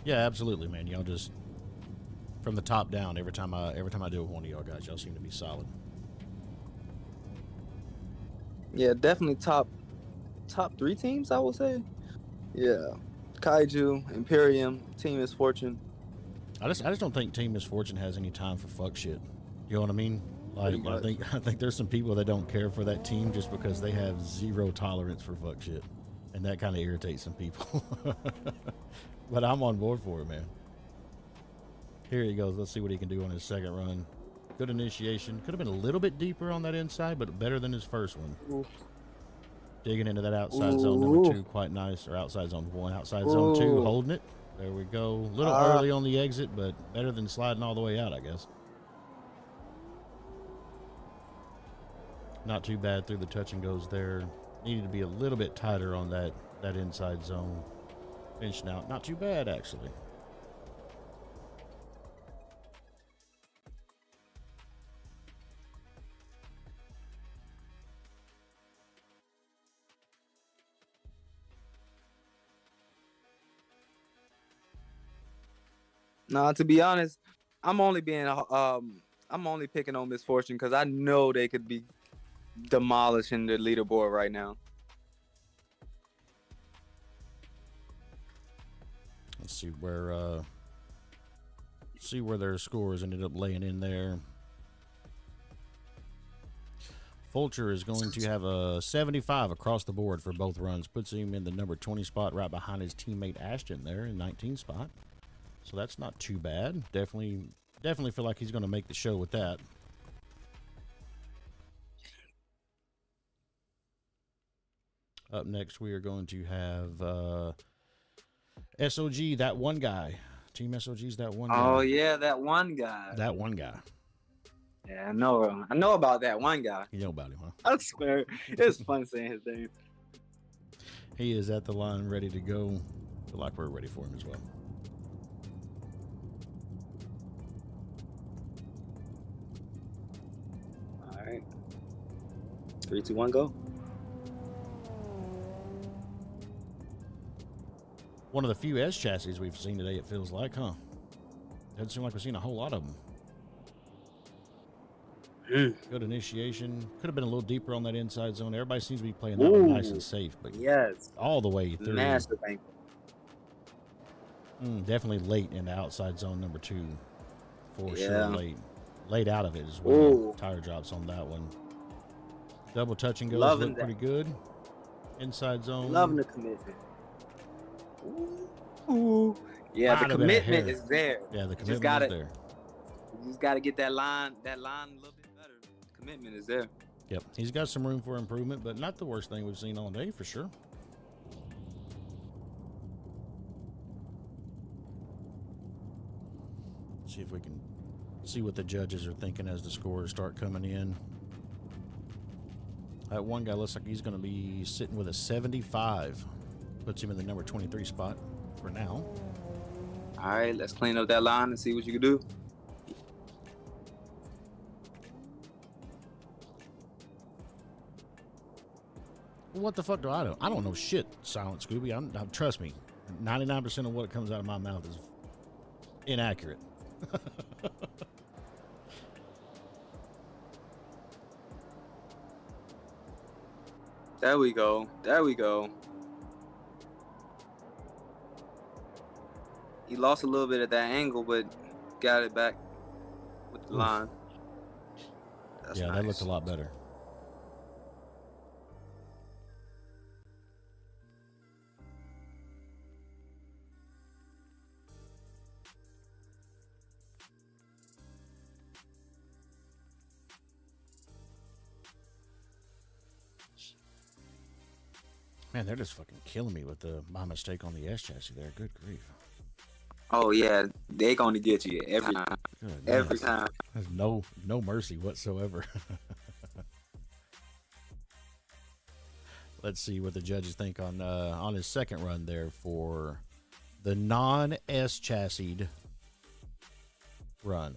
Yeah, absolutely, man. Y'all just from the top down. Every time I do it with one of y'all guys, y'all seem to be solid. Yeah, definitely top 3 teams, I would say. Yeah, Kaiju, Imperium, Team Misfortune. I just don't think Team Misfortune has any time for fuck shit. You know what I mean? Like I think there's some people that don't care for that team just because they have zero tolerance for fuck shit, and that kind of irritates some people. But I'm on board for it, man. Here he goes. Let's see what he can do on his second run. Good initiation. Could have been a little bit deeper on that inside, but better than his first one. Ooh. Digging into that outside zone number 2, quite nice. Or outside zone 1, outside zone 2, holding it. There we go. A little early on the exit, but better than sliding all the way out, I guess. Not too bad through the touch and goes there. Needed to be a little bit tighter on that inside zone. Finishing out. Not too bad, actually. Nah, to be honest, I'm only picking on Misfortune because I know they could be demolishing the leaderboard right now. Let's see where their scores ended up laying in there. Fulcher is going to have a 75 across the board for both runs. Puts him in the number 20 spot right behind his teammate Ashton there in 19 spot. So that's not too bad. Definitely feel like he's going to make the show with that. Up next, we are going to have S.O.G, that one guy. Team S.O.G's that one guy. Oh, yeah, that one guy. That one guy. Yeah, I know about that one guy. You know about him, huh? I swear. It's fun saying his name. He is at the line ready to go. Feel like we're ready for him as well. All right. 3, 2, 1, go. One of the few S chassis we've seen today, it feels like, huh? Doesn't seem like we've seen a whole lot of them. Good initiation. Could have been a little deeper on that inside zone. Everybody seems to be playing that one nice and safe, but yes, all the way through. massive ankle. Definitely late in the outside zone number 2. For Yeah. sure, late out of it as well. Ooh. Tire drops on that one. Double touch and goes Loving look that. pretty good. Inside zone. Loving the commitment. Ooh. Yeah, the Might have been a commitment hair. is there. Yeah, the You just commitment is gotta, there. you just gotta get that line a little bit better. The commitment is there. Yep, he's got some room for improvement, but not the worst thing we've seen all day for sure. See if we can see what the judges are thinking as the scores start coming in. That one guy looks like he's going to be sitting with a 75. Puts him in the number 23 spot for now. All right, let's clean up that line and see what you can do. What the fuck do I know? I don't know shit, Silent Scooby. Trust me, 99% of what comes out of my mouth is inaccurate. There we go. There we go. He lost a little bit at that angle, but got it back with the Oof. line. That's Yeah, nice. that looked a lot better. Man, they're just fucking killing me with my mistake on the S chassis there. Good grief. Oh yeah, they gonna get you every time. Goodness. Every time. There's no mercy whatsoever. Let's see what the judges think on his second run there for the non-S chassised run.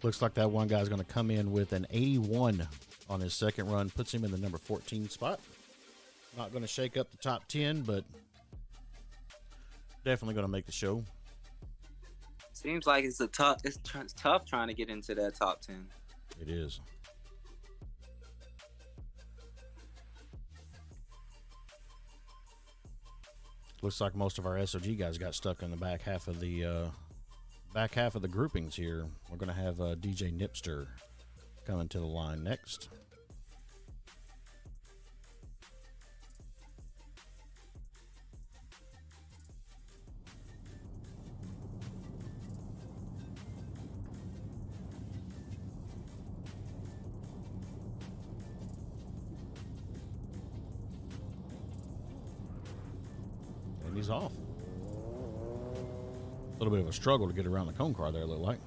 Looks like that one guy's going to come in with an 81 on his second run. Puts him in the number 14 spot. Not going to shake up the top 10, but definitely going to make the show. Seems like it's tough trying to get into that top 10. It is. Looks like most of our S.O.G guys got stuck in the back half of the groupings here. We're going to have DJ Nipster coming to the line next. And he's off. A little bit of a struggle to get around the cone car there, it looked like.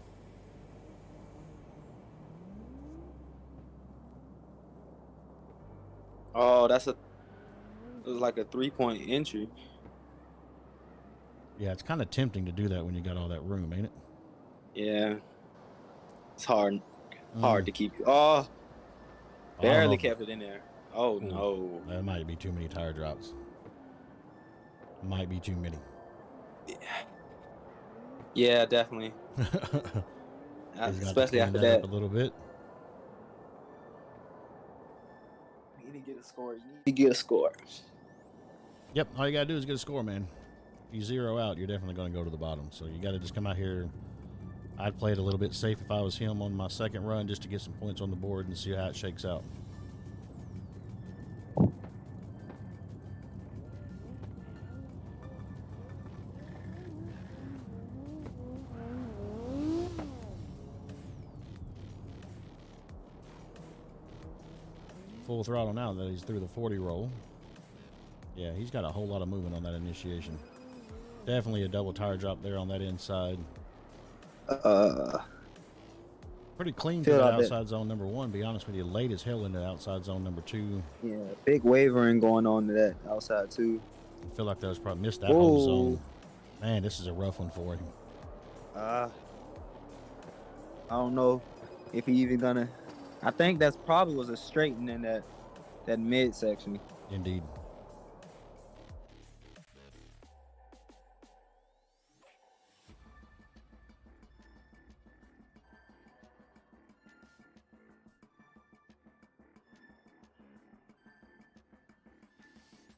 Oh, it was like a 3-point entry. Yeah, it's kind of tempting to do that when you got all that room, ain't it? Yeah. It's hard to keep. Oh, barely kept it in there. Oh, Ooh, no. That might be too many tire drops. Might be too many. Yeah, definitely. Especially after that. Up a little bit. You need to get a score. You need to get a score. Yep, all you got to do is get a score, man. If you zero out, you're definitely going to go to the bottom. So you got to just come out here. I'd play it a little bit safe if I was him on my second run just to get some points on the board and see how it shakes out. Full throttle now that he's through the 40 roll. Yeah, he's got a whole lot of movement on that initiation. Definitely a double tire drop there on that inside. Pretty clean to the outside zone number 1. Be honest with you, late as hell into outside zone number 2. Yeah, big wavering going on to that outside too. I feel like that was probably missed that whole zone. Man, this is a rough one for him. I don't know if he even gonna. I think that's probably was a straighten in that mid section. Indeed.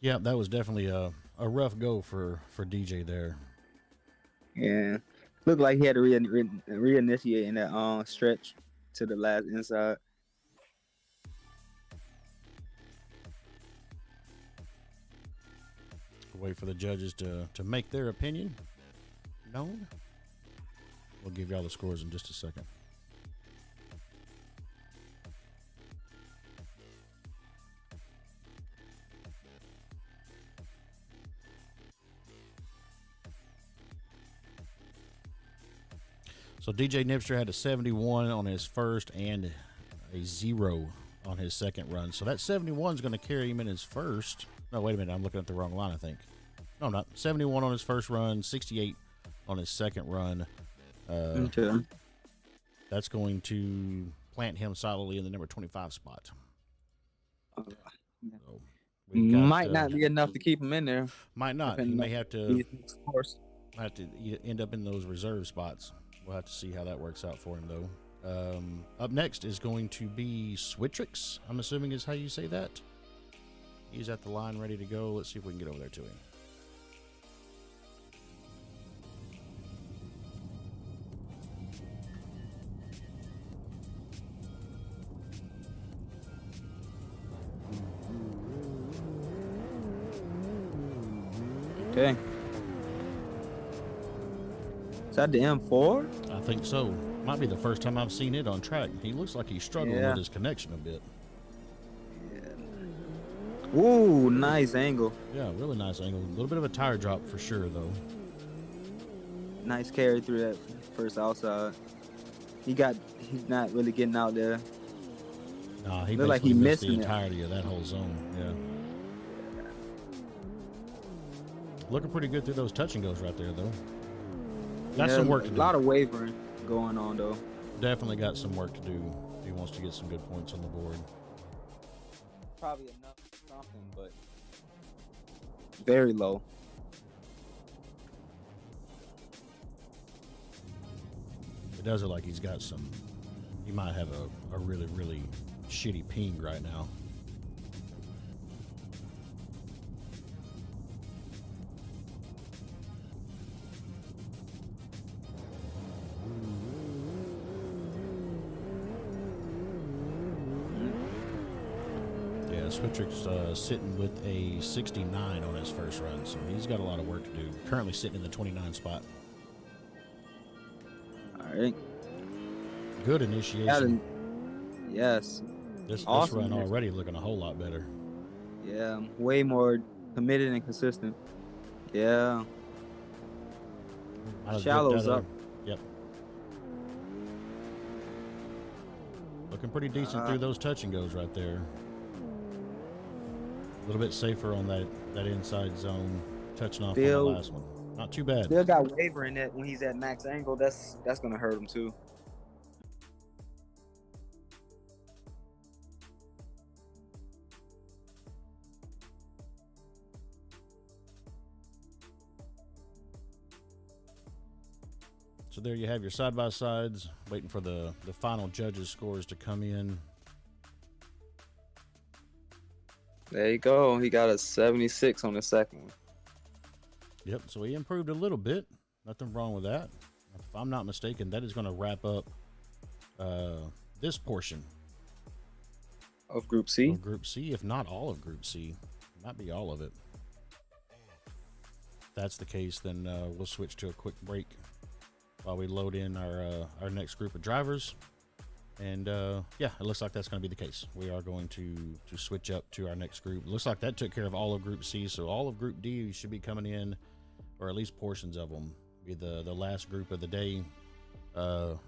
Yeah, that was definitely a rough go for DJ there. Yeah, looked like he had to reinitiate in that stretch to the last inside. Wait for the judges to make their opinion known. We'll give y'all the scores in just a second. So DJ Nipster had a 71 on his first and a 0 on his second run. So that 71 is going to carry him in his first. No, wait a minute. I'm looking at the wrong line, I think. No, I'm not. 71 on his first run, 68 on his second run. Okay. That's going to plant him solidly in the number 25 spot. So we've got, Might not be enough to keep him in there. Might not. He may have to end up in those reserve spots. We'll have to see how that works out for him, though. Up next is going to be Switrix, I'm assuming is how you say that. He's at the line ready to go. Let's see if we can get over there to him. Okay. Is that the M4? I think so. Might be the first time I've seen it on track. He looks like he's struggling with his connection a bit. Yeah. Ooh, nice angle. Yeah, really nice angle. A little bit of a tire drop for sure, though. Nice carry through that first outside. He's not really getting out there. Nah, he looked like basically he missed the missing it. entirety of that whole zone. Yeah. Looking pretty good through those touch and goes right there, though. Got some work to do. A lot of wavering going on, though. Definitely got some work to do if he wants to get some good points on the board. Probably enough something, but very low. It does look like he's got some. He might have a really, really shitty ping right now. Switrix sitting with a 69 on his first run, so he's got a lot of work to do. Currently sitting in the 29 spot. All right. Good initiation. Yes. This awesome run already looking a whole lot better. Yeah, way more committed and consistent. Yeah. Shallows up. Yep. Looking pretty decent through those touch and goes right there. A little bit safer on that inside zone, touching off on the last one. Not too bad. Still got wavering that when he's at max angle. That's gonna hurt him too. So there you have your side-by-sides, waiting for the final judges' scores to come in. There you go. He got a 76 on the second one. Yep, so he improved a little bit. Nothing wrong with that. If I'm not mistaken, that is going to wrap up this portion Of Group C? of Group C, if not all of Group C. Might be all of it. If that's the case, then we'll switch to a quick break while we load in our next group of drivers. And yeah, it looks like that's going to be the case. We are going to switch up to our next group. It looks like that took care of all of Group C, so all of Group D should be coming in, or at least portions of them. Be the last group of the day. The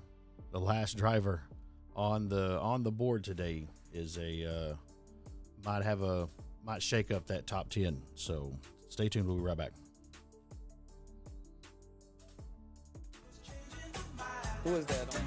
last driver on the board today is might shake up that top 10. So stay tuned. We'll be right back. Who is that on?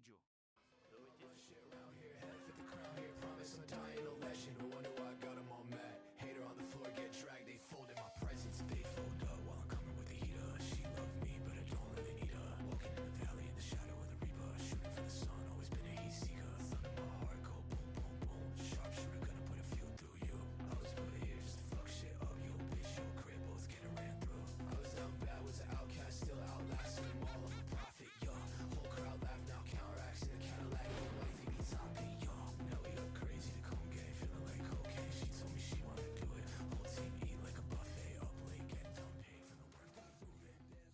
Kaiju. Shit around here, head for the crown here. Promise I'm dying, no legend. No wonder why I got them all mad. Hater on the floor, get dragged. They folded my presence. They fold up while I'm coming with the heater. She loved me, but I don't really need her. Walking in the valley in the shadow of the reaper. Shooting for the sun, always been a heat seeker. Thought in my heart, go boom, boom, boom. Sharpshooter gonna put a few through you. I was put here just to fuck shit up. Yo, bitch, yo, crib, both getting ran through. I was down bad, was an outcast, still outlasting them all. I'm a prophet, yo. Whole crowd laugh now, counteracts in a Cadillac. No wife, he be topping, yo. Now we up crazy to come gang, feeling like cocaine. She told me she wanna do it. Whole team eat like a buffet, up late, getting done paid for the work that we moving.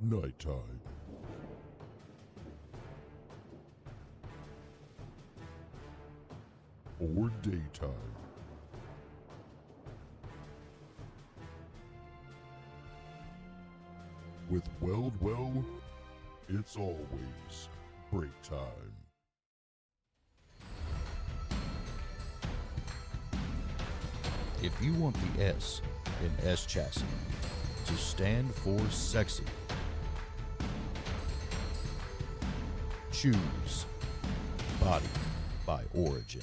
Nighttime. Or daytime. With Well, it's always break time. If you want the S in S chassis to stand for sexy, choose Body by Origin.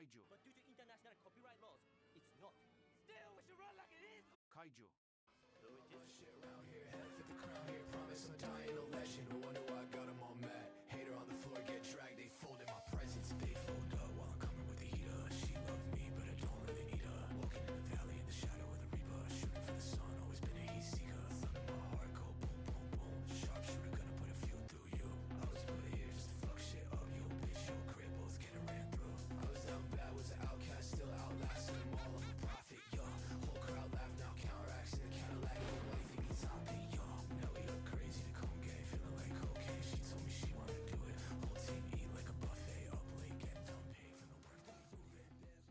Kaiju. But due to international copyright laws, it's not. Still, we should run like it is. Kaiju. Though it is Shit around here, head for the crown here. Promise I'm dying no legend. No wonder why I got 'em all mad. Hater on the floor, get dragged. They folded my presents. They fold up while I'm coming with the heater. She loved me, but I don't really need her. Walking in the valley in the shadow of the reaper. Shooting for the sun, always been a heat seeker. Thumb in my heart, go boom, boom, boom. Sharpshooter gonna put a few through you. I was put here just to fuck shit up. Yo, bitch, yo, crib, both getting ran through. I was down bad, was an outcast, still outlasting them all. I'm a prophet, yo. Whole crowd laugh now, counteracts in a Cadillac. No life, think he's top it, yo. Now we up crazy to come gay, feeling like cocaine. She told me she wanna do it. Whole team eat like a buffet, up late, getting done paid for the work that we move it.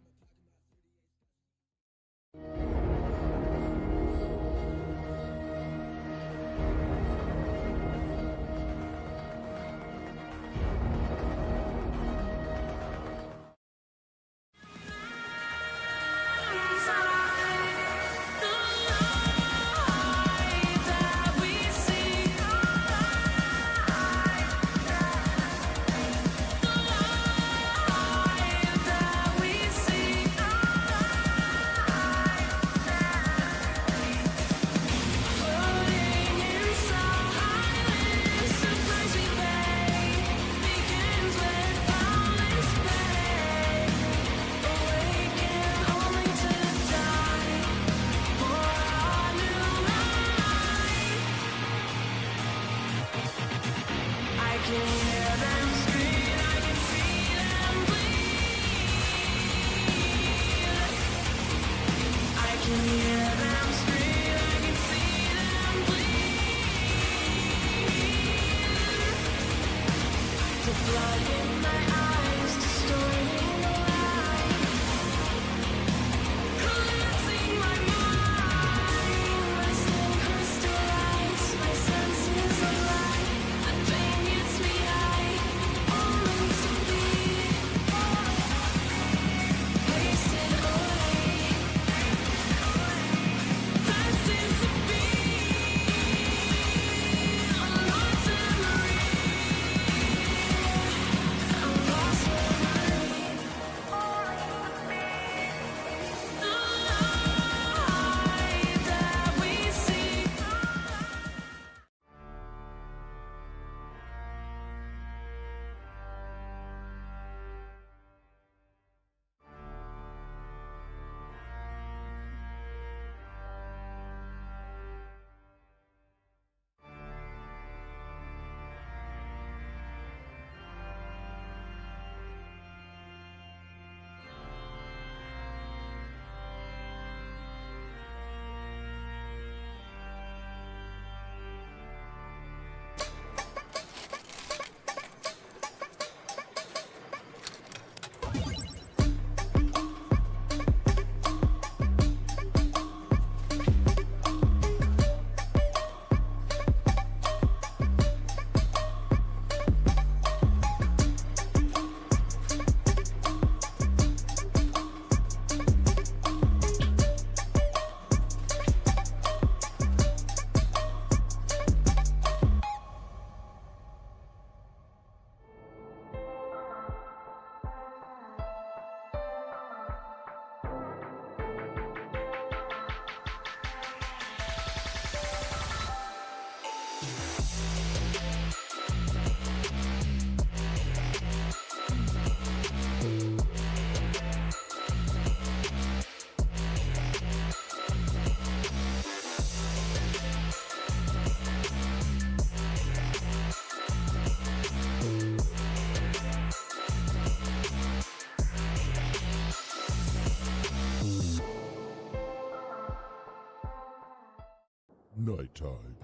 Nighttime.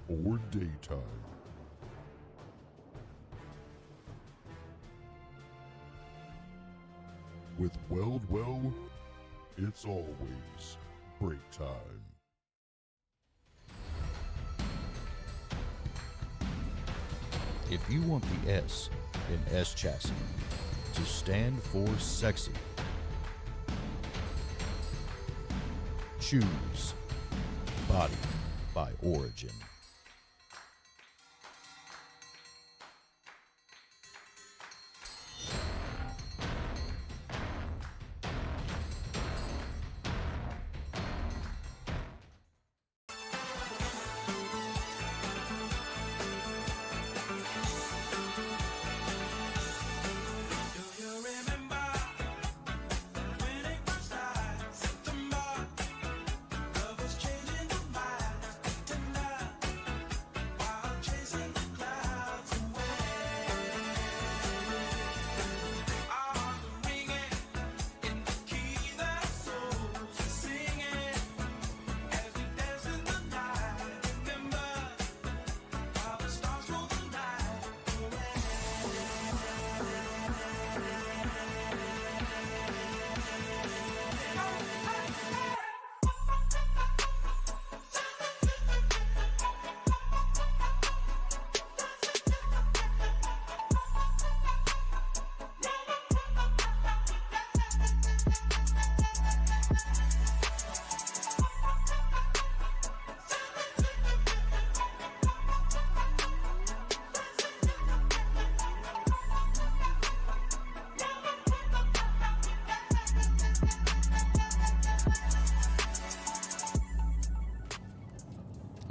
Or daytime. With Well, it's always break time. If you want the S in S chassis to stand for sexy, choose Body by Origin.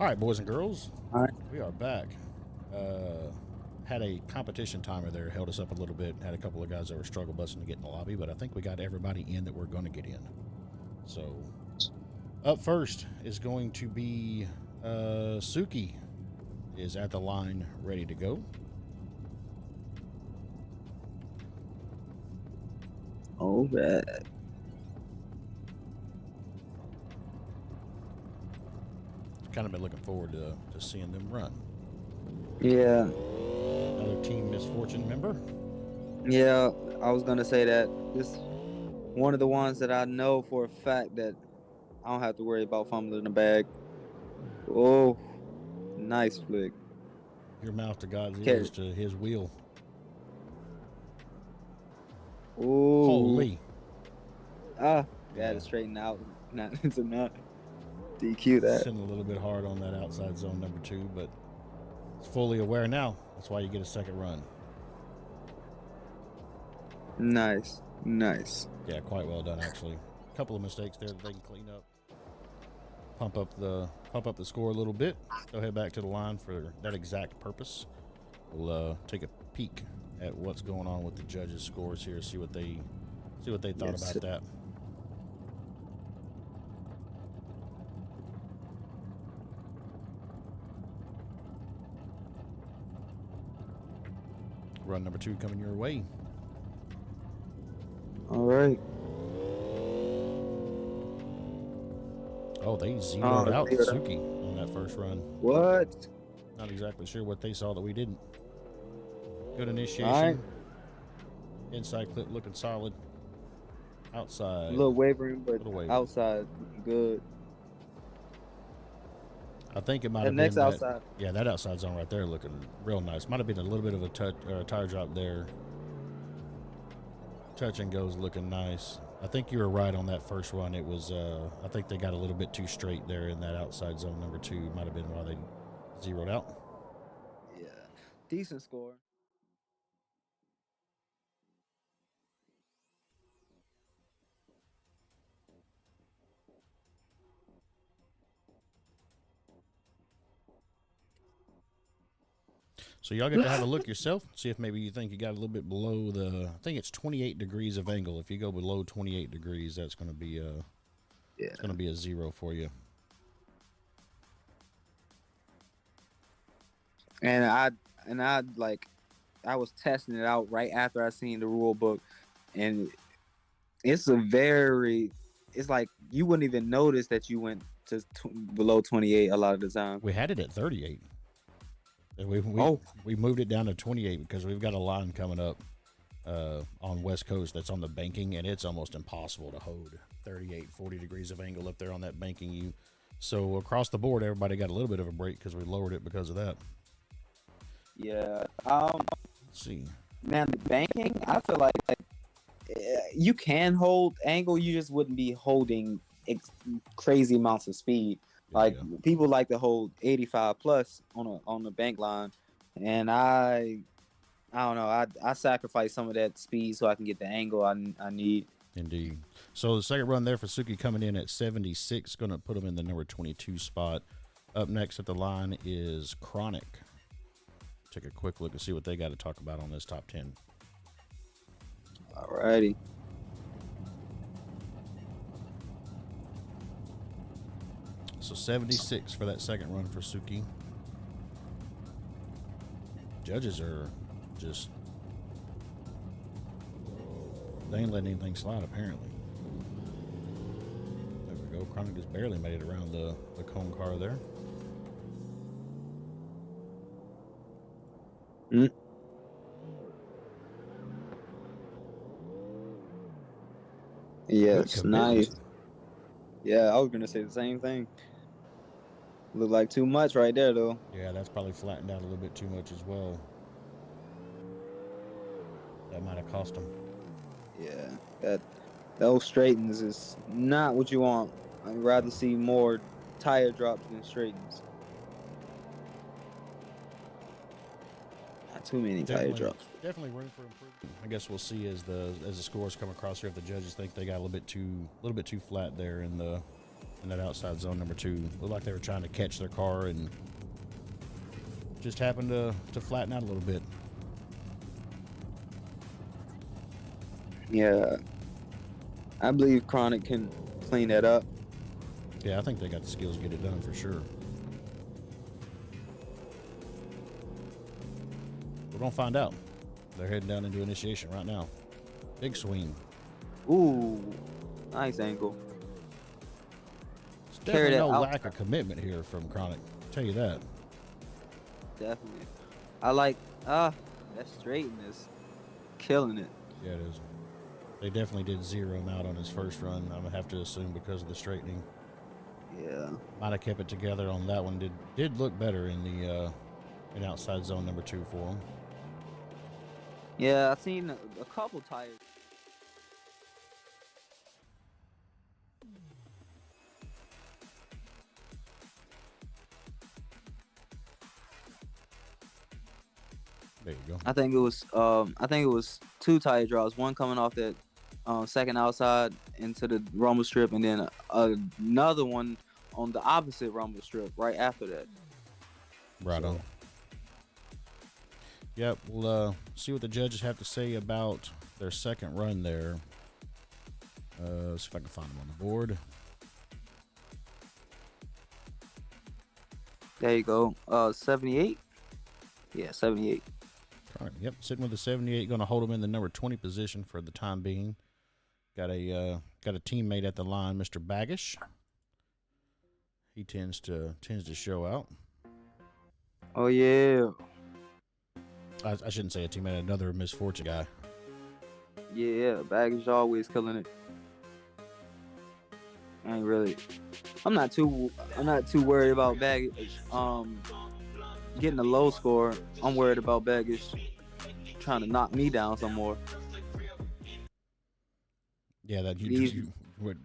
All right, boys and girls. All right. We are back. Had a competition timer there, held us up a little bit. Had a couple of guys that were struggle busting to get in the lobby, but I think we got everybody in that we're going to get in. So, up first is going to be Suki is at the line, ready to go. Oh, bad. Kind of been looking forward to seeing them run. Yeah. Another Team Misfortune member. Yeah, I was gonna say that. This one of the ones that I know for a fact that I don't have to worry about fumbling the bag. Oh, nice flick. Your mouth to God's Okay. ears to his wheel. Oh. Holy. Got Yeah. to straighten out. Not to not DQ that. Sitting a little bit hard on that outside zone number 2, but it's fully aware now. That's why you get a second run. Nice. Yeah, quite well done actually. A couple of mistakes there that they can clean up. Pump up the score a little bit. Go head back to the line for that exact purpose. We'll take a peek at what's going on with the judges' scores here. See what they thought Yes. about that. Run number 2 coming your way. All right. Oh, they zeroed out zeroed out. Suki on that first run. What? Not exactly sure what they saw that we didn't. Good initiation. All right. Inside clip looking solid. A Outside. little wavering, but Little wavering. outside good. I think it might The have next been outside. that outside zone right there looking real nice. Might have been a little bit of a touch or a tire drop there. Touch and goes looking nice. I think you were right on that first one. It was I think they got a little bit too straight there in that outside zone number 2. Might have been why they zeroed out. Yeah. Decent score. So y'all get to have a look yourself. See if maybe you think you got a little bit below the. I think it's 28 degrees of angle. If you go below 28 degrees, that's going to be a. Yeah. It's going to be a 0 for you. And I like I was testing it out right after I seen the rule book, and it's like you wouldn't even notice that you went to below 28 a lot of the time. We had it at 38. And Oh. we moved it down to 28 because we've got a line coming up on West Coast that's on the banking, and it's almost impossible to hold 38, 40 degrees of angle up there on that banking. So across the board, everybody got a little bit of a break because we lowered it because of that. Yeah. Let's see. Man, the banking, I feel like you can hold angle, you just wouldn't be holding crazy amounts of speed. Like people like to hold 85 plus on the bank line, and I don't know. I sacrifice some of that speed so I can get the angle I need. Indeed. So the second run there for Suki coming in at 76, going to put him in the number 22 spot. Up next at the line is Chronic. Take a quick look and see what they got to talk about on this top 10. Alrighty. So 76 for that second run for Suki. Judges are just, they ain't letting anything slide apparently. There we go. Chronic just barely made it around the cone car there. Yes, nice. Yeah, I was gonna say the same thing. Look like too much right there, though. Yeah, that's probably flattened out a little bit too much as well. That might have cost him. Yeah, those straightens is not what you want. I'd rather see more tire drops than straightens. Not too many tire drops. Definitely room for improvement. I guess we'll see as the scores come across here if the judges think they got a little bit too flat there in the in that outside zone number 2. Looked like they were trying to catch their car and just happened to flatten out a little bit. Yeah, I believe Chronic can clean that up. Yeah, I think they got the skills to get it done for sure. We're going to find out. They're heading down into initiation right now. Big swing. Ooh, nice angle. It's Carry definitely that no out. lack of commitment here from Chronic. I'll tell you that. Definitely. I like that straighten is killing it. Yeah, it is. They definitely did zero him out on his first run. I'm gonna have to assume because of the straightening. Yeah. Might have kept it together on that one. Did look better in the in outside zone number 2 for him. Yeah, I've seen a couple tires. There you go. I think it was 2 tire draws. One coming off that second outside into the rumble strip, and then another one on the opposite rumble strip right after that. Right on. Yep, we'll see what the judges have to say about their second run there. See if I can find them on the board. There you go. 78. Yeah, 78. All right, yep, sitting with the 78, going to hold him in the number 20 position for the time being. Got a teammate at the line, Mr. Baggish. He tends to show out. Oh yeah. I shouldn't say a teammate, another misfortune guy. Yeah, Baggage always killing it. I ain't really. I'm not too worried about Baggage. Getting a low score. I'm worried about Baggage trying to knock me down some more. Yeah, that you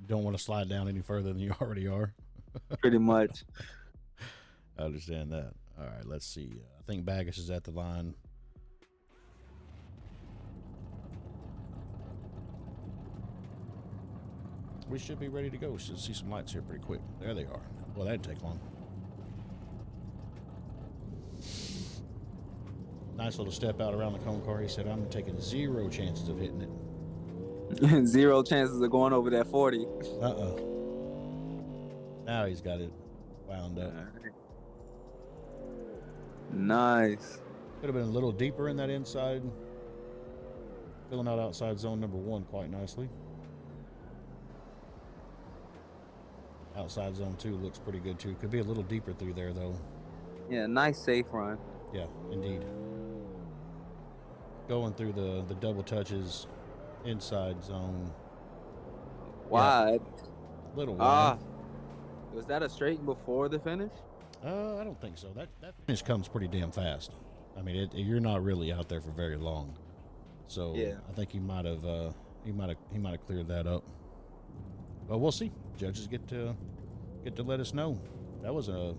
don't want to slide down any further than you already are. Pretty much. I understand that. All right, let's see. I think Baggish is at the line. We should be ready to go. Should see some lights here pretty quick. There they are. Well, that didn't take long. Nice little step out around the cone car. He said, I'm taking 0 chances of hitting it. 0 chances of going over that 40. Now he's got it wound up. Nice. Could have been a little deeper in that inside. Filling out outside zone number 1 quite nicely. Outside zone 2 looks pretty good too. Could be a little deeper through there though. Yeah, nice safe run. Yeah, indeed. Going through the double touches inside zone. Wide. Yeah, little wide. Was that a straight before the finish? I don't think so. That finish comes pretty damn fast. I mean, you're not really out there for very long. So yeah. I think he might have cleared that up. But we'll see. Judges get to let us know. That was a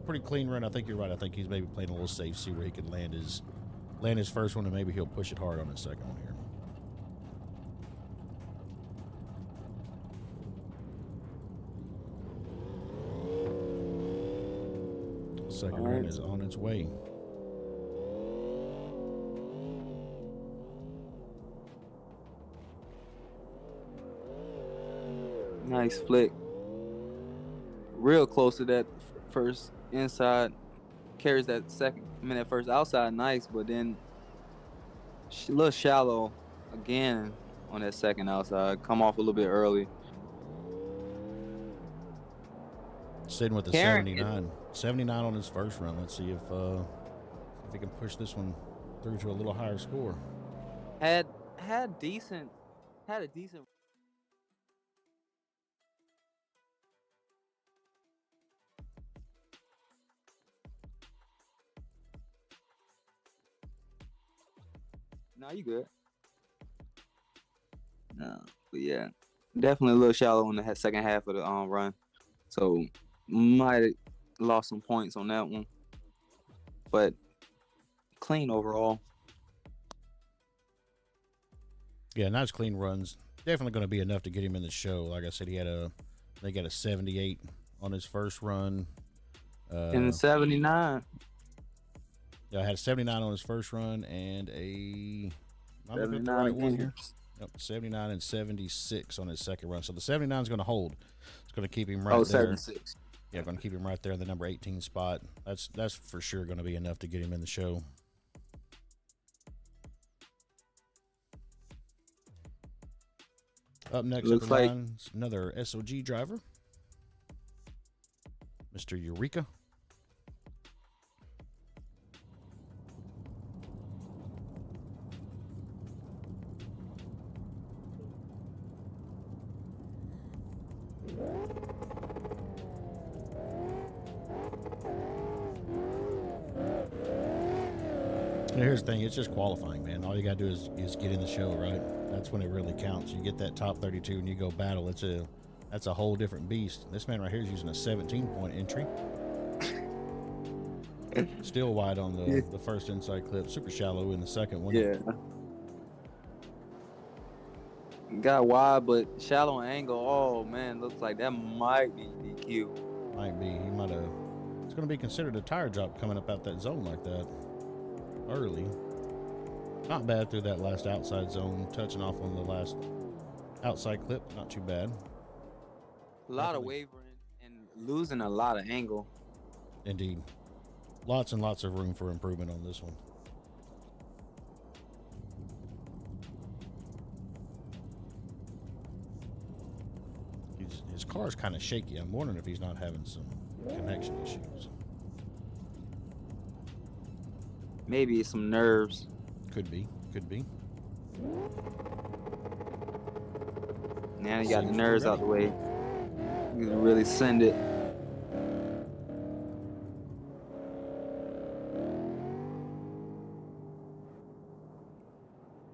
pretty clean run. I think you're right. I think he's maybe playing a little safe, see where he can land his first one, and maybe he'll push it hard on his second one here. Second run is on its way. Nice flick. Real close to that first inside. Carries that that first outside nice, but then a little shallow again on that second outside. Come off a little bit early. Sitting with the 79. 79 on his first run. Let's see if he can push this one through to a little higher score. Had a decent. No, you good. No, but yeah, definitely a little shallow in the second half of the run. So might have lost some points on that one, but clean overall. Yeah, nice clean runs. Definitely going to be enough to get him in the show. Like I said, he had a They got a 78 on his first run. And 79. Yeah, I had a 79 on his first run and a. Am I looking at the 79 right one again. here? Yep, 79 and 76 on his second run. So the 79 is going to hold. It's going to keep him right Oh, there. 76. Yeah, going to keep him right there in the number 18 spot. That's for sure going to be enough to get him in the show. Up next Looks at the like line is another S.O.G driver, Mr. Eureka. And here's the thing, it's just qualifying, man. All you gotta do is get in the show, right? That's when it really counts. You get that top 32 and you go battle. That's a whole different beast. This man right here is using a 17-point entry. Still wide on the first inside clip, super shallow in the second one. yeah. Got wide, but shallow angle. Oh man, looks like that might be DQ. Might be. He might have. It's going to be considered a tire drop coming up out that zone like that early. Not bad through that last outside zone, touching off on the last outside clip. Not too bad. A lot of wavering and losing a lot of angle. Indeed. Lots and lots of room for improvement on this one. His car's kind of shaky. I'm wondering if he's not having some connection issues. Maybe some nerves. Could be. Could be. Now you got the Seems nerves ready. out the way. You can really send it.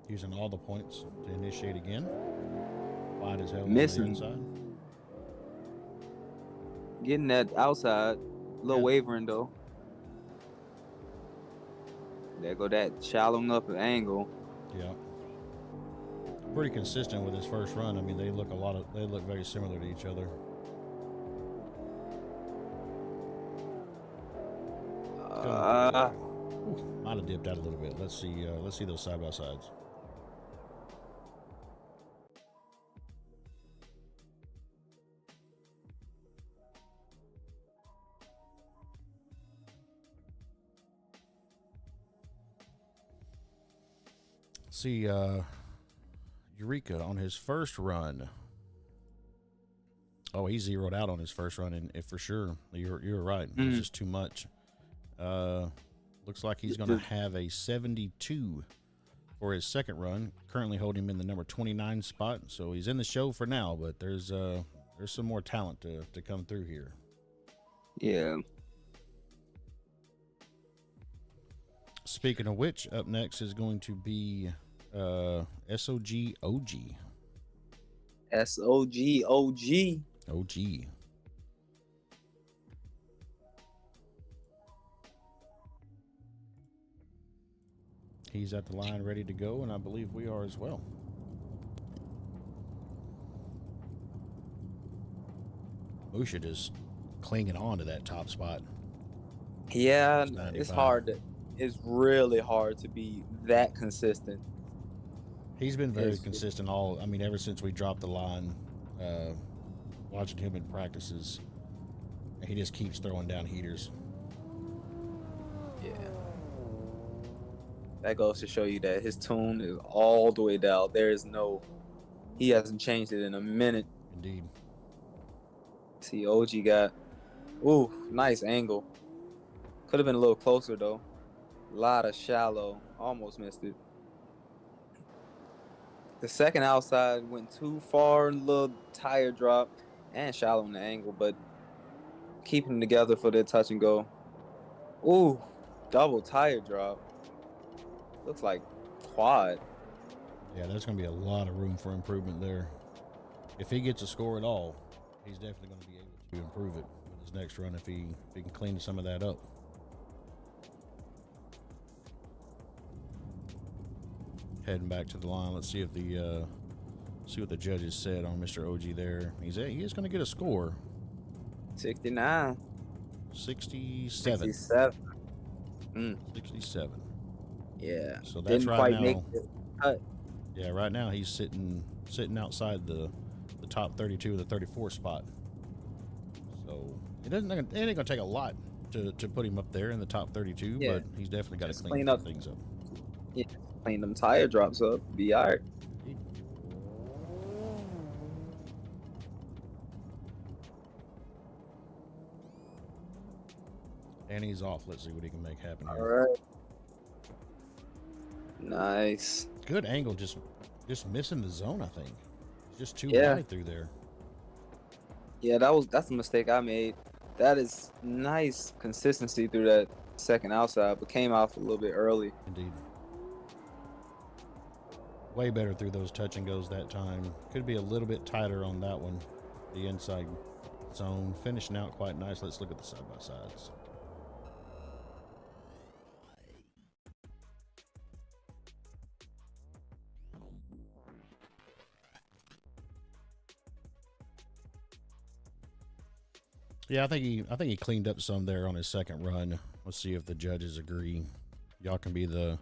Using all the points to initiate again. Wide as hell Missing. on the inside. Getting that outside. A little Yeah. wavering though. There go that shallowing up an angle. Yeah. Pretty consistent with his first run. I mean, they look very similar to each other. Might have dipped out a little bit. Let's see those side by sides. See, Eureka on his first run. Oh, he zeroed out on his first run, and for sure, you're right. It's just too much. Looks like he's going to have a 72 for his second run. Currently holding him in the number 29 spot, so he's in the show for now. But there's some more talent to come through here. Yeah. Speaking of which, up next is going to be S.O.G. O.G. S.O.G. O.G. O.G. He's at the line ready to go, and I believe we are as well. Musha just clinging on to that top spot. Yeah, It's 95. it's hard. It's really hard to be that consistent. He's been very consistent ever since we dropped the line, watching him in practices. He just keeps throwing down heaters. Yeah. That goes to show you that his tune is all the way down. He hasn't changed it in a minute. Indeed. See, OG got, nice angle. Could have been a little closer though. A lot of shallow. Almost missed it. The second outside went too far, little tire drop, and shallow in the angle, but keeping them together for their touch and go. Ooh, double tire drop. Looks like quad. Yeah, there's going to be a lot of room for improvement there. If he gets a score at all, he's definitely going to be able to improve it with his next run if he can clean some of that up. Heading back to the line, let's see if the See what the judges said on Mr. OG there. He is going to get a score. 69. 67. 67. 67. Yeah. So that's Didn't right quite now. make the cut. Yeah, right now he's sitting outside the top 32 or the 34 spot. So it ain't gonna take a lot to put him up there in the top 32, Yeah. but he's definitely got to Just clean clean up. things up. Yeah. Clean them tire drops up. Be all right. And he's off. Let's see what he can make happen All here. right. Nice. Good angle, just missing the zone. I think just too Yeah. wide through there. Yeah, that's a mistake I made. That is nice consistency through that second outside, but came off a little bit early. Indeed. Way better through those touch and goes that time. Could be a little bit tighter on that one. The inside zone finishing out quite nice. Let's look at the side by sides. Yeah, I think he cleaned up some there on his second run. Let's see if the judges agree. Y'all can be the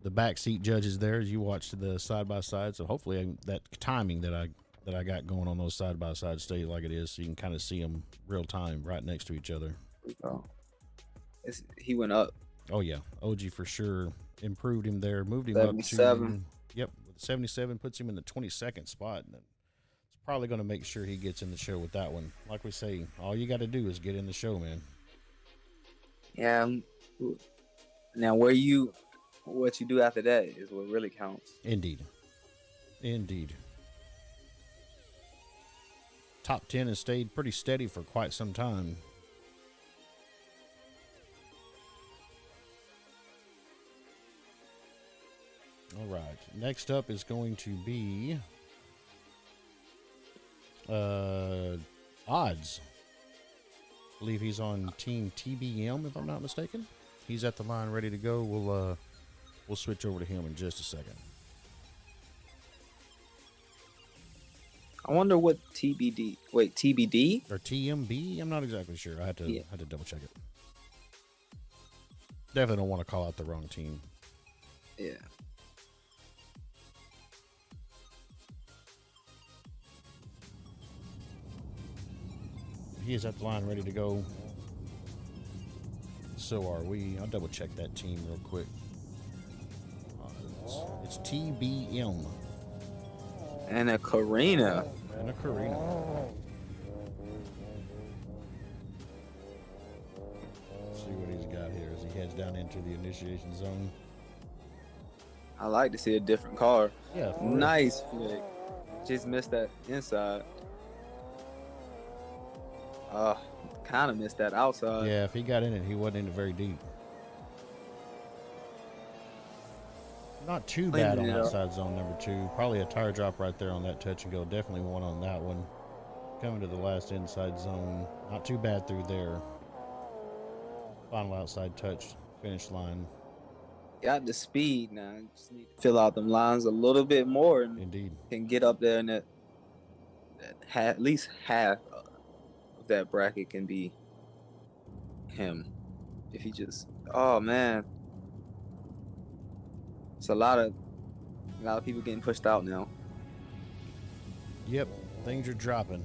backseat judges there as you watch the side by side. So hopefully that timing that I got going on those side by sides stay like it is, so you can kind of see them real time right next to each other. Oh. He went up. Oh yeah, OG for sure improved him there, moved him 77. up to yep, with 77 puts him in the 22nd spot. And it's probably going to make sure he gets in the show with that one. Like we say, all you got to do is get in the show, man. Yeah. Now what you do after that is what really counts. Indeed. Top 10 has stayed pretty steady for quite some time. All right. Next up is going to be Odds. I believe he's on Team TBM, if I'm not mistaken. He's at the line ready to go. We'll switch over to him in just a second. I wonder what TBD. Wait, TBD or TMB? I'm not exactly sure. I had to double check it. Definitely don't want to call out the wrong team. Yeah. He is at the line ready to go. So are we. I'll double check that team real quick. It's TBM. And a Karina. And a Karina. Let's see what he's got here as he heads down into the initiation zone. I like to see a different car. Yeah. Nice flick. Just missed that inside. Kind of missed that outside. Yeah, if he got in it, he wasn't in it very deep. Not too bad on outside zone number 2. Probably a tire drop right there on that touch and go. Definitely one on that one. Coming to the last inside zone. Not too bad through there. Final outside touch. Finish line. Got the speed now. Just need to fill out them lines a little bit more. And Indeed. can get up there and that at least half of that bracket can be him. If he just, oh man. It's a lot of people getting pushed out now. Yep, things are dropping.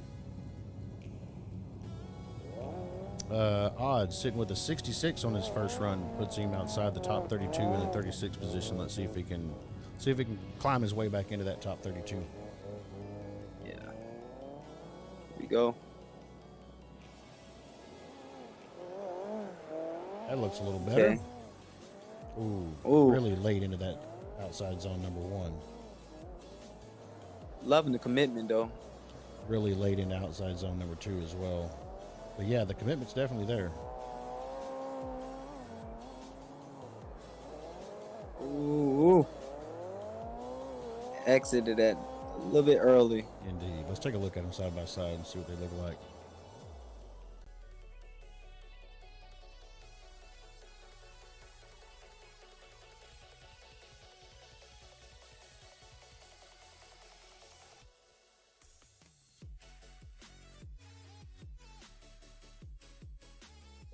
Odds sitting with a 66 on his first run puts him outside the top 32 in the 36th position. Let's see if he can climb his way back into that top 32. Yeah. Here we go. That looks a little better. Okay. Ooh, really late into that outside zone number 1. Loving the commitment though. Really late into outside zone number 2 as well. But yeah, the commitment's definitely there. Ooh. Exited that a little bit early. Indeed. Let's take a look at them side by side and see what they look like.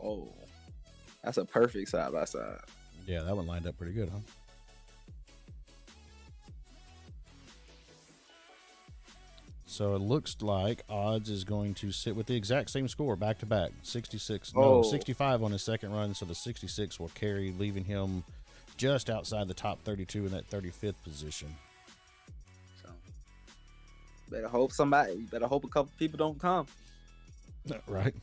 Oh, that's a perfect side by side. Yeah, that one lined up pretty good, huh? So it looks like Odds is going to sit with the exact same score back to back 66, no, Oh. 65 on his second run. So the 66 will carry, leaving him just outside the top 32 in that 35th position. So better hope a couple people don't come. Right.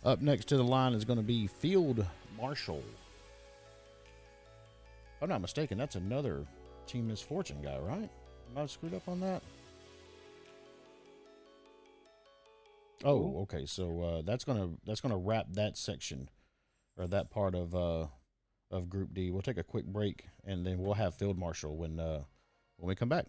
Up next to the line is going to be Field Marshal. If I'm not mistaken, that's another Team Misfortune guy, right? Am I screwed up on that? Oh, okay. So that's gonna wrap that section or that part of Group D. We'll take a quick break and then we'll have Field Marshal when we come back.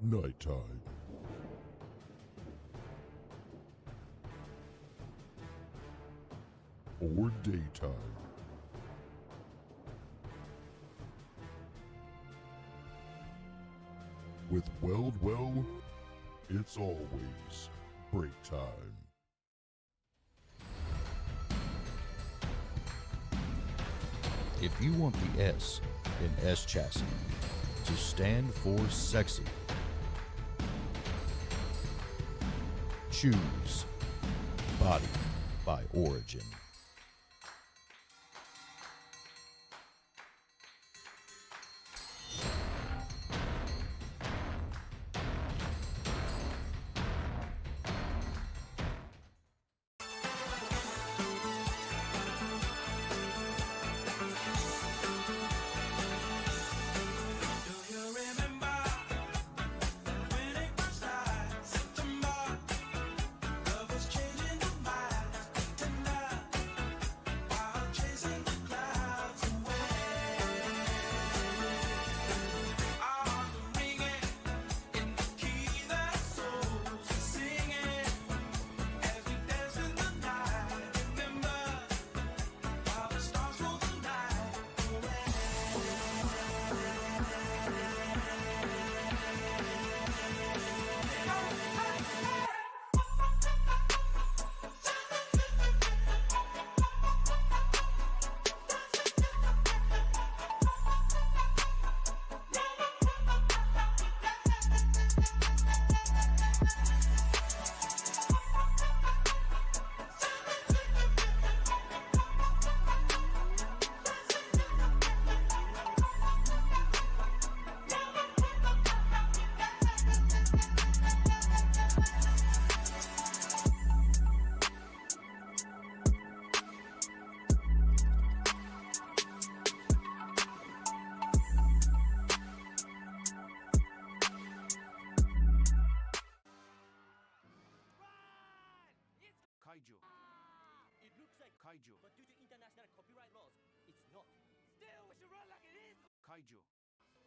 Nighttime. Or daytime. With Weld Well, it's always break time. If you want the S in S chassis to stand for sexy, choose Body by Origin. Kaiju. It looks like kaiju, but due to international copyright laws, it's not. Still, we should run like it is. Kaiju.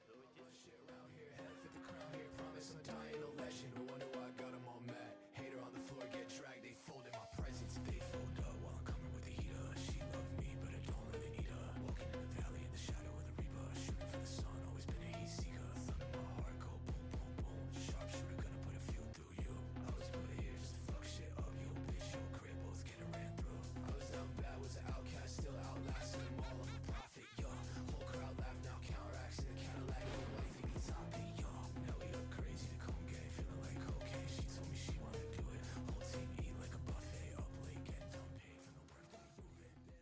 So it is. Shit around here, head for the crown here. Promise I'm dying no legend. No wonder why I got 'em all mad. Hater on the floor, get dragged. They folded my presents. They fold up while I'm coming with the heater. She loved me, but I don't really need her. Walking in the valley in the shadow of the reaper. Shooting for the sun, always been a heat seeker. Thumb in my heart, go boom, boom, boom. Sharpshooter gonna put a few through you. I was put here just to fuck shit up. You bitch, your crib, both getting ran through. I was down bad, was an outcast, still outlasting them all. I'm a prophet, yo. Whole crowd laugh now, counteracts in a Cadillac. No life in the top it, yo. Now we up crazy to come game, feeling like cocaine. She told me she wanna do it. Whole team eat like a buffet, up late, get done paid from the work that we move it.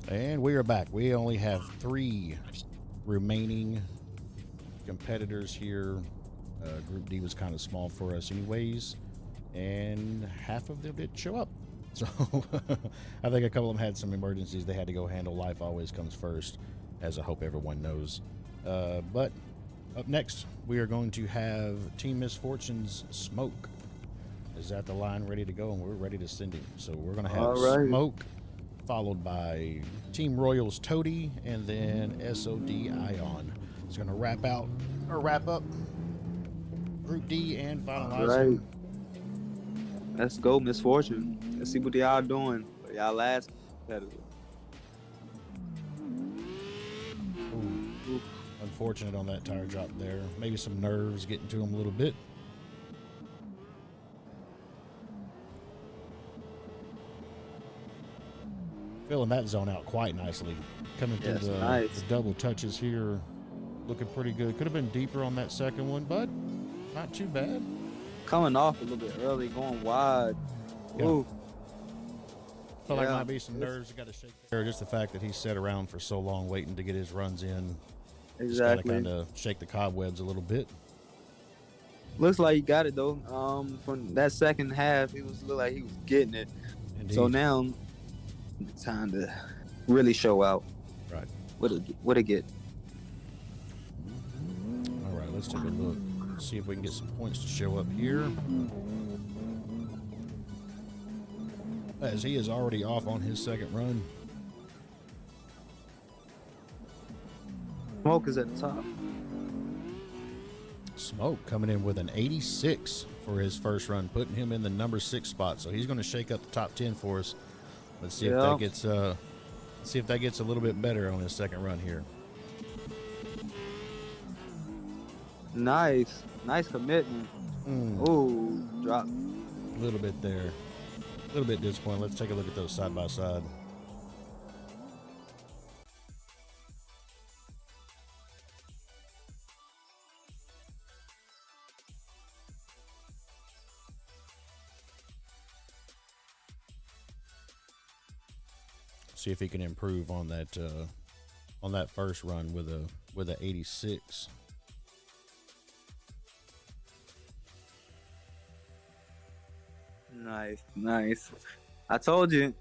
And we are back. We only have 3 remaining competitors here. Group D was kind of small for us anyways, and half of them didn't show up. So I think a couple of them had some emergencies they had to go handle. Life always comes first, as I hope everyone knows. But up next, we are going to have Team Misfortune's Smoke is at the line ready to go, and we're ready to send him. So we're going to have All right. Smoke, followed by Team Royals Toady, and then S.O.G Ion. It's going to wrap up Group D and All finalize right. him. Let's go, Misfortune. Let's see what y'all doing. For y'all last competitor. Ooh, unfortunate on that tire drop there. Maybe some nerves getting to him a little bit. Filling that zone out quite nicely. Coming through Yes, the nice. double touches here. Looking pretty good. Could have been deeper on that second one, but not too bad. Coming off a little bit early, going wide. Yeah. Ooh. Felt like Yeah. might be some nerves. Got to shake there. Just the fact that he sat around for so long waiting to get his runs in. Just got to Exactly. kind of shake the cobwebs a little bit. Looks like he got it though. From that second half, it looked like he was getting it. Indeed. So now, time to really show out. Right. What it get? All right, let's take a look. See if we can get some points to show up here. As he is already off on his second run. Smoke is at the top. Smoke coming in with an 86 for his first run, putting him in the number 6 spot. So he's going to shake up the top 10 for us. Let's see if that gets a little bit better on his second run here. Nice commitment. Ooh, drop. A little bit there. A little bit disappointing. Let's take a look at those side by side. See if he can improve on that first run with a 86. Nice. I told you.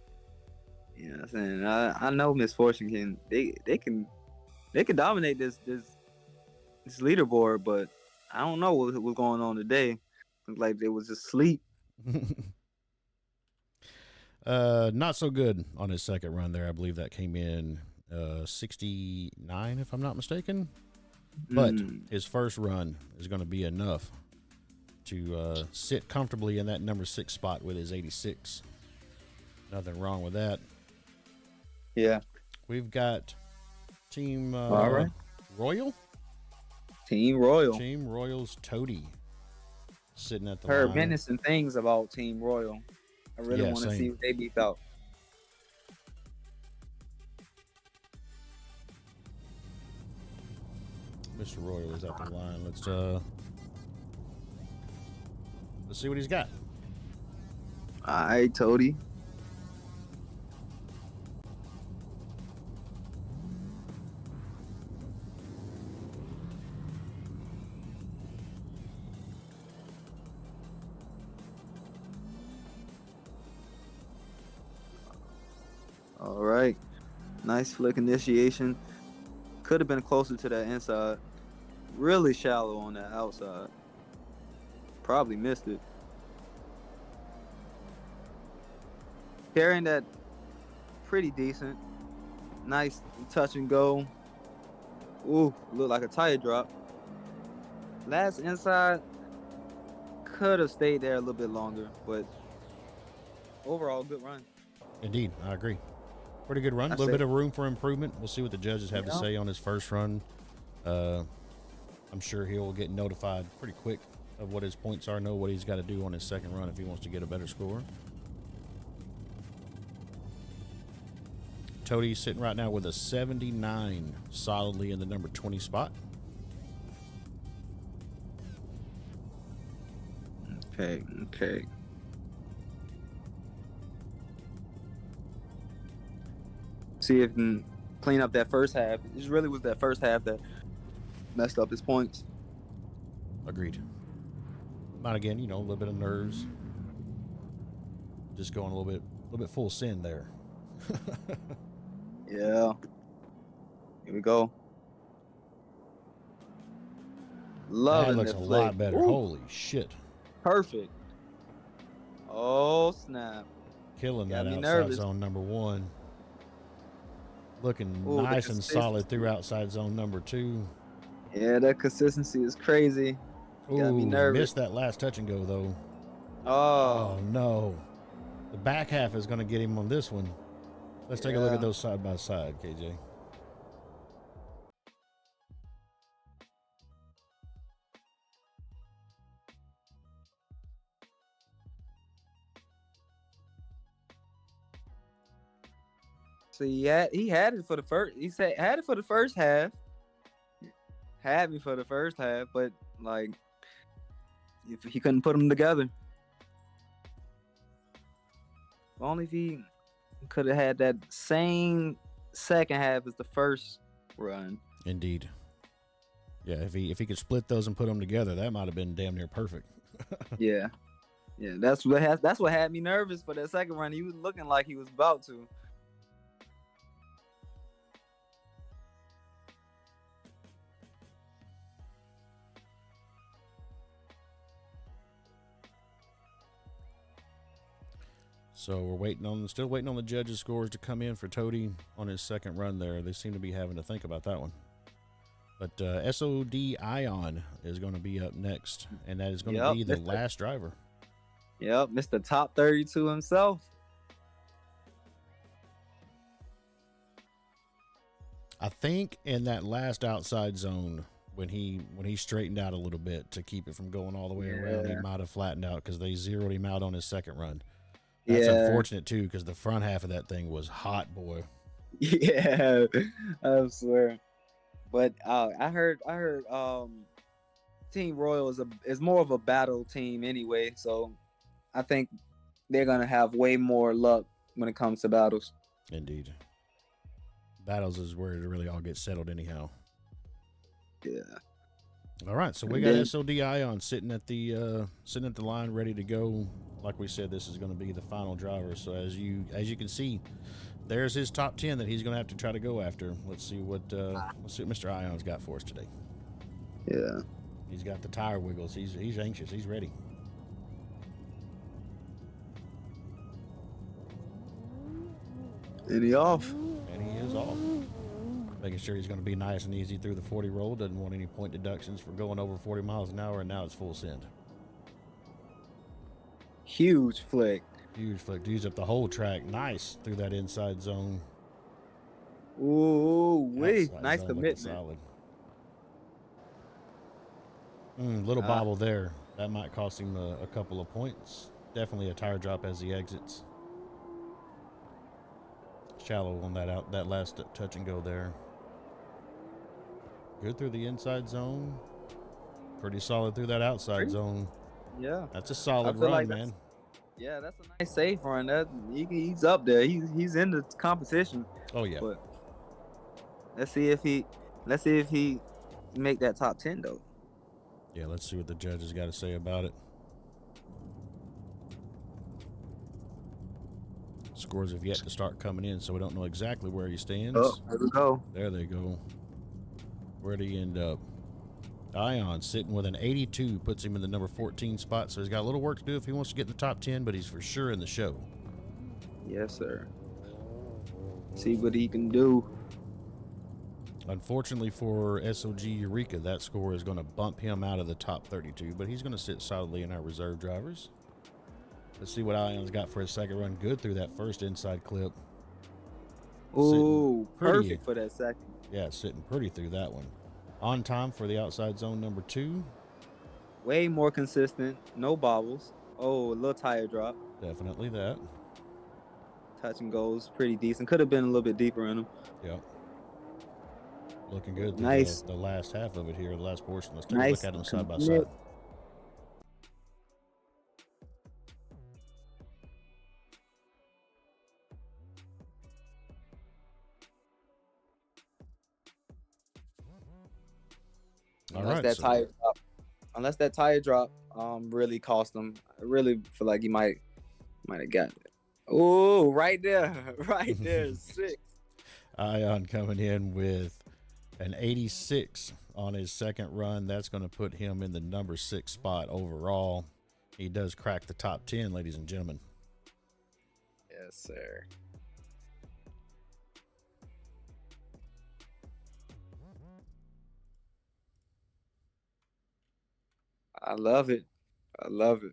You know what I'm saying? I know Misfortune can they can dominate this leaderboard, but I don't know what was going on today. Looked like they was asleep. Not so good on his second run there. I believe that came in 69, if I'm not mistaken. But his first run is going to be enough to sit comfortably in that number 6 spot with his 86. Nothing wrong with that. Yeah. We've got Team All right. Royal. Team Royal. Team Royal's Toady sitting at the Heard line. menacing things about Team Royal. I really want to same. see what they beat out. Mr. Royal is at the line. Let's see what he's got. All right, Toady. All right. Nice flick initiation. Could have been closer to that inside. Really shallow on that outside. Probably missed it. Carrying that pretty decent. Nice touch and go. Ooh, looked like a tire drop. Last inside could have stayed there a little bit longer, but overall, good run. Indeed, I agree. Pretty good run. A little bit of room for improvement. We'll see what the judges have to say on his first run. I'm sure he'll get notified pretty quick of what his points are, know what he's got to do on his second run if he wants to get a better score. Toady's sitting right now with a 79, solidly in the number 20 spot. Okay. See if he can clean up that first half. It really was that first half that messed up his points. Agreed. But again, a little bit of nerves. Just going a little little bit full send there. Yeah. Here we go. That Loving looks the a flick. lot better. Ooh, Holy shit. perfect. Oh, snap. Killing Got that me outside nervous. zone number 1. Looking Ooh, the nice and solid consistency. through outside zone number 2. Yeah, that consistency is crazy. Got me Ooh, nervous. missed that last touch and go though. Oh, Oh no. The back half is going to get him on this one. Let's take a look yeah. at those side by side, KJ. So he had it for the first. He said had it for the first half. Had me for the first half, but like if he couldn't put them together. Only if he could have had that same second half as the first run. Indeed. Yeah, if he could split those and put them together, that might have been damn near perfect. Yeah, yeah. That's what had me nervous for that second run. He was looking like he was about to. So we're still waiting on the judges' scores to come in for Toady on his second run there. They seem to be having to think about that one. But S.O.G Ion is going to be up next, and that is going to Yep, be the Mr. last driver. Yep, Mr. Top 32 himself. I think in that last outside zone, when he straightened out a little bit to keep it from going all the way around, he Yeah. might have flattened out because they zeroed him out on his second run. That's Yeah, unfortunate too, because the front half of that thing was hot, boy. yeah, I swear. But I heard Team Royal is more of a battle team anyway, so I think they're gonna have way more luck when it comes to battles. Indeed. Battles is where it really all gets settled anyhow. Yeah. All right, so we got S.O.G Ion sitting at the line ready to go. Like we said, this is going to be the final driver. So as you can see, there's his top 10 that he's going to have to try to go after. Let's see what Mr. Ion's got for us today. Yeah. He's got the tire wiggles. He's anxious. He's ready. And he off. And he is off. Making sure he's going to be nice and easy through the 40 roll. Doesn't want any point deductions for going over 40 miles an hour, and now it's full send. Huge flick. Huge flick. Use up the whole track. Nice through that inside zone. Ooh, wee. Outside Nice zone looking commitment. solid. Little bobble there. That might cost him a couple of points. Definitely a tire drop as he exits. Shallow on that last touch and go there. Good through the inside zone. Pretty solid through that outside zone. Yeah. That's a solid I feel run, like man. Yeah, that's a nice safe run. He's up there. He's in the competition. Oh yeah. But let's see if he make that top 10 though. Yeah, let's see what the judges got to say about it. Scores have yet to start coming in, so we don't know exactly where he stands. Oh, there we go. There they go. Where'd he end up? Ion sitting with an 82 puts him in the number 14 spot, so he's got a little work to do if he wants to get in the top 10, but he's for sure in the show. Yes, sir. See what he can do. Unfortunately for S.O.G Eureka, that score is going to bump him out of the top 32, but he's going to sit solidly in our reserve drivers. Let's see what Ion's got for his second run. Good through that first inside clip. Ooh, pretty. perfect for that second. Yeah, sitting pretty through that one. On time for the outside zone number 2. Way more consistent. No bobbles. Oh, a little tire drop. Definitely that. Touch and goes pretty decent. Could have been a little bit deeper in him. Yep. Looking good through Nice. the last half of it here, the last portion. Let's take Nice a look at them side by commit. side. Unless unless that tire drop really cost him. I really feel like he might have got it. Oh, right there, right there, 6. Ion coming in with an 86 on his second run. That's going to put him in the number 6 spot overall. He does crack the top 10, ladies and gentlemen. Yes, sir. I love it. I love it.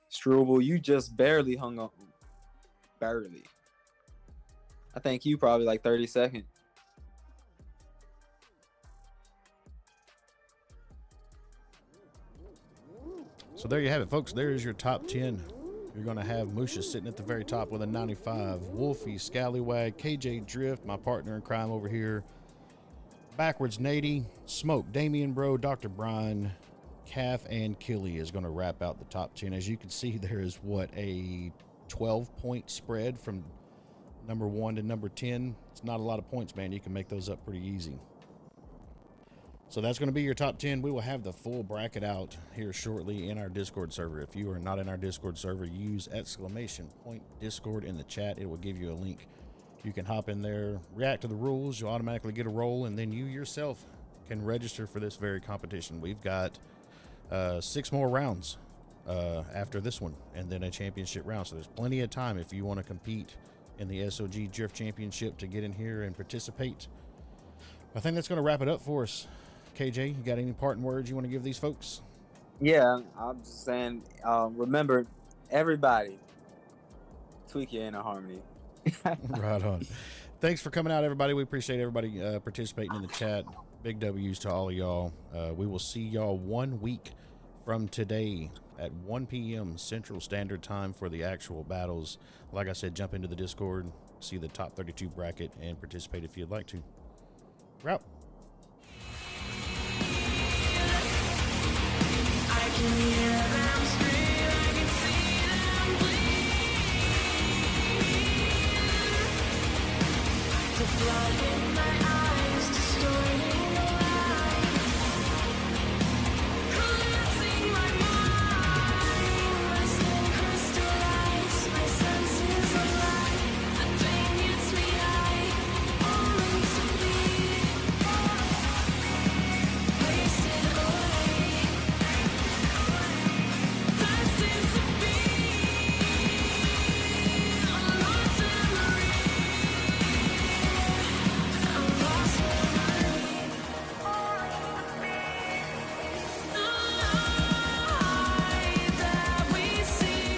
Struble, you just barely hung on. Barely. I think you probably like 30 seconds. So there you have it, folks. There is your top 10. You're going to have Musha sitting at the very top with a 95. Wolfie, Scallywag, KJ Drift, my partner in crime over here. Backwards Nady, Smoke, Damian Bro, Dr. Brian, Calf, and Killy is going to wrap out the top 10. As you can see, there is a 12-point spread from number 1 to number 10. It's not a lot of points, man. You can make those up pretty easy. So that's going to be your top 10. We will have the full bracket out here shortly in our Discord server. If you are not in our Discord server, use !Discord in the chat. It will give you a link. You can hop in there, react to the rules. You'll automatically get a role, and then you yourself can register for this very competition. We've got 6 more rounds after this one, and then a championship round. So there's plenty of time if you want to compete in the S.O.G Drift Championship to get in here and participate. I think that's going to wrap it up for us. KJ, you got any parting words you want to give these folks? Yeah, I'm just saying, remember, everybody, tweak your inner harmony. Right on. Thanks for coming out, everybody. We appreciate everybody participating in the chat. Big W's to all of y'all. We will see y'all 1 week from today at 1 p.m. Central Standard Time for the actual battles. Like I said, jump into the Discord, see the top 32 bracket, and participate if you'd like to. We're out. I can hear them scream, I can see them bleed. The blood in my eyes distorting the light, collapsing my mind. My skin crystallized, my senses alive. The pain hits me high, only to be wasted away. Destined to be a lost memory, a lost memory. The light that we see.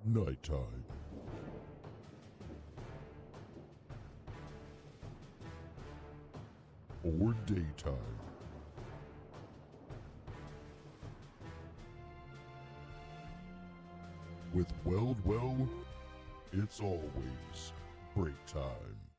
Nighttime. or daytime. With Weld Well, it's always break time.